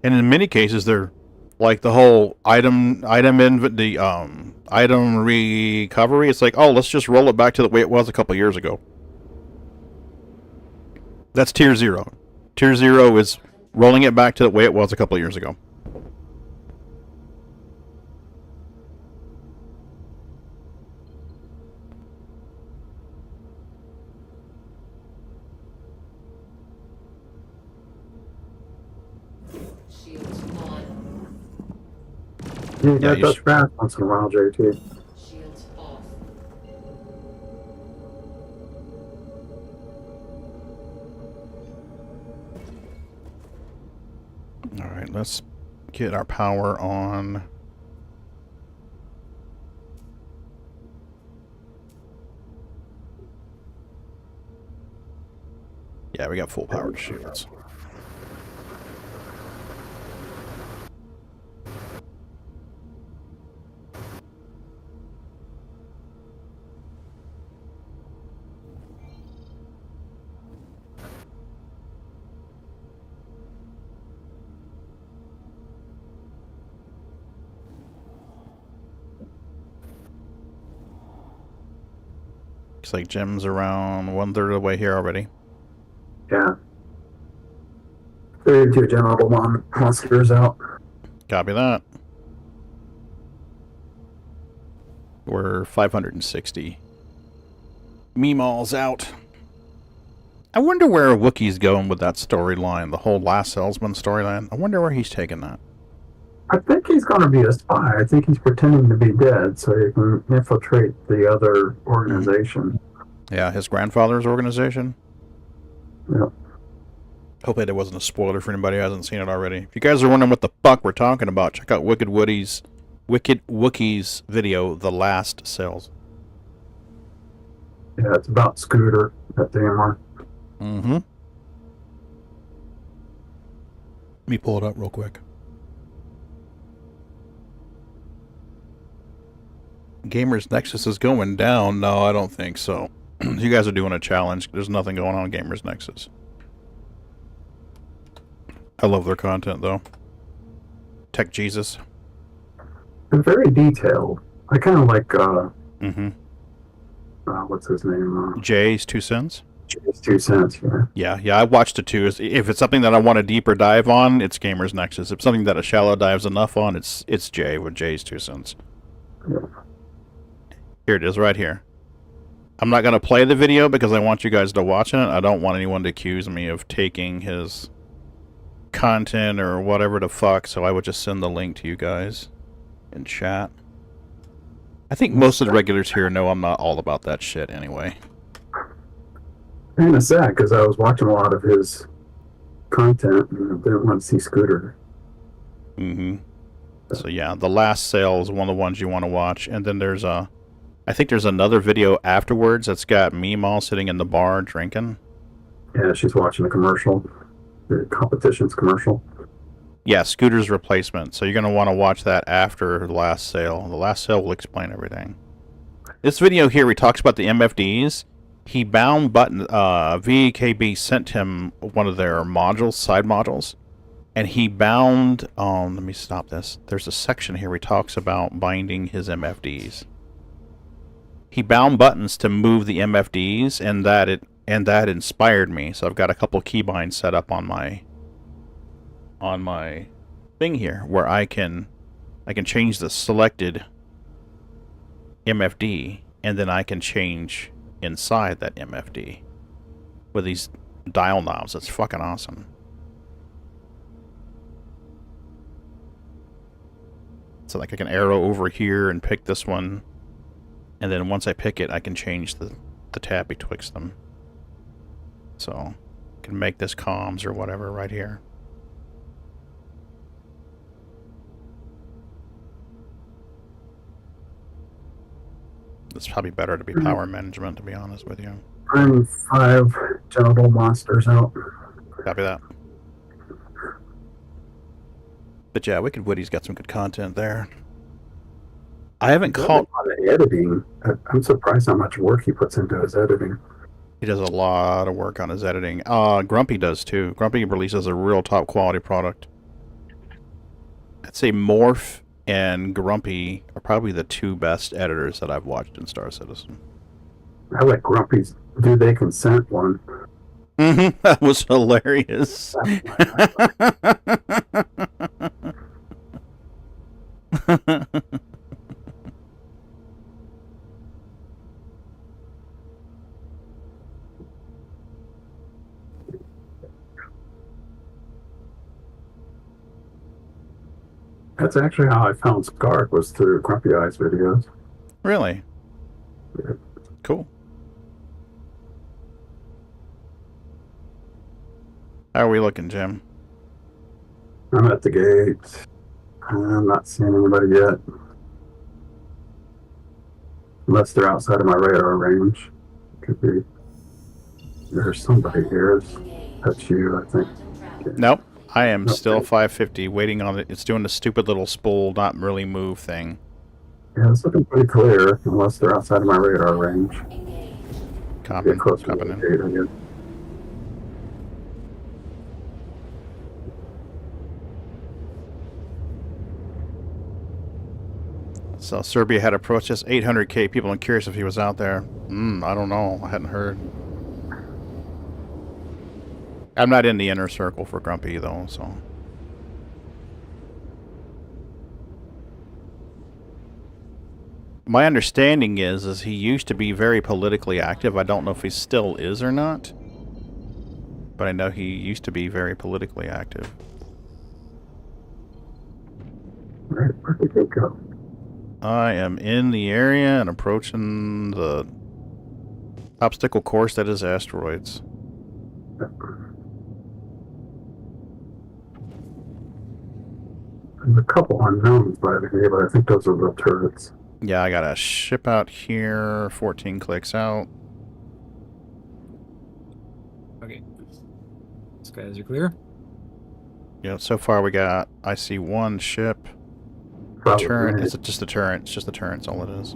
And in many cases, they're like the whole item recovery. It's like, oh, let's just roll it back to the way it was a couple years ago. That's tier 0. Tier 0 is rolling it back to the way it was a couple years ago. Shields on. Yeah, Yeah, that does fast once in a while, JT. Shields off. Alright, let's get our power on. Yeah, we got full powered shields. Looks like Jim's around 1/3 of the way here already. Yeah. 32 General Monsters out. Copy that. We're 560. Meemaw's out. I wonder where Wookiee's going with that storyline, the whole Last Salesman storyline. I wonder where he's taking that. I think he's going to be a spy. I think he's pretending to be dead so he can infiltrate the other organization. Yeah, his grandfather's organization. Yeah. Hopefully that wasn't a spoiler for anybody who hasn't seen it already. If you guys are wondering what the fuck we're talking about, check out Wicked Wookiee's video, The Last Sales. Yeah, it's about Scooter at the MR. Mm-hmm. Let me pull it up real quick. Gamers Nexus is going down. No, I don't think so. You guys are doing a challenge. There's nothing going on Gamers Nexus. I love their content, though. Tech Jesus. They're very detailed. I kind of like, what's his name? Jay's 2 cents? Jay's 2 cents, yeah. Yeah, I watched it too. If it's something that I want a deeper dive on, it's Gamers Nexus. If it's something that a shallow dive's enough on, it's Jay with Jay's 2 cents. Yeah. Here it is, right here. I'm not going to play the video because I want you guys to watch it. I don't want anyone to accuse me of taking his content or whatever the fuck, so I would just send the link to you guys in chat. I think most of the regulars here know I'm not all about that shit anyway. Kind of sad because I was watching a lot of his content and didn't want to see Scooter. Mm-hmm. So yeah, the last sale is one of the ones you want to watch, and then there's I think there's another video afterwards that's got Meemaw sitting in the bar drinking. Yeah, she's watching the commercial, the competition's commercial. Yeah, Scooter's replacement. So you're going to want to watch that after the last sale. The last sale will explain everything. This video here, he talks about the MFDs. He bound button, VKB sent him one of their modules, side modules. And he bound, let me stop this. There's a section here where he talks about binding his MFDs. He bound buttons to move the MFDs, and that inspired me. So I've got a couple keybinds set up on my thing here where I can change the selected MFD, and then I can change inside that MFD with these dial knobs. It's fucking awesome. So like I can arrow over here and pick this one, and then once I pick it, I can change the tab betwixt them. So I can make this comms or whatever right here. It's probably better to be power management, to be honest with you. Bring 5 genital monsters out. Copy that. But yeah, Wicked Woody's got some good content there. I haven't caught... A lot of editing. I'm surprised how much work he puts into his editing. He does a lot of work on his editing. Grumpy does too. Grumpy releases a real top quality product. I'd say Morph and Grumpy are probably the 2 best editors that I've watched in Star Citizen. I like Grumpy's Do They Consent one. Mm-hmm. That was hilarious. That's actually how I found Scark, was through Grumpy Eyes videos. Really? Yeah. Cool. How are we looking, Jim? I'm at the gate. I'm not seeing anybody yet. Unless they're outside of my radar range. Could be. There's somebody here. That's you, I think. Yeah. Nope. I am still 550, waiting on it. It's doing the stupid little spool, not really move thing. Yeah, it's looking pretty clear, unless they're outside of my radar range. Copy. Get closer Copy to the in. gate again. So Serbia had approached us, 800k people. I'm curious if he was out there. I don't know. I hadn't heard. I'm not in the inner circle for Grumpy though, so. My understanding is he used to be very politically active. I don't know if he still is or not, but I know he used to be very politically active. Right, where did they go? I am in the area and approaching the obstacle course that is asteroids. There's a couple unknowns by the way, but I think those are the turrets. Yeah, I got a ship out here, 14 clicks out. Okay. Skies are clear. Yeah, so far I see 1 ship. The turret, is it just the turret? It's just the turret, that's all it is.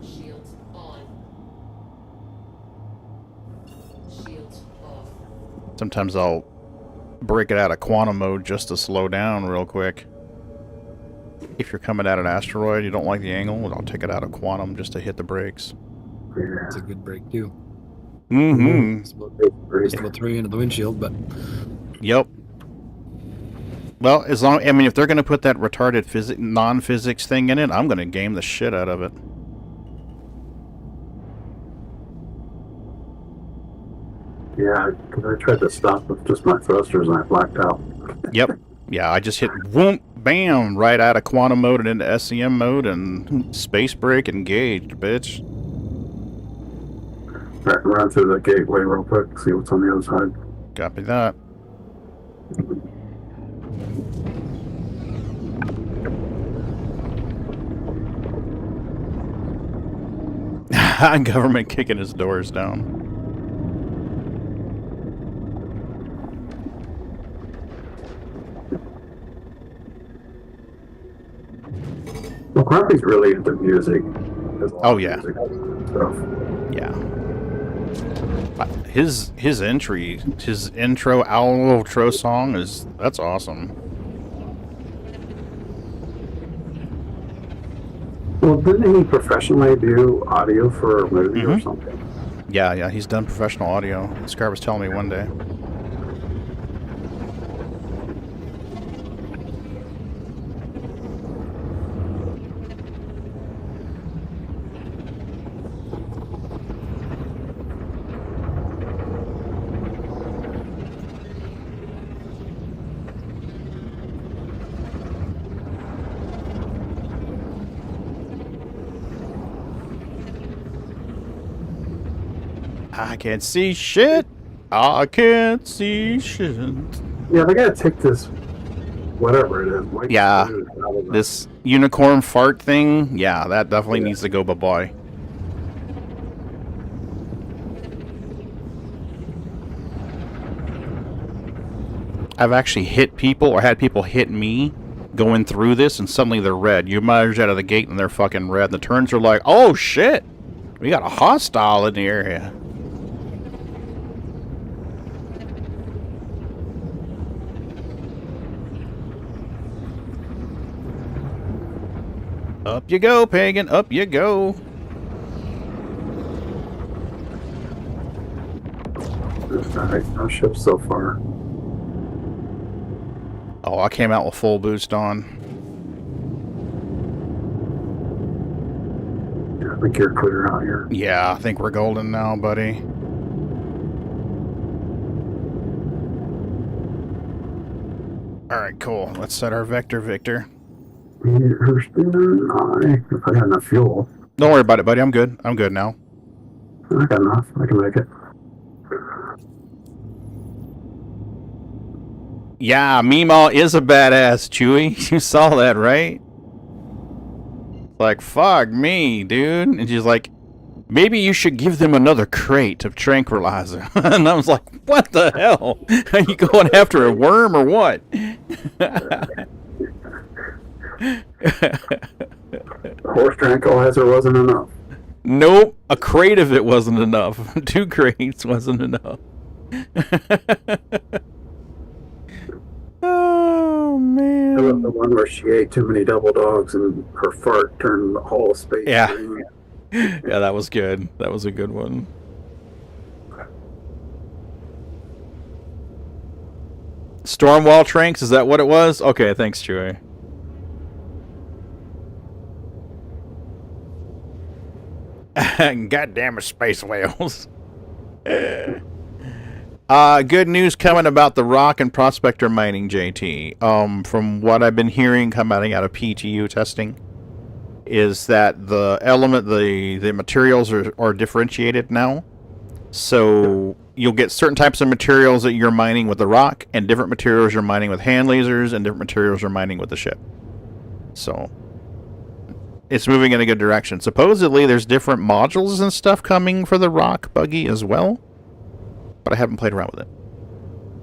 Shields on. Shields off. Sometimes I'll break it out of quantum mode just to slow down real quick. If you're coming at an asteroid, you don't like the angle, I'll take it out of quantum just to hit the brakes. It's a good break too. Mm-hmm. Just about 3 into the windshield, but... Yep. Well, as long, I mean, if they're going to put that retarded non-physics thing in it, I'm going to game the shit out of it. Yeah, because I tried to stop with just my thrusters and I blacked out. Yep. Yeah, I just hit whoop, bam, right out of quantum mode and into SCM mode and space brake engaged, bitch. Run through the gateway real quick, see what's on the other side. Copy that. Government kicking his doors down. Well, Grumpy's really into music. Oh yeah. Stuff. Yeah. His outro song that's awesome. Well, didn't he professionally do audio for a movie or something? Yeah, he's done professional audio. This guy was telling me one day. I can't see shit. I can't see shit. Yeah, they gotta take this, whatever it is. White food out of This unicorn fart thing. Yeah, that definitely needs to go bye-bye. I've actually hit people, or had people hit me going through this, and suddenly they're red. You emerge out of the gate and they're fucking red. The turns are like, oh shit, we got a hostile in the area. Up you go, Pagan, up you go. Alright, no ships so far. Oh, I came out with full boost on. Yeah, I think you're clear out here. Yeah, I think we're golden now, buddy. Alright, cool. Let's set our vector, Victor. I got enough fuel. Don't worry about it, buddy. I'm good. I'm good now. I got enough. I can make it. Yeah, Meemaw is a badass, Chewy. You saw that, right? Like, fuck me, dude. And she's like, maybe you should give them another crate of tranquilizer. And I was like, what the hell? Are you going after a worm or what? Horse tranquilizer wasn't enough. Nope, a crate of it wasn't enough. 2 crates wasn't enough. Oh man! I love the one where she ate too many double dogs and her fart turned the whole space. Yeah, green. yeah, that was good. That was a good one. Stormwall Tranks, is that what it was? Okay, thanks, Chewy. Goddamn space whales. Good news coming about the rock and prospector mining, JT. From what I've been hearing coming out of PTU testing, is that the materials are differentiated now. So you'll get certain types of materials that you're mining with the rock, and different materials you're mining with hand lasers, and different materials you're mining with the ship. So it's moving in a good direction. Supposedly there's different modules and stuff coming for the rock buggy as well, but I haven't played around with it.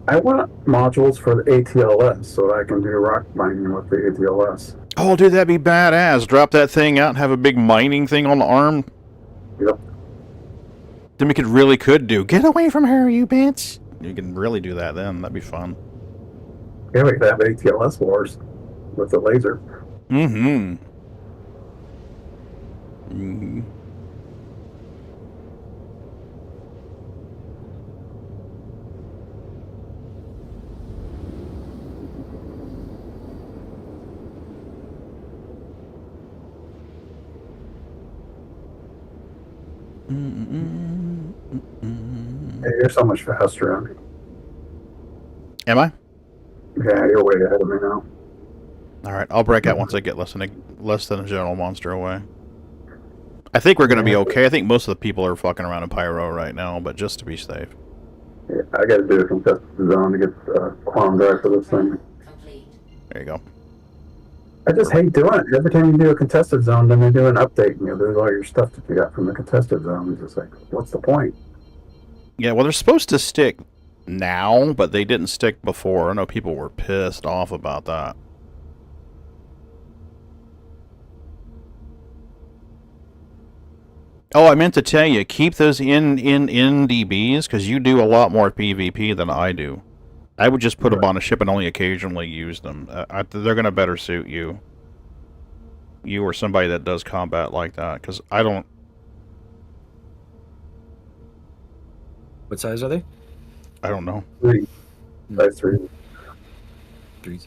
I want modules for the ATLS so I can do rock mining with the ATLS. Oh, dude, that'd be badass. Drop that thing out and have a big mining thing on the arm. Yep. Then we could do, get away from her, you bitch. You can really do that then. That'd be fun. Yeah, we could have ATLS wars with the laser. Mm-hmm. Mm-hmm. Hey, you're so much faster on me. Am I? Yeah, you're way ahead of me now. All right, I'll break out once I get less than a general monster away. I think we're going to be okay. I think most of the people are fucking around in Pyro right now, but just to be safe. Yeah, I got to do a contested zone to get quantum drive for this thing. There you go. I just hate doing it. Every time you do a contested zone, then they do an update, and you lose all your stuff that you got from the contested zone. It's just like, what's the point? Yeah, well, they're supposed to stick now, but they didn't stick before. I know people were pissed off about that. Oh, I meant to tell you, keep those in DBs, because you do a lot more PvP than I do. I would just put them on a ship and only occasionally use them. They're going to better suit you. You or somebody that does combat like that, because I don't... What size are they? I don't know. 3. Size 3. 3.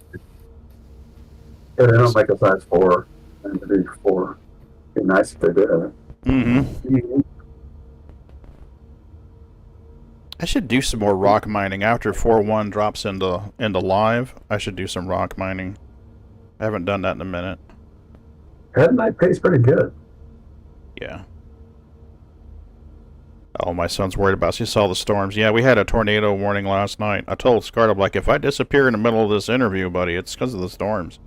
Yeah, they don't make a size 4. And to be 4. It'd be nice if they did. Mm-hmm. I should do some more rock mining after 4.1 drops into live. I should do some rock mining. I haven't done that in a minute. That night pays pretty good. Yeah. Oh, my son's worried about us. He saw the storms. Yeah, we had a tornado warning last night. I told Scott, I'm like, if I disappear in the middle of this interview, buddy, it's because of the storms.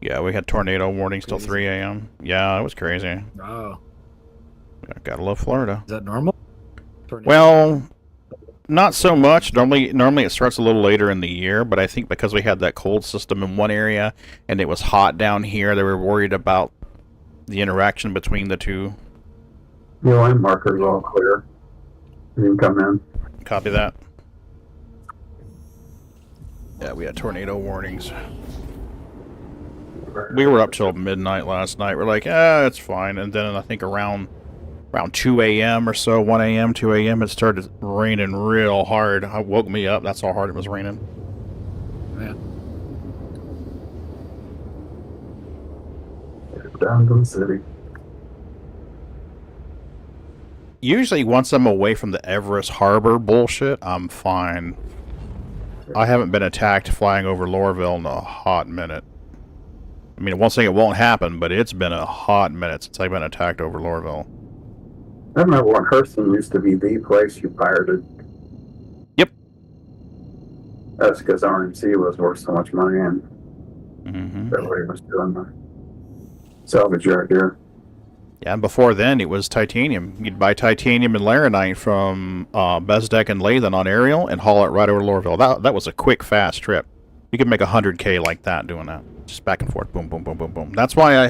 Yeah, we had tornado warnings till 3 a.m. Yeah, it was crazy. Oh. I gotta love Florida. Is that normal? Tornado? Well, not so much. Normally it starts a little later in the year, but I think because we had that cold system in one area and it was hot down here, they were worried about the interaction between the two. UM marker's all clear. You can come in. Copy that. Yeah, we had tornado warnings. We were up till midnight last night. We're like, it's fine. And then I think around 2 a.m. or so, 1 a.m., 2 a.m., it started raining real hard. It woke me up. That's how hard it was raining. Yeah. Down to the city. Usually once I'm away from the Everest Harbor bullshit, I'm fine. I haven't been attacked flying over Lorville in a hot minute. I mean, I won't say it won't happen, but it's been a hot minute since I've been attacked over Lorville. I remember when Hurston used to be the place you pirated. Yep. That's because RMC was worth so much money, and everybody was doing the salvage yard here. Yeah, and before then, it was titanium. You'd buy titanium and laranite from Bezdek and Lathan on Ariel and haul it right over to Lorville. That was a quick, fast trip. You could make 100K like that doing that. Just back and forth, boom, boom, boom, boom, boom. That's why I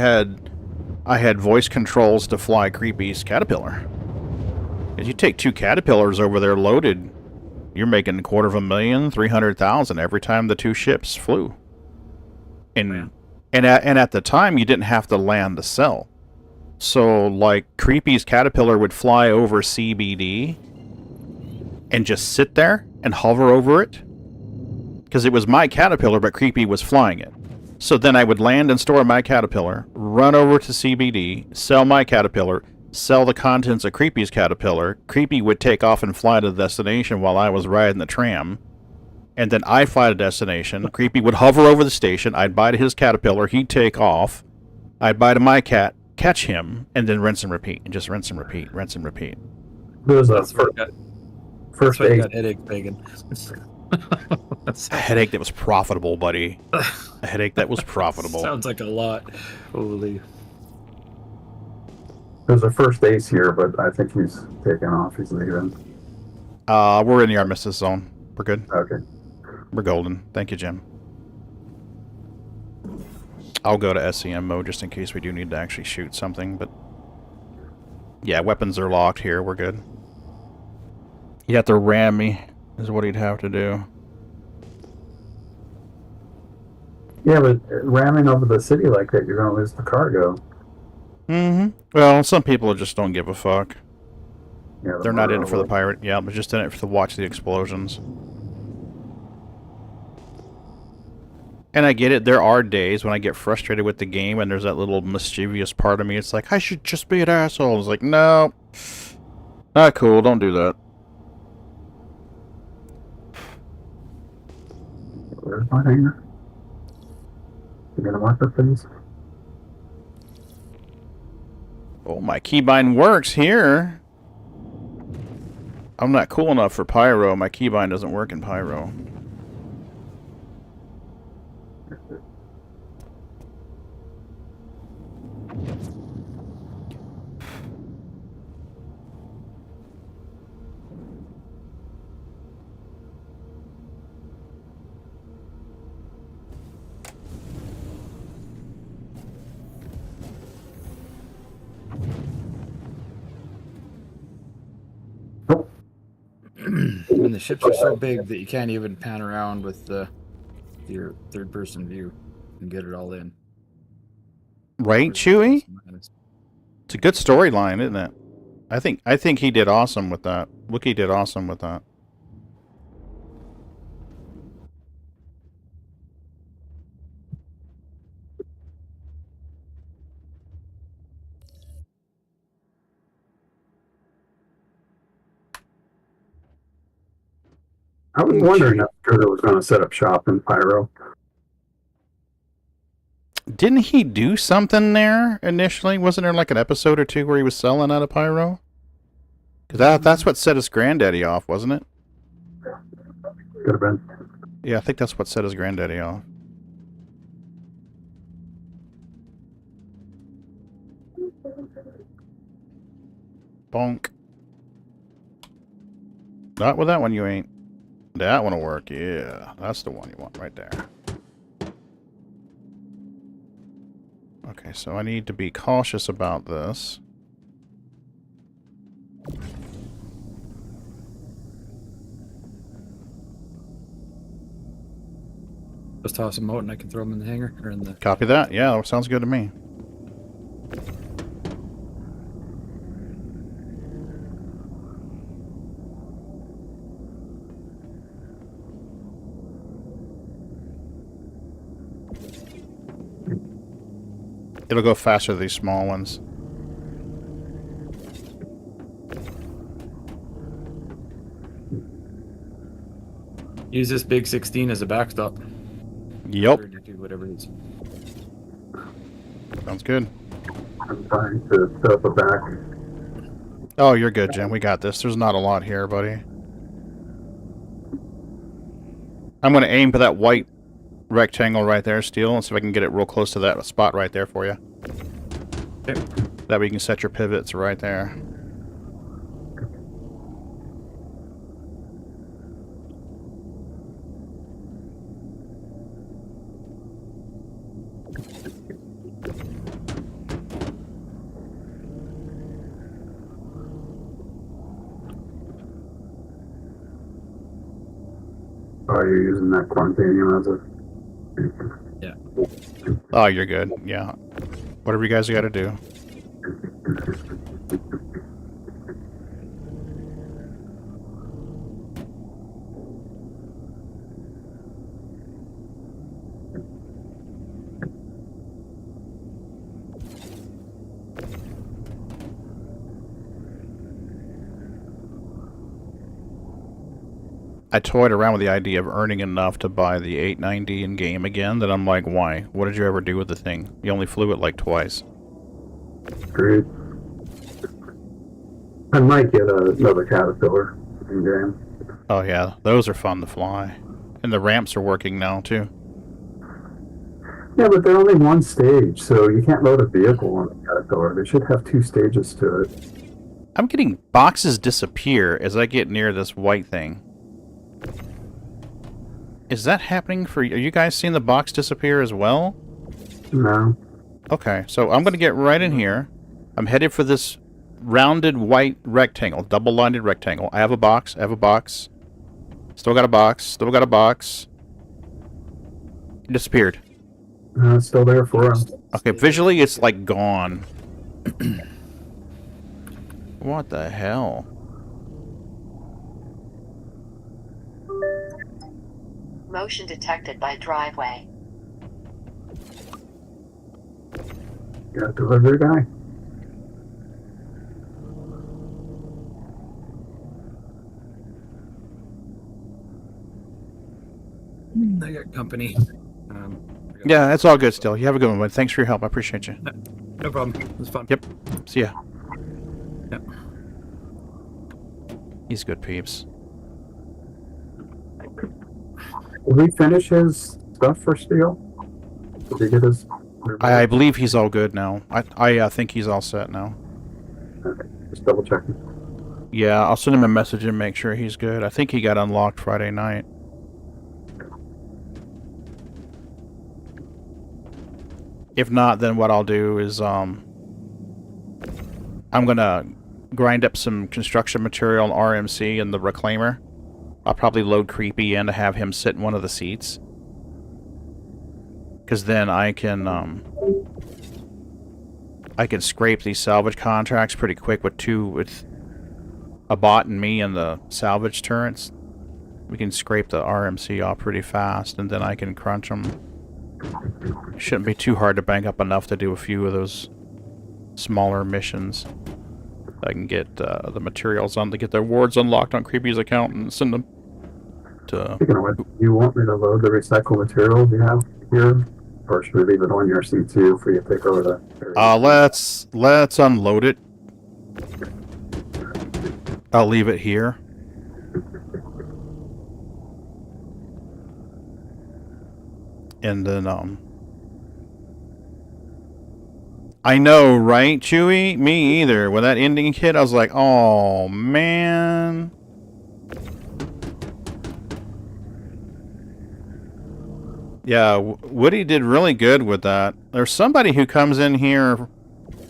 had voice controls to fly Creepy's Caterpillar. If you take 2 Caterpillars over there loaded, you're making $250,000, 300,000 every time the 2 ships flew. And at the time, you didn't have to land to sell. So, like, Creepy's Caterpillar would fly over CBD and just sit there and hover over it. Because it was my Caterpillar, but Creepy was flying it. So then I would land and store my Caterpillar, run over to CBD, sell my Caterpillar, sell the contents of Creepy's Caterpillar. Creepy would take off and fly to the destination while I was riding the tram. And then I'd fly to destination. Creepy would hover over the station. I'd buy to his Caterpillar. He'd take off. I'd buy to my cat, catch him, and then rinse and repeat. And just rinse and repeat, rinse and repeat. There was a first I aid. got headache, Pagan. A headache that was profitable, buddy. A headache that was profitable. Sounds like a lot. Holy. There's a first ace here, but I think he's taking off. He's leaving. We're in the armistice zone. We're good. Okay. We're golden. Thank you, Jim. I'll go to SEM mode just in case we do need to actually shoot something, but... Yeah, weapons are locked here. We're good. You have to ram me, is what he'd have to do. Yeah, but ramming over the city like that, you're going to lose the cargo. Well, some people just don't give a fuck. Yeah, They're not in it for the pirate. Yeah, but just in it to watch the explosions. And I get it. There are days when I get frustrated with the game and there's that little mischievous part of me. It's like, I should just be an asshole. It's like, no. Not cool. Don't do that. Where's my hanger? You got a marker, please? Oh, my keybind works here. I'm not cool enough for Pyro. My keybind doesn't work in Pyro. And the ships are so big that you can't even pan around with your third-person view and get it all in. Right, Chewie? It's a good storyline, isn't it? I think he did awesome with that. Wookiee did awesome with that. I was wondering if Gerda was going to set up shop in Pyro. Didn't he do something there initially? Wasn't there like an episode or two where he was selling out of Pyro? Because that's what set his granddaddy off, wasn't it? Could have been. Yeah, I think that's what set his granddaddy off. Bonk. Not with that one, you ain't. That one will work, yeah. That's the one you want right there. Okay, so I need to be cautious about this. Just toss them out and I can throw them in the hangar or in the. Copy that. Yeah, that sounds good to me. It'll go faster than these small ones. Use this big 16 as a backstop. Yep. Or do whatever it is. Sounds good. I'm trying to set up a back. Oh, you're good, Jim. We got this. There's not a lot here, buddy. I'm going to aim for that white rectangle right there, Steel, and see if I can get it real close to that spot right there for you. Okay. That way you can set your pivots right there. Oh, you're using that quantanium as a... Yeah. Oh, you're good. Yeah. Whatever you guys got to do. I toyed around with the idea of earning enough to buy the 890 in game again. That I'm like, why? What did you ever do with the thing? You only flew it like twice. Great. I might get another Caterpillar in game. Oh yeah, those are fun to fly. And the ramps are working now too. Yeah, but they're only one stage, so you can't load a vehicle on a Caterpillar. They should have 2 stages to it. I'm getting boxes disappear as I get near this white thing. Is that happening for you? Are you guys seeing the box disappear as well? No. Okay, so I'm going to get right in here. I'm headed for this rounded white rectangle, double-lined rectangle. I have a box. I have a box. Still got a box. Still got a box. It disappeared. It's still there for us. Okay, visually it's like gone. What the hell? Motion detected by driveway. Got a delivery guy? I got company. Yeah, it's all good still. You have a good one, bud. Thanks for your help. I appreciate you. No problem. It was fun. Yep. See ya. Yep. He's good peeps. Did we finish his stuff for Steel? Did he get his... I believe he's all good now. I think he's all set now. Okay, just double checking. Yeah, I'll send him a message and make sure he's good. I think he got unlocked Friday night. If not, then what I'll do is I'm gonna grind up some construction material on RMC and the reclaimer. I'll probably load Creepy in to have him sit in one of the seats. Because then I can scrape these salvage contracts pretty quick with a bot and me and the salvage turrets. We can scrape the RMC off pretty fast, and then I can crunch them. Shouldn't be too hard to bank up enough to do a few of those smaller missions. I can get the materials on to get their wards unlocked on Creepy's account and send them to... Speaking of which, you want me to load the recycled materials you have here? Or should we leave it on your C2 for you to take over the... Let's unload it. I'll leave it here. And then, I know, right, Chewy? Me either. When that ending hit, I was like, oh, man. Yeah, Woody did really good with that. There's somebody who comes in here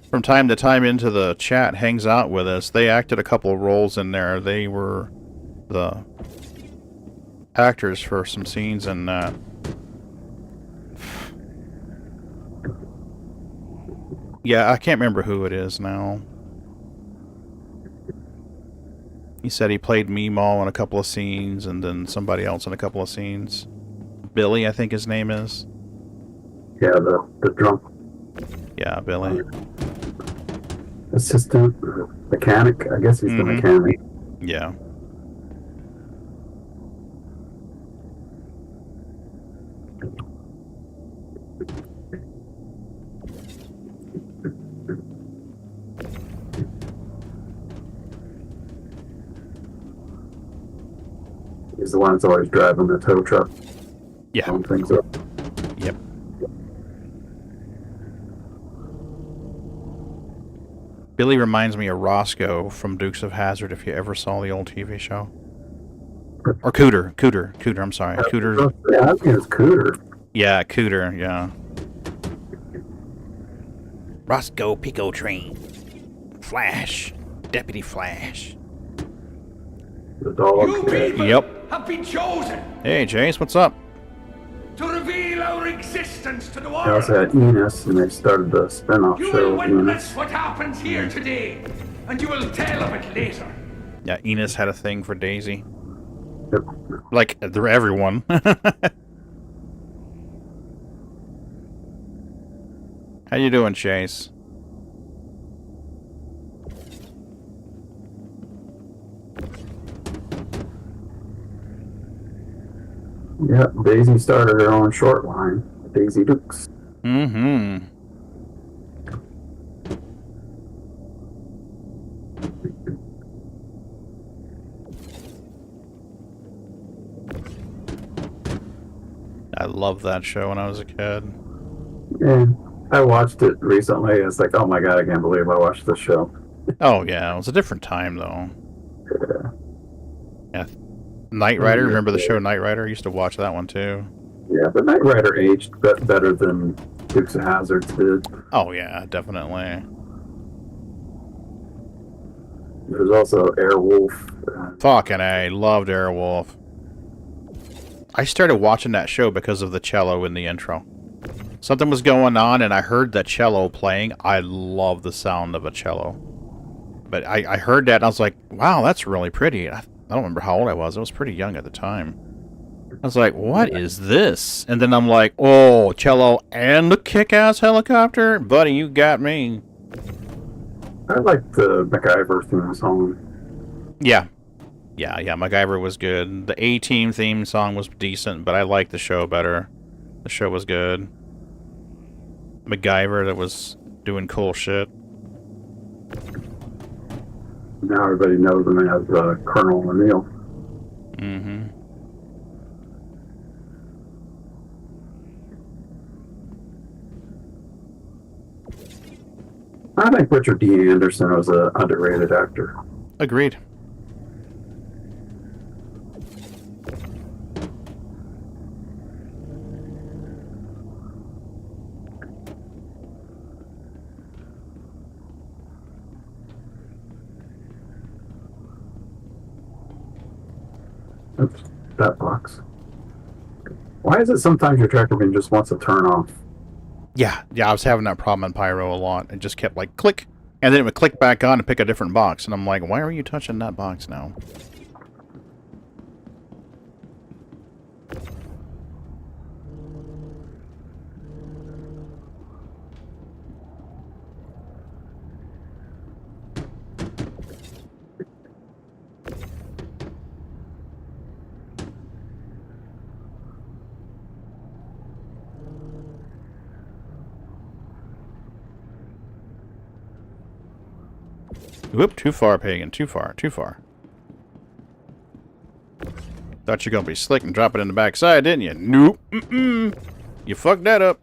from time to time into the chat, hangs out with us. They acted a couple of roles in there. They were the actors for some scenes in that. Yeah, I can't remember who it is now. He said he played Meemaw in a couple of scenes, and then somebody else in a couple of scenes. Billy, I think his name is. Yeah, the drunk. Yeah, Billy. Assistant, mechanic. I guess he's the mechanic. Yeah. He's the one that's always driving the tow truck. Yeah. Blowing things up. Yep. Billy reminds me of Roscoe from Dukes of Hazzard, if you ever saw the old TV show. Or Cooter, I'm sorry. Cooter. Yeah, I think it's Cooter. Yeah, Cooter, yeah. Roscoe Pico Train. Flash. Deputy Flash. The dog. You people Yep. have been chosen Hey, Jace, what's up? to reveal our existence to the They world. also had Enos, and they started the spin-off You show will of Enos. witness what happens here today, and you will tell of it later. Yeah, Enos had a thing for Daisy. Yep. Like, they're everyone. How you doing, Chase? Yep, Daisy started her own short line, Daisy Dukes. Mm-hmm. I loved that show when I was a kid. Yeah, I watched it recently. It's like, oh my god, I can't believe I watched this show. Oh, yeah, it was a different time, though. Yeah. Yeah. Knight Rider, remember the show Knight Rider? I used to watch that one, too. Yeah, but Knight Rider aged better than Dukes of Hazzard did. Oh, yeah, definitely. There's also Airwolf. Fucking A, loved Airwolf. I started watching that show because of the cello in the intro. Something was going on, and I heard that cello playing. I love the sound of a cello. But I heard that, and I was like, wow, that's really pretty. I don't remember how old I was. I was pretty young at the time. I was like, what is this? And then I'm like, oh, cello and the kick-ass helicopter? Buddy, you got me. I like the MacGyver theme song. Yeah. Yeah, MacGyver was good. The A-Team theme song was decent, but I liked the show better. The show was good. MacGyver, that was doing cool shit. Now everybody knows him as Colonel O'Neill. Mm-hmm. I think Richard D. Anderson was an underrated actor. Agreed. Oops, that box. Why is it sometimes your tracker beam just wants to turn off? Yeah, I was having that problem in Pyro a lot. It just kept like click, and then it would click back on and pick a different box. And I'm like, why are you touching that box now? Whoop, too far, Pagan. Too far, too far. Thought you were gonna be slick and drop it in the backside, didn't you? Nope. Mm-mm. You fucked that up.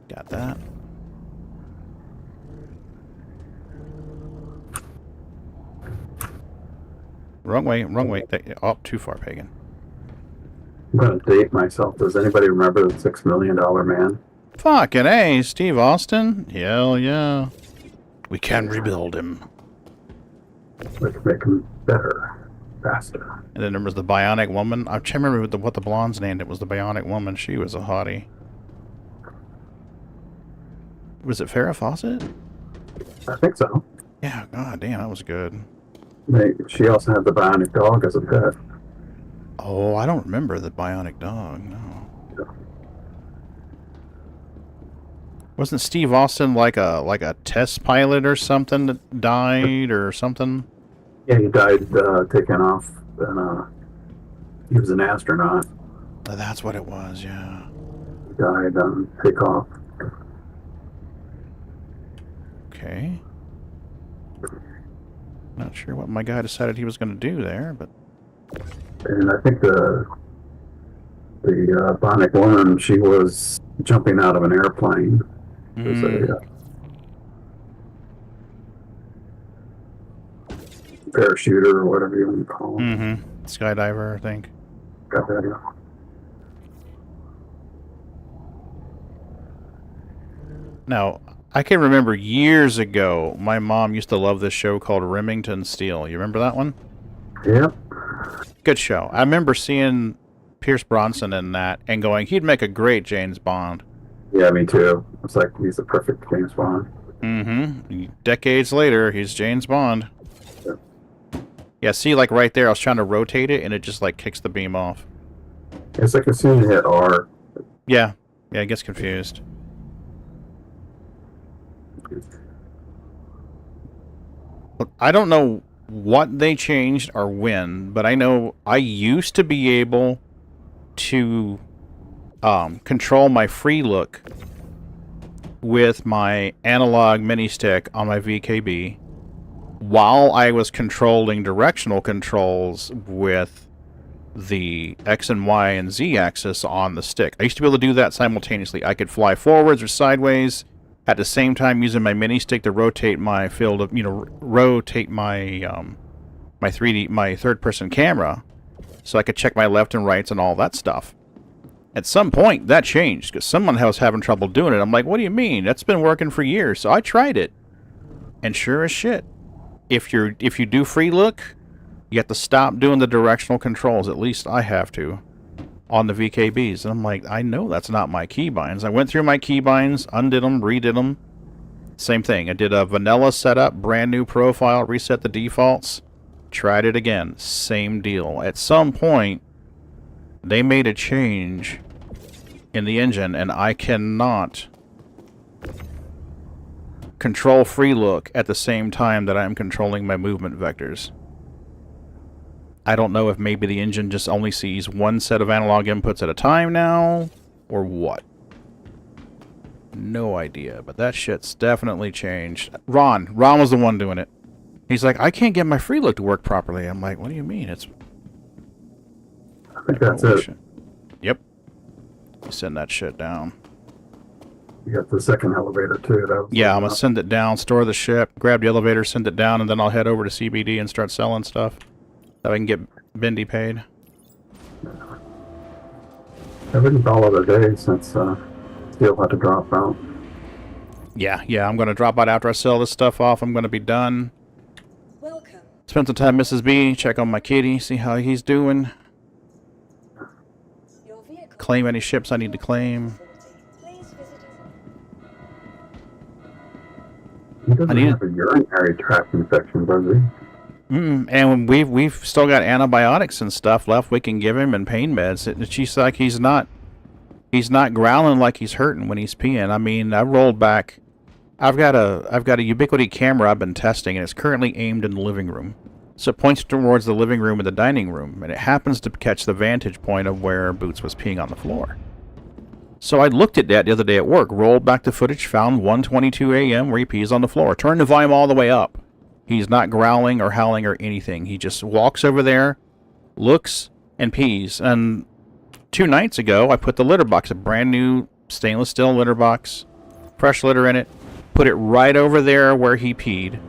Got that. Wrong way, wrong way. Oh, too far, Pagan. I'm going to date myself. Does anybody remember the $6 Million Man? Fucking A, Steve Austin? Hell yeah. We can rebuild him. We can make him better, faster. And then there was the Bionic Woman. I can't remember what the blonde's named. It was the Bionic Woman. She was a hottie. Was it Farrah Fawcett? I think so. Yeah, god damn, that was good. She also had the Bionic Dog as a pet. Oh, I don't remember the Bionic Dog, no. Wasn't Steve Austin like a test pilot or something that died or something? Yeah, he died taking off, and he was an astronaut. Oh, that's what it was, yeah. He died on takeoff. Okay. Not sure what my guy decided he was going to do there, but... And I think the Bionic Woman, she was jumping out of an airplane. As a parachuter or whatever you want to call it. Mm-hmm. Skydiver, I think. Got that, yeah. Now, I can remember years ago, my mom used to love this show called Remington Steele. You remember that one? Yeah. Good show. I remember seeing Pierce Bronson in that and going, he'd make a great James Bond. Yeah, me too. It's like he's the perfect James Bond. Mm-hmm. Decades later, he's James Bond. Yeah, see, like right there, I was trying to rotate it, and it just, like, kicks the beam off. It's like as soon as you hit R. Yeah, it gets confused. I don't know what they changed or when, but I know I used to be able to control my free look with my analog mini stick on my VKB while I was controlling directional controls with the X and Y and Z axis on the stick. I used to be able to do that simultaneously. I could fly forwards or sideways at the same time using my mini stick to rotate my field of, rotate my my third person camera so I could check my left and rights and all that stuff. At some point that changed because someone was having trouble doing it. I'm like, what do you mean? That's been working for years. So I tried it. And sure as shit, if you do free look, you have to stop doing the directional controls. At least I have to on the VKBs. And I'm like, I know that's not my keybinds. I went through my keybinds, undid them, redid them. Same thing. I did a vanilla setup, brand new profile, reset the defaults, tried it again. Same deal. At some point, they made a change in the engine, and I cannot control free look at the same time that I'm controlling my movement vectors. I don't know if maybe the engine just only sees one set of analog inputs at a time now, or what. No idea, but that shit's definitely changed. Ron was the one doing it. He's like, I can't get my free look to work properly. I'm like, what do you mean? I think that's it. Yep. Send that shit down. You got the second elevator too. Yeah, I'm gonna send it down, store the ship, grab the elevator, send it down, and then I'll head over to CBD and start selling stuff. So I can get Bendy paid. I've been all other day since Steel had to drop out. Yeah, I'm gonna drop out after I sell this stuff off. I'm gonna be done. Welcome. Spend some time, Mrs. B. Check on my kitty, see how he's doing. Claim any ships I need to claim. He doesn't have a urinary tract infection, does he? And we've still got antibiotics and stuff left we can give him and pain meds. She's like, he's not growling like he's hurting when he's peeing. I mean, I rolled back. I've got a Ubiquity camera I've been testing, and it's currently aimed in the living room. So it points towards the living room and the dining room, and it happens to catch the vantage point of where Boots was peeing on the floor. So I looked at that the other day at work, rolled back the footage, found 1:22 a.m. where he pees on the floor. Turned the volume all the way up. He's not growling or howling or anything. He just walks over there, looks, and pees. And 2 nights ago, I put the litter box, a brand new stainless steel litter box, fresh litter in it, put it right over there where he peed.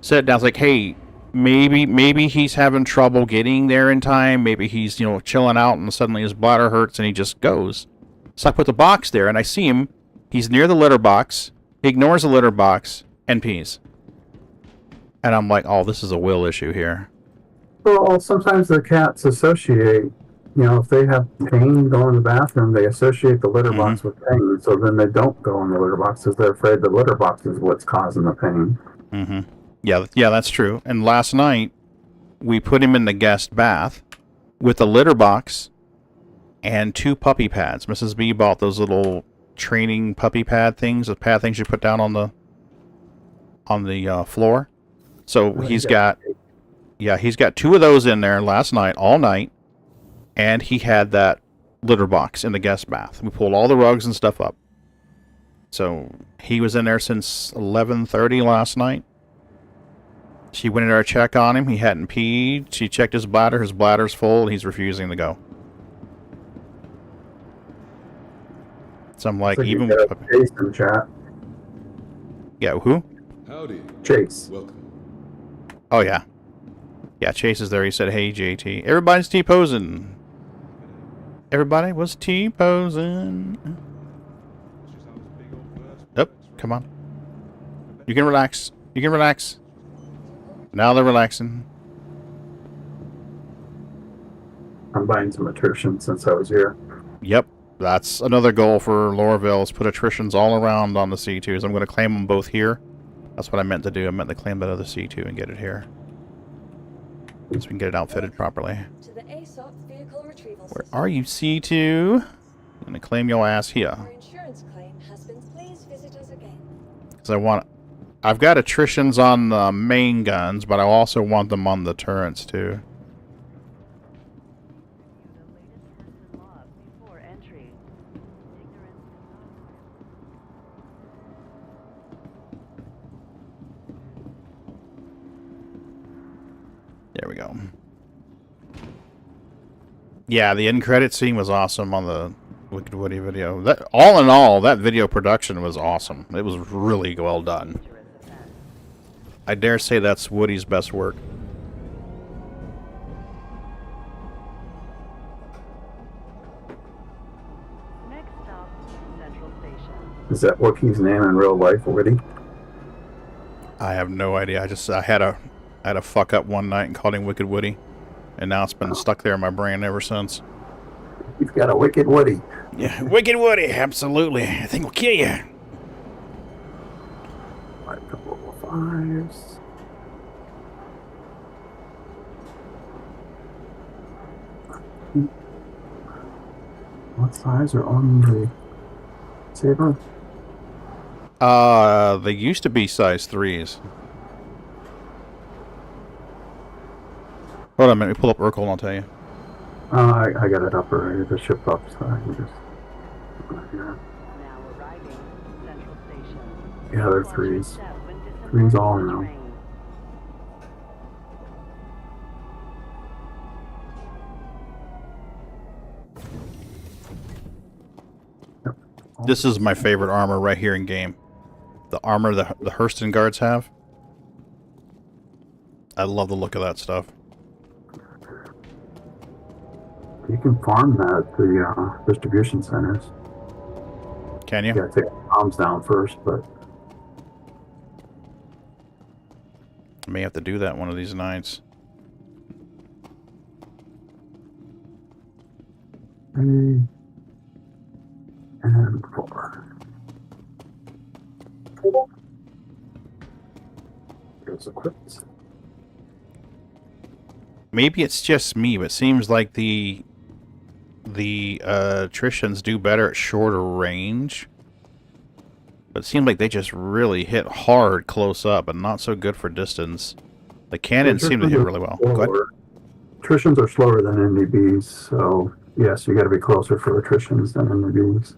Set it down. I was like, hey, maybe he's having trouble getting there in time. Maybe he's, chilling out and suddenly his bladder hurts and he just goes. So I put the box there and I see him. He's near the litter box. He ignores the litter box and pees. And I'm like, oh, this is a will issue here. Well, sometimes the cats associate, if they have pain going to the bathroom, they associate the litter box with pain. So then they don't go in the litter box because they're afraid the litter box is what's causing the pain. Yeah, that's true. And last night, we put him in the guest bath with a litter box and 2 puppy pads. Mrs. B bought those little training puppy pad things, the pad things you put down on the floor. So he's got 2 of those in there last night, all night, and he had that litter box in the guest bath. We pulled all the rugs and stuff up. So he was in there since 11:30 last night. She went in there to check on him. He hadn't peed. She checked his bladder. His bladder's full, and he's refusing to go. So I'm like, So even with Chase in the chat. Yeah, who? Howdy. Chase. Welcome. Oh, yeah. Yeah, Chase is there. He said, hey, JT. Everybody's T-posing. Everybody was T-posing. Oh, come on. You can relax. You can relax. Now they're relaxing. I'm buying some attrition since I was here. Yep. That's another goal for Lorville, is put attritions all around on the C2s. I'm going to claim them both here. That's what I meant to do. I meant to claim that other C2 and get it here. So we can get it outfitted properly. Where are you, C2? I'm going to claim your ass here. Because I've got attritions on the main guns, but I also want them on the turrets too. There we go. Yeah, the end credit scene was awesome on the Wicked Woody video. That, all in all, that video production was awesome. It was really well done. I dare say that's Woody's best work. Next stop, Central Station. Is that Wookiee's name in real life, Woody? I have no idea. I had a fuck up one night and called him Wicked Woody, and now it's been stuck there in my brain ever since. You've got a Wicked Woody. Yeah, Wicked Woody, absolutely. I think we'll kill you. A couple of fires. What size are on the saber? They used to be size 3s. Hold on a minute, we pull up Urkel and I'll tell you. I got it up already. The ship up, so I can just. Yeah, they're 3s. 3s all now. This is my favorite armor right here in game. The armor the Hurston guards have. I love the look of that stuff. You can farm that at the distribution centers. Can you? You gotta take the bombs down first, but. I may have to do that one of these nights. 3 and 4. Goes equipped. Maybe it's just me, but it seems like the attritions do better at shorter range. But it seems like they just really hit hard close up, and not so good for distance. The cannons seem to hit really well. Go ahead. Attritions are slower than NDBs, so yes, you got to be closer for attritions than NDBs.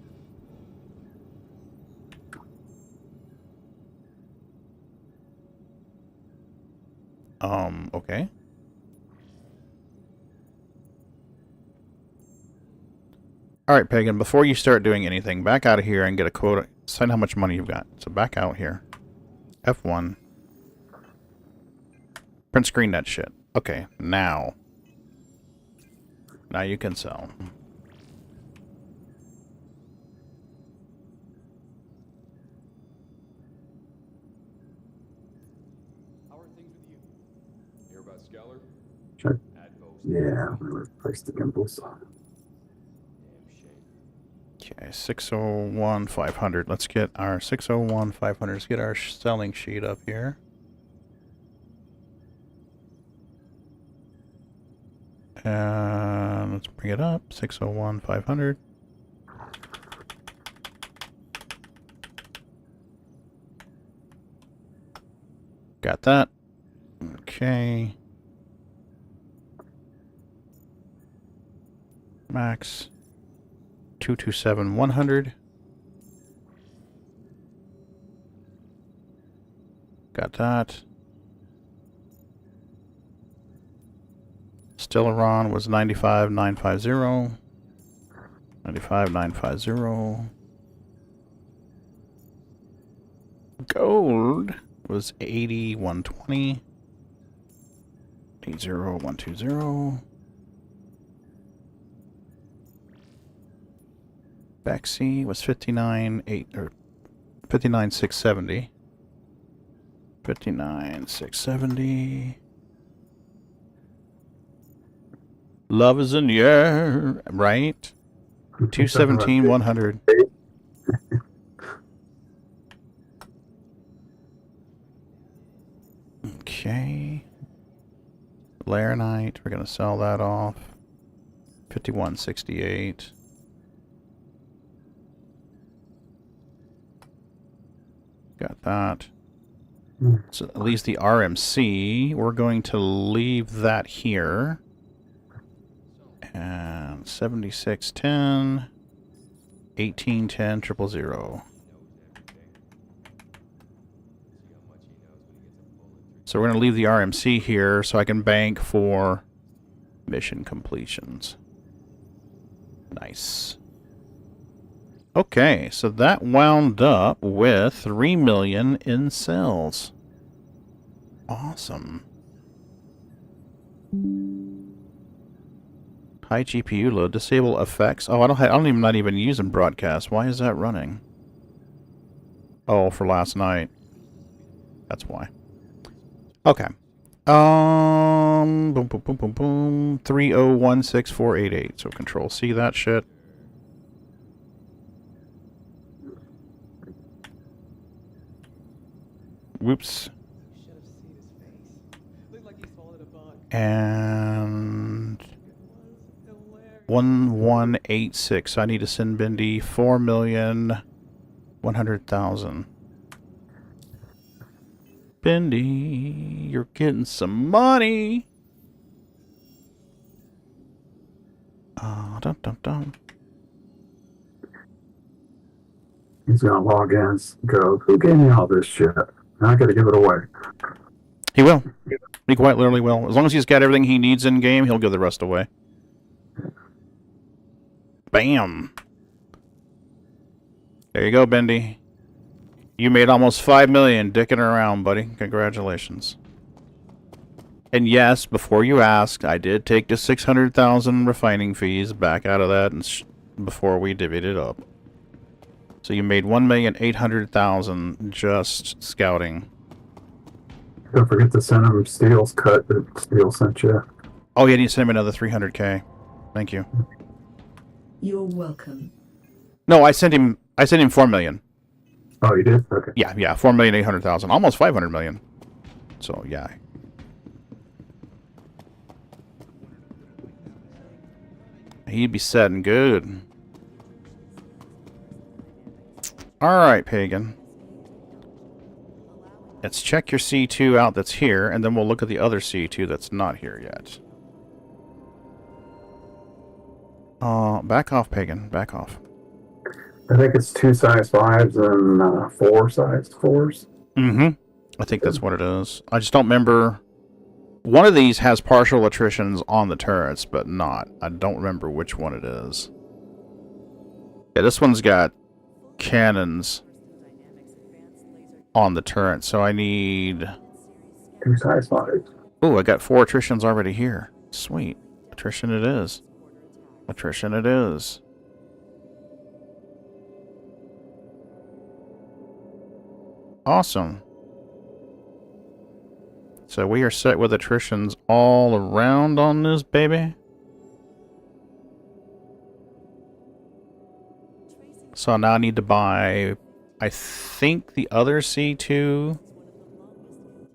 Okay. Alright, Pagan, before you start doing anything, back out of here and get a quota. Sign how much money you've got. So back out here. F1. Print screen that shit. Okay, now. Now you can sell. Check. Yeah, we replaced the gimbals. Okay, 601 500. Let's get our 601 500. Let's get our selling sheet up here. And let's bring it up. 601 500. Got that. Okay. Max 227 100. Got that. Stellaron was 95 950. 95 950. Gold was 80 120. 80 120. Bexy was 59 670. 59 670. Love is in the air, right? 217 100. Okay. Laranite, we're gonna sell that off. 51 68. Got that. So at least the RMC, we're going to leave that here. And 7610, 1810 000. So we're going to leave the RMC here so I can bank for mission completions. Nice. Okay, so that wound up with 3 million in sales. Awesome. High GPU load, disable effects. Oh, I'm not even using broadcast. Why is that running? Oh, for last night. That's why. Okay. Boom, boom, boom, boom, boom. 3016488. So Control C that shit. Whoops. And 1186. I need to send Bindi 4,100,000. Bendy, you're getting some money. Dum dum dum. He's gonna log in, go, who gave me all this shit? I gotta give it away. He will. He quite literally will. As long as he's got everything he needs in game, he'll give the rest away. Bam. There you go, Bendy. You made almost 5 million dicking around, buddy. Congratulations. And yes, before you asked, I did take the 600,000 refining fees back out of that and before we divvied it up. So you made 1,800,000 just scouting. Don't forget to send him Steele's cut that Steele sent you. Oh, yeah, you sent him another 300K. Thank you. You're welcome. No, I sent him 4 million. Oh, you did? Okay. Yeah, 4,800,000. Almost 500 million. So, yeah. He'd be set and good. Alright, Pagan. Let's check your C2 out that's here, and then we'll look at the other C2 that's not here yet. Back off, Pagan. Back off. I think it's 2 size 5s and 4 size 4s. Mm-hmm. I think that's what it is. I just don't remember. One of these has partial attritions on the turrets, but not. I don't remember which one it is. Yeah, this one's got cannons on the turret, so I need 2 size 5s. Oh, I got 4 attritions already here. Sweet. Attrition it is. Attrition it is. Awesome. So we are set with attritions all around on this baby. So now I need to buy, I think the other C2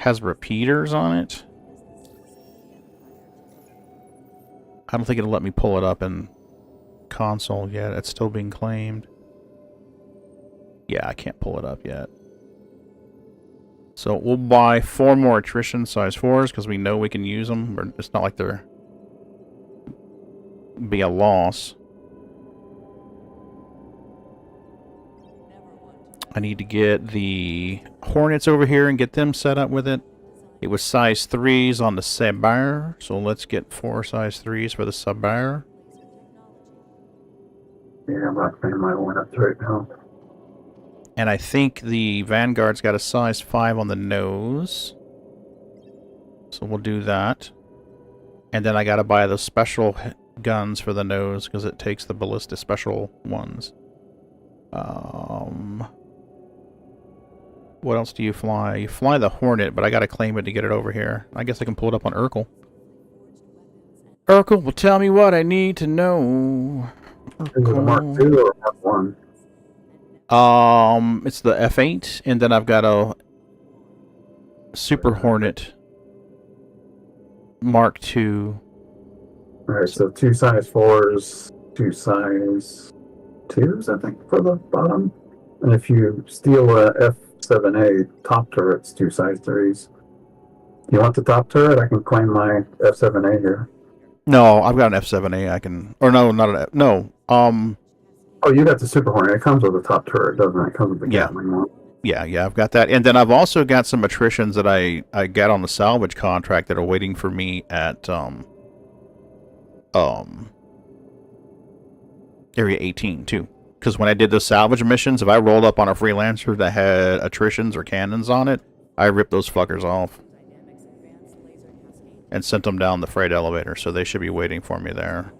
has repeaters on it. I don't think it'll let me pull it up in console yet. It's still being claimed. Yeah, I can't pull it up yet. So we'll buy 4 more attrition size 4s because we know we can use them. Or it's not like they're be a loss. I need to get the Hornets over here and get them set up with it. It was size 3s on the Sabre, so let's get 4 size 3s for the Sabre. Yeah, I'm not paying my one up right now. And I think the Vanguard's got a size 5 on the nose. So we'll do that. And then I gotta buy the special guns for the nose because it takes the ballista special ones. What else do you fly? You fly the Hornet, but I gotta claim it to get it over here. I guess I can pull it up on Urkel. Urkel will tell me what I need to know. Is it a Mark II or Mark 1? It's the F8, and then I've got a Super Hornet Mark II. Alright, so 2 size 4s, 2 size 2s, I think, for the bottom. And if you steal a F7A top turret's 2 size 3s. You want the top turret? I can claim my F7A here. No, I've got an F7A. I can, or no, not an F. No. Oh, you got the Super Hornet. It comes with a top turret, doesn't it? It comes with the Gatling one. Yeah, I've got that. And then I've also got some attritions that I got on the salvage contract that are waiting for me at Area 18 too. Because when I did those salvage missions, if I rolled up on a freelancer that had attritions or cannons on it, I ripped those fuckers off and sent them down the freight elevator. So they should be waiting for me there.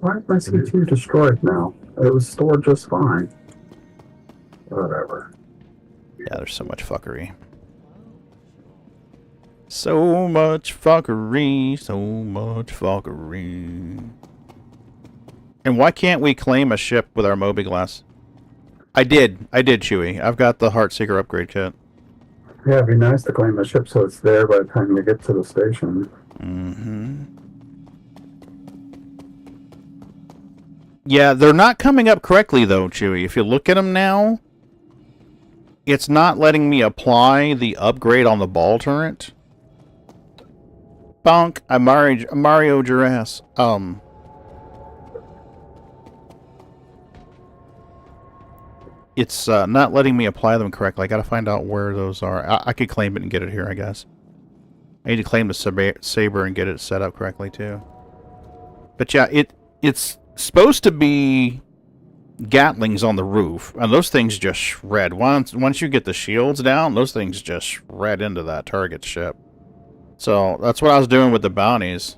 Why is my C2 destroyed now? It was stored just fine. Whatever. Yeah, there's so much fuckery. So much fuckery. So much fuckery. And why can't we claim a ship with our Moby-Glass? I did, Chewy. I've got the Heartseeker upgrade kit. Yeah, it'd be nice to claim a ship so it's there by the time you get to the station. Mm-hmm. Yeah, they're not coming up correctly, though, Chewy. If you look at them now, it's not letting me apply the upgrade on the ball turret. Bonk, I Mario your ass. It's not letting me apply them correctly. I gotta find out where those are. I could claim it and get it here, I guess. I need to claim the saber and get it set up correctly too. But yeah, it's supposed to be Gatlings on the roof, and those things just shred. Once you get the shields down, those things just shred into that target ship. So that's what I was doing with the bounties.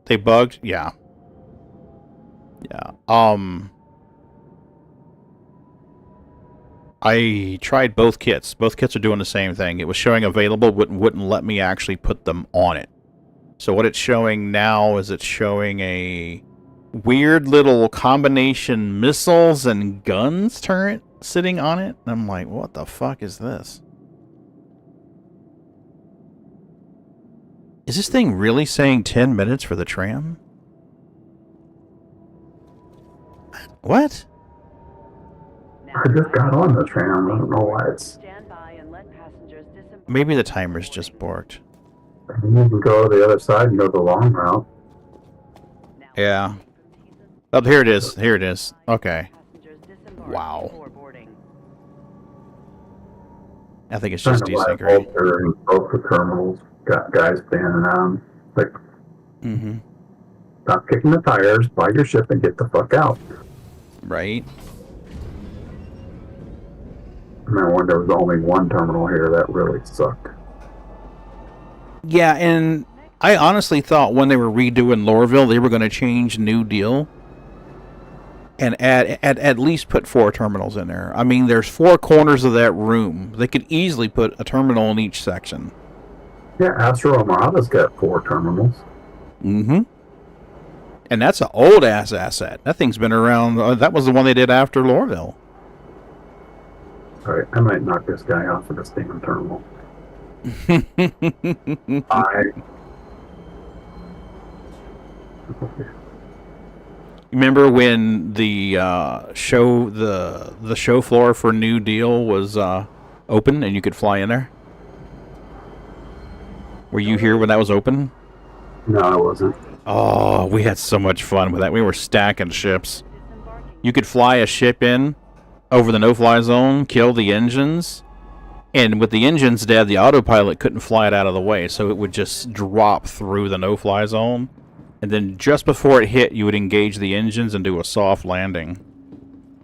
They bugged? Yeah. Yeah. I tried both kits. Both kits are doing the same thing. It was showing available, wouldn't let me actually put them on it. So what it's showing now is it's showing a weird little combination missiles and guns turret sitting on it. And I'm like, what the fuck is this? Is this thing really saying 10 minutes for the tram? What? I just got on the tram. I don't know why it's... Maybe the timer's just borked. You can go the other side and go the long route. Yeah. Oh, here it is. Here it is. Okay. Wow. I think it's just desynchronized. Both the terminals got guys standing around. Like, stop kicking the tires, buy your ship, and get the fuck out. Right. And I wonder there was only one terminal here that really sucked. Yeah, and I honestly thought when they were redoing Lorville, they were going to change New Deal and at least put 4 terminals in there. I mean, there's 4 corners of that room. They could easily put a terminal in each section. Yeah, Astro Armada's got 4 terminals. Mm-hmm. And that's an old-ass asset. That thing's been around. That was the one they did after Lorville. Alright, I might knock this guy off of the steam terminal. Remember when the show the show floor for New Deal was open and you could fly in there? Were you here when that was open? No, I wasn't. Oh, we had so much fun with that. We were stacking ships. You could fly a ship in over the no-fly zone, kill the engines, and with the engines dead, the autopilot couldn't fly it out of the way, so it would just drop through the no-fly zone. And then just before it hit, you would engage the engines and do a soft landing.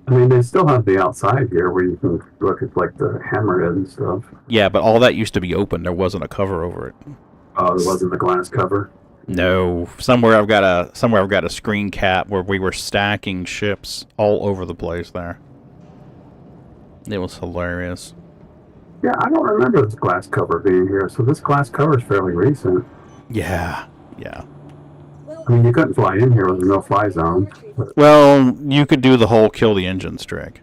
I mean, they still have the outside here where you can look at, like, the hammerhead and stuff. Yeah, but all that used to be open. There wasn't a cover over it. Oh, there wasn't the glass cover? No. Somewhere I've got a screen cap where we were stacking ships all over the place there. It was hilarious. Yeah, I don't remember this glass cover being here, so this glass cover is fairly recent. Yeah, yeah. I mean, you couldn't fly in here with a no-fly zone. Well, you could do the whole kill the engines trick.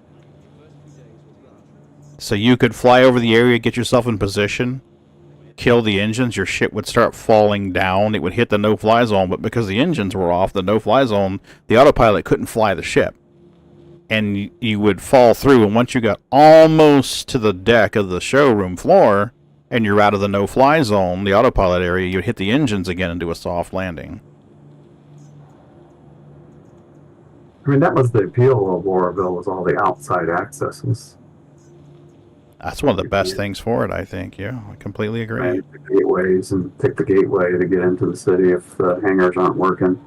So you could fly over the area, get yourself in position, kill the engines, your ship would start falling down, it would hit the no-fly zone, but because the engines were off the no-fly zone, the autopilot couldn't fly the ship. And you would fall through, and once you got almost to the deck of the showroom floor, and you're out of the no-fly zone, the autopilot area, you'd hit the engines again and do a soft landing. I mean, that was the appeal of Lorville, was all the outside accesses. That's one of the best things for it, I think. Yeah, I completely agree. Right, the gateways, and take the gateway to get into the city if the hangars aren't working.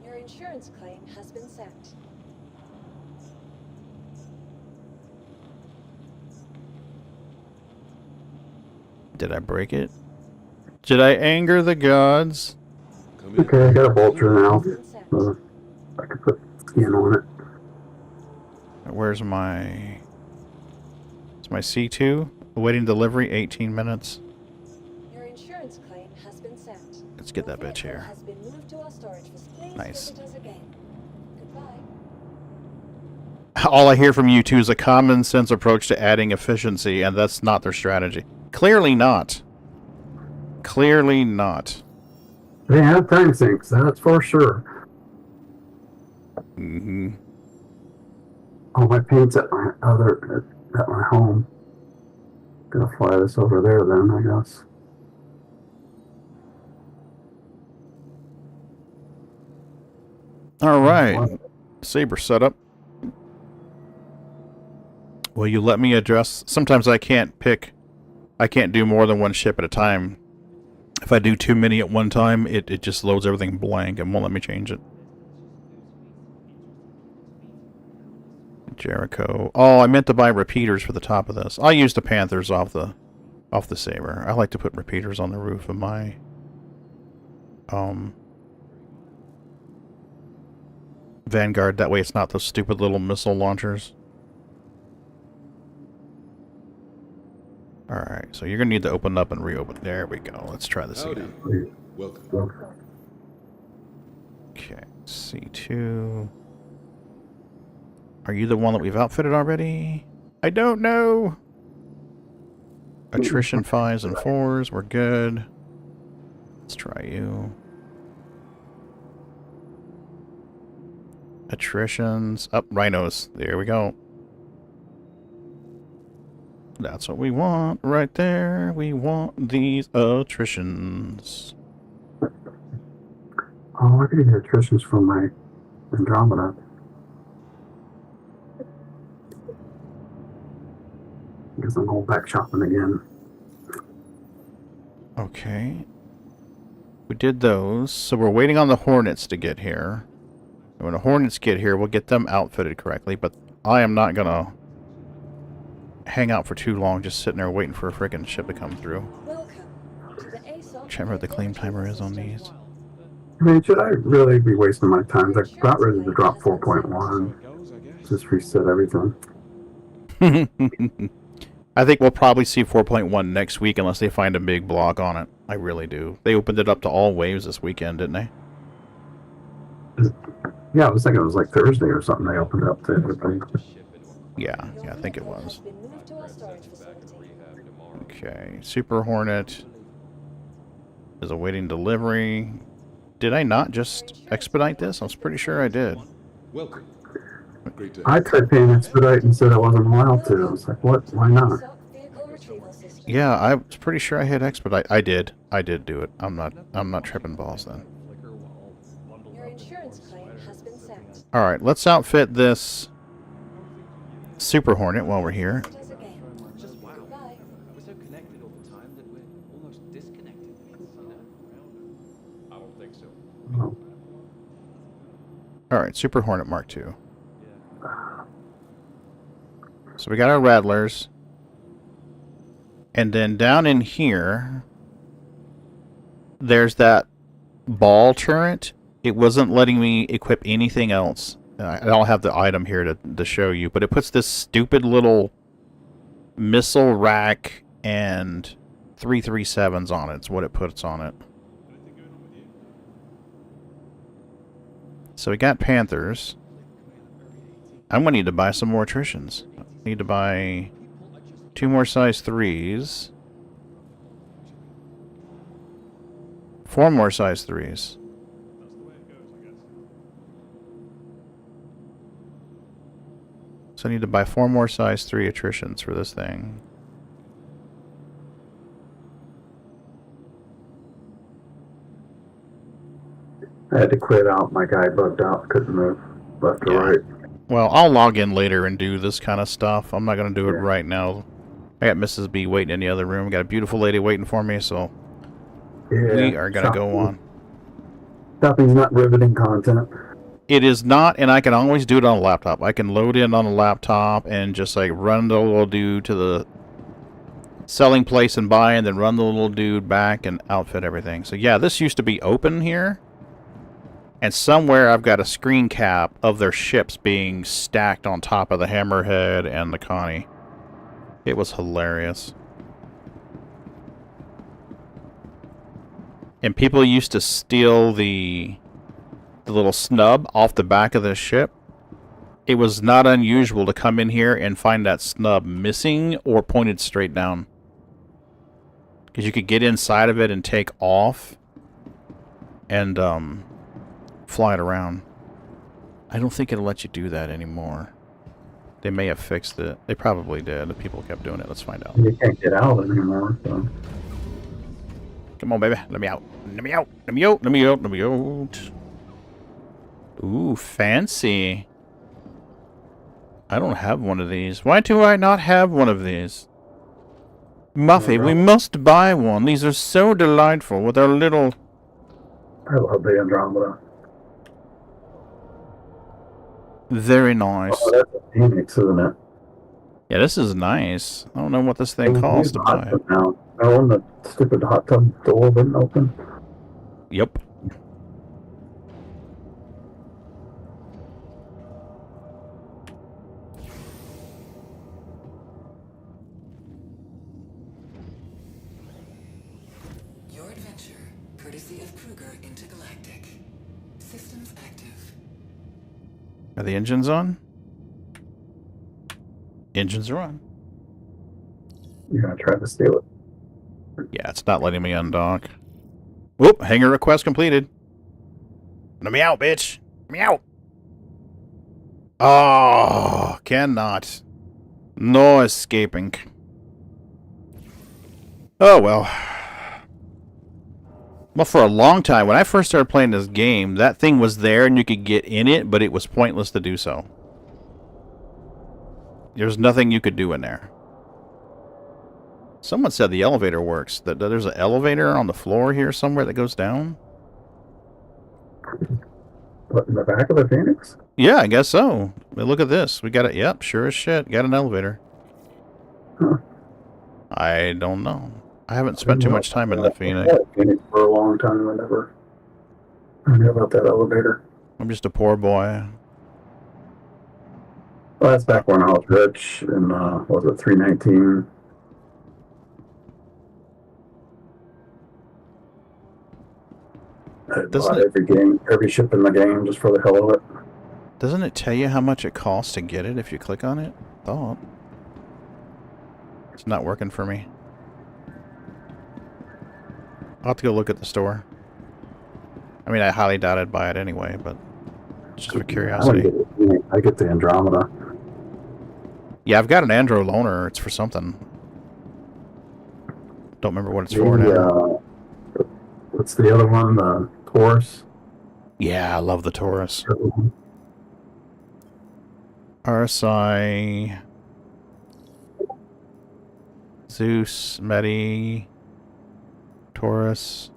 Your insurance claim has been sent. Did I break it? Did I anger the gods? Okay, I got a vulture now. I can put skin on it. Where's my... It's my C2. Awaiting delivery, 18 minutes. Your insurance claim has been sent. Let's get that bitch here. Has been moved to our storage facility. Nice. Visit us again. Goodbye. All I hear from you two is a common sense approach to adding efficiency, and that's not their strategy. Clearly not. Clearly not. They have time sinks, that's for sure. Mm-hmm. Oh, my paint's at my home. Gonna fly this over there then, I guess. All right. Saber setup. Will you let me address? Sometimes I can't do more than one ship at a time. If I do too many at one time, it just loads everything blank and won't let me change it. Jericho. Oh, I meant to buy repeaters for the top of this. I'll use the Panthers off the Saber. I like to put repeaters on the roof of my Vanguard. That way it's not those stupid little missile launchers. Alright, so you're going to need to open up and reopen. There we go. Let's try this again. Welcome. Okay, C2. Are you the one that we've outfitted already? I don't know. Attrition 5s and 4s. We're good. Let's try you. Attritions. Up, rhinos. There we go. That's what we want right there. We want these attritions. Oh, I could get attritions from my Andromeda. I guess I'm going back shopping again. Okay. We did those. So we're waiting on the Hornets to get here. And when the Hornets get here, we'll get them outfitted correctly. But I am not going to hang out for too long just sitting there waiting for a freaking ship to come through. Can't remember what the claim timer is on these. I mean, should I really be wasting my time? I got ready to drop 4.1. Just reset everything. I think we'll probably see 4.1 next week unless they find a big block on it. I really do. They opened it up to all waves this weekend, didn't they? Yeah, I was thinking it was like Thursday or something they opened up to everything. Yeah, I think it was. Okay, Super Hornet is awaiting delivery. Did I not just expedite this? I was pretty sure I did. Welcome. I typed in expedite and said I wasn't allowed to. I was like, what? Why not? Yeah, I was pretty sure I hit expedite. I did do it. I'm not tripping balls then. All right, let's outfit this Super Hornet while we're here. All right, Super Hornet Mark II. So we got our Rattlers. And then down in here, there's that ball turret. It wasn't letting me equip anything else. I don't have the item here to show you, but it puts this stupid little missile rack and 337s on it. It's what it puts on it. So we got Panthers. I'm going to need to buy some more attritions. I need to buy 2 more size 3s. 4 more size 3s. So I need to buy 4 more size 3 attritions for this thing. I had to quit out. My guy bugged out. Couldn't move left or right. Well, I'll log in later and do this kind of stuff. I'm not going to do it right now. I got Mrs. B waiting in the other room. Got a beautiful lady waiting for me, so we are going to go on. Shopping's not riveting content. It is not, and I can always do it on a laptop. I can load in on a laptop and just like run the little dude to the selling place and buy, and then run the little dude back and outfit everything. So yeah, this used to be open here. And somewhere I've got a screen cap of their ships being stacked on top of the Hammerhead and the Connie. It was hilarious. And people used to steal the little snub off the back of the ship. It was not unusual to come in here and find that snub missing or pointed straight down. Because you could get inside of it and take off and fly it around. I don't think it'll let you do that anymore. They may have fixed it. They probably did. The people kept doing it. Let's find out. You can't get out anymore, so. Come on, baby. Let me out. Let me out. Let me out. Let me out. Let me out. Ooh, fancy. I don't have one of these. Why do I not have one of these? Muffy, we must buy one. These are so delightful with their little... I love the Andromeda. Very nice. Oh, that's a Phoenix, isn't it? Yeah, this is nice. I don't know what this thing costs to buy. Now. Oh, and the stupid hot tub door wouldn't open. Yep. Your adventure, courtesy of Kruger Intergalactic. Systems active. Are the engines on? Engines are on. You're gonna try to steal it. Yeah, it's not letting me undock. Whoop, hangar request completed. Let me out, bitch. Let me out. Oh, cannot. No escaping. Oh, well. Well, for a long time, when I first started playing this game, that thing was there and you could get in it, but it was pointless to do so. There's nothing you could do in there. Someone said the elevator works. That there's an elevator on the floor here somewhere that goes down. What, in the back of the Phoenix? Yeah, I guess so. But look at this. We got it. Yep, sure as shit. Got an elevator. Huh. I don't know. I haven't spent too much time in the Phoenix. I've had Phoenix for a long time. I knew about that elevator. I'm just a poor boy. Well, that's back when I was rich and was it 319? I bought every ship in the game just for the hell of it. Doesn't it tell you how much it costs to get it if you click on it? Thought. It's not working for me. I'll have to go look at the store. I mean, I highly doubt I'd buy it anyway, but just for curiosity. I get the Andromeda. Yeah, I've got an Andro loaner. It's for something. Don't remember what it's for now. What's the other one? The Taurus? Yeah, I love the Taurus. RSI... Zeus, Medi... Taurus...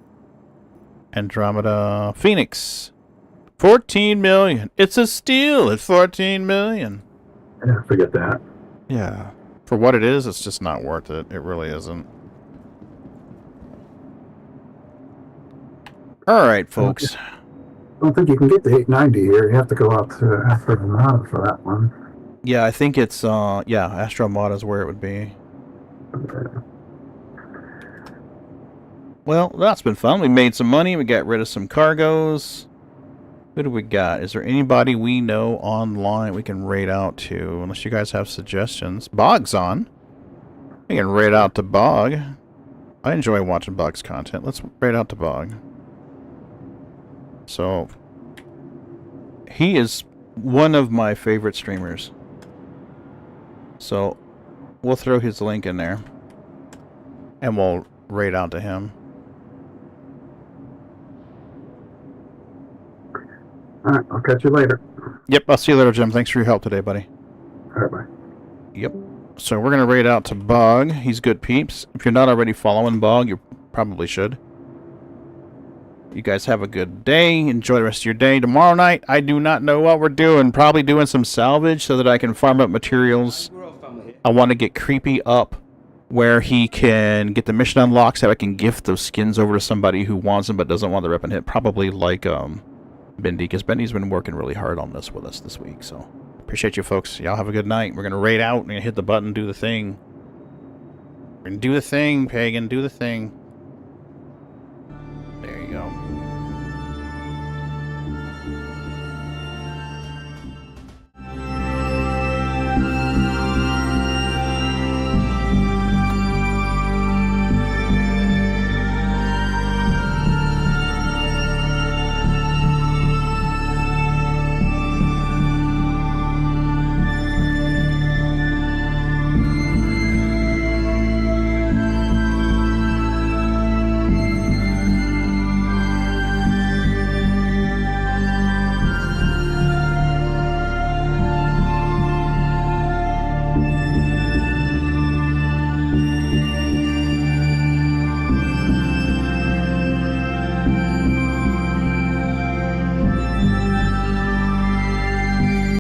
Andromeda... Phoenix! 14 million! It's a steal at 14 million! Yeah, forget that. Yeah. For what it is, it's just not worth it. It really isn't. Alright, folks. I don't think you can get the 890 here. You have to go out to Astro for that one. Yeah, I think it's, yeah, Astro Mod is where it would be. Okay. Well, that's been fun. We made some money. We got rid of some cargoes. Who do we got? Is there anybody we know online we can raid out to? Unless you guys have suggestions. Bog's on. We can raid out to Bog. I enjoy watching Bog's content. Let's raid out to Bog. So, he is one of my favorite streamers. So, we'll throw his link in there. And we'll raid out to him. Alright, I'll catch you later. Yep, I'll see you later, Jim. Thanks for your help today, buddy. Alright, bye. Yep. So we're going to raid out to Bog. He's good peeps. If you're not already following Bog, you probably should. You guys have a good day. Enjoy the rest of your day. Tomorrow night, I do not know what we're doing. Probably doing some salvage so that I can farm up materials. I want to get Creepy up where he can get the mission unlocked so I can gift those skins over to somebody who wants them but doesn't want the rep and hit. Probably like Bendy, because Bendy's been working really hard on this with us this week. So appreciate you folks. Y'all have a good night. We're going to raid out and hit the button, do the thing. We're going to do the thing, Pagan. Do the thing.